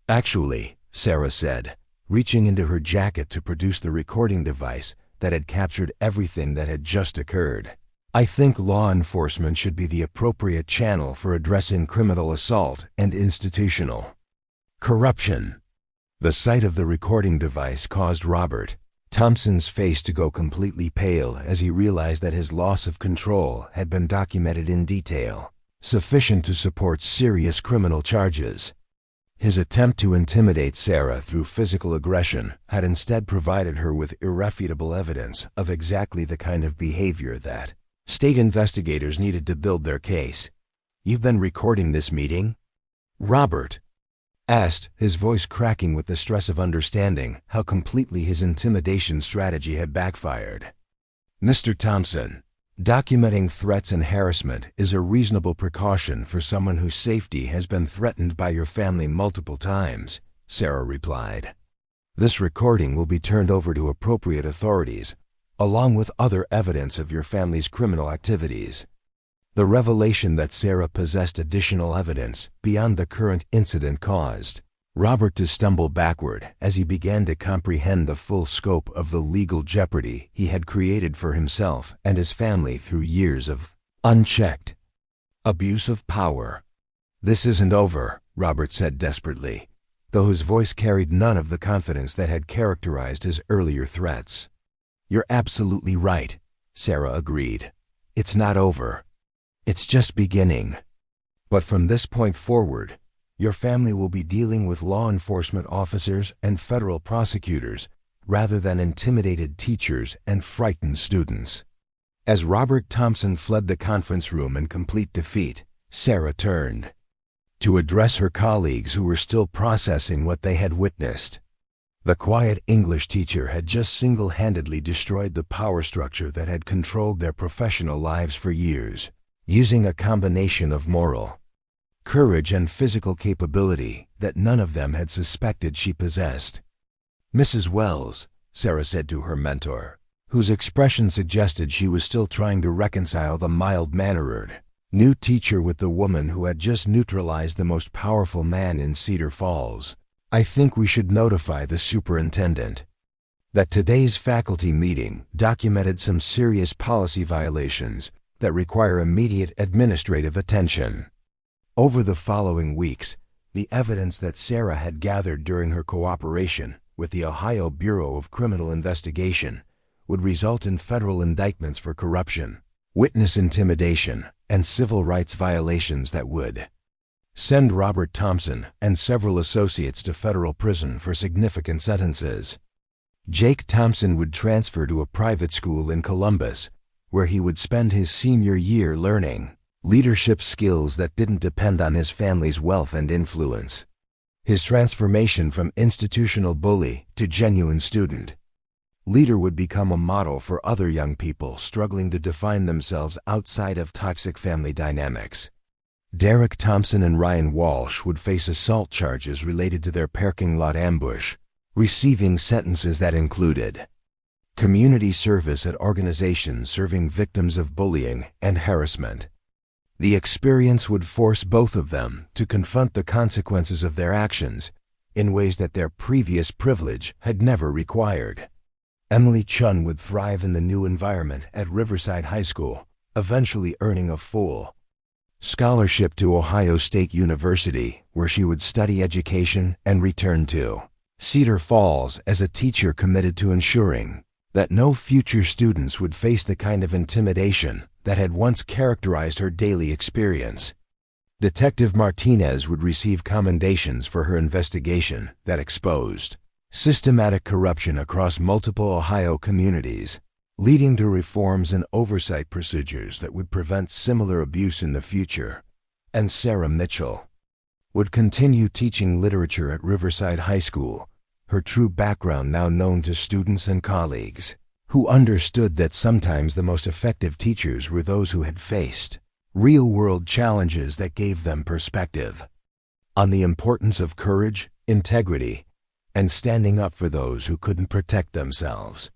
"Actually," Sarah said, reaching into her jacket to produce the recording device that had captured everything that had just occurred, "I think law enforcement should be the appropriate channel for addressing criminal assault and institutional corruption." The sight of the recording device caused Robert Thompson's face to go completely pale as he realized that his loss of control had been documented in detail, sufficient to support serious criminal charges. His attempt to intimidate Sarah through physical aggression had instead provided her with irrefutable evidence of exactly the kind of behavior that state investigators needed to build their case. "You've been recording this meeting?" Robert asked, his voice cracking with the stress of understanding how completely his intimidation strategy had backfired. "Mr. Thompson, documenting threats and harassment is a reasonable precaution for someone whose safety has been threatened by your family multiple times," Sarah replied. "This recording will be turned over to appropriate authorities, along with other evidence of your family's criminal activities." The revelation that Sarah possessed additional evidence beyond the current incident caused Robert to stumble backward as he began to comprehend the full scope of the legal jeopardy he had created for himself and his family through years of unchecked abuse of power. "This isn't over," Robert said desperately, though his voice carried none of the confidence that had characterized his earlier threats. "You're absolutely right," Sarah agreed. "It's not over. It's just beginning. But from this point forward, your family will be dealing with law enforcement officers and federal prosecutors rather than intimidated teachers and frightened students." As Robert Thompson fled the conference room in complete defeat, Sarah turned to address her colleagues who were still processing what they had witnessed. The quiet English teacher had just single-handedly destroyed the power structure that had controlled their professional lives for years, using a combination of moral courage and physical capability that none of them had suspected she possessed. "Mrs. Wells," Sarah said to her mentor, whose expression suggested she was still trying to reconcile the mild-mannered new teacher with the woman who had just neutralized the most powerful man in Cedar Falls, "I think we should notify the superintendent that today's faculty meeting documented some serious policy violations that require immediate administrative attention." Over the following weeks, the evidence that Sarah had gathered during her cooperation with the Ohio Bureau of Criminal Investigation would result in federal indictments for corruption, witness intimidation, and civil rights violations that would send Robert Thompson and several associates to federal prison for significant sentences. Jake Thompson would transfer to a private school in Columbus, where he would spend his senior year learning leadership skills that didn't depend on his family's wealth and influence. His transformation from institutional bully to genuine student leader would become a model for other young people struggling to define themselves outside of toxic family dynamics. Derek Thompson and Ryan Walsh would face assault charges related to their parking lot ambush, receiving sentences that included community service at organizations serving victims of bullying and harassment. The experience would force both of them to confront the consequences of their actions in ways that their previous privilege had never required. Emily Chun would thrive in the new environment at Riverside High School, eventually earning a full scholarship to Ohio State University, where she would study education and return to Cedar Falls as a teacher committed to ensuring that no future students would face the kind of intimidation that had once characterized her daily experience. Detective Martinez would receive commendations for her investigation that exposed systematic corruption across multiple Ohio communities, leading to reforms and oversight procedures that would prevent similar abuse in the future. And Sarah Mitchell would continue teaching literature at Riverside High School, her true background now known to students and colleagues, who understood that sometimes the most effective teachers were those who had faced real-world challenges that gave them perspective on the importance of courage, integrity, and standing up for those who couldn't protect themselves.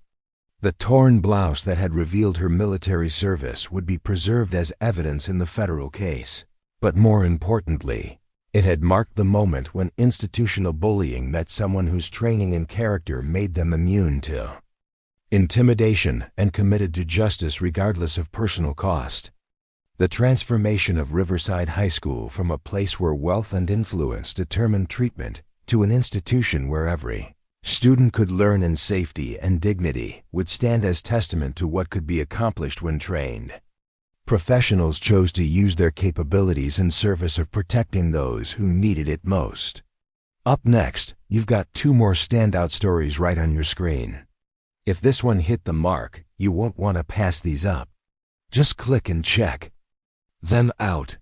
The torn blouse that had revealed her military service would be preserved as evidence in the federal case, but more importantly, it had marked the moment when institutional bullying met someone whose training and character made them immune to intimidation and committed to justice regardless of personal cost. The transformation of Riverside High School from a place where wealth and influence determined treatment to an institution where every student could learn in safety and dignity would stand as testament to what could be accomplished when trained. Professionals chose to use their capabilities in service of protecting those who needed it most. Up next, you've got 2 more standout stories right on your screen. If this one hit the mark, you won't want to pass these up. Just click and check. Then out.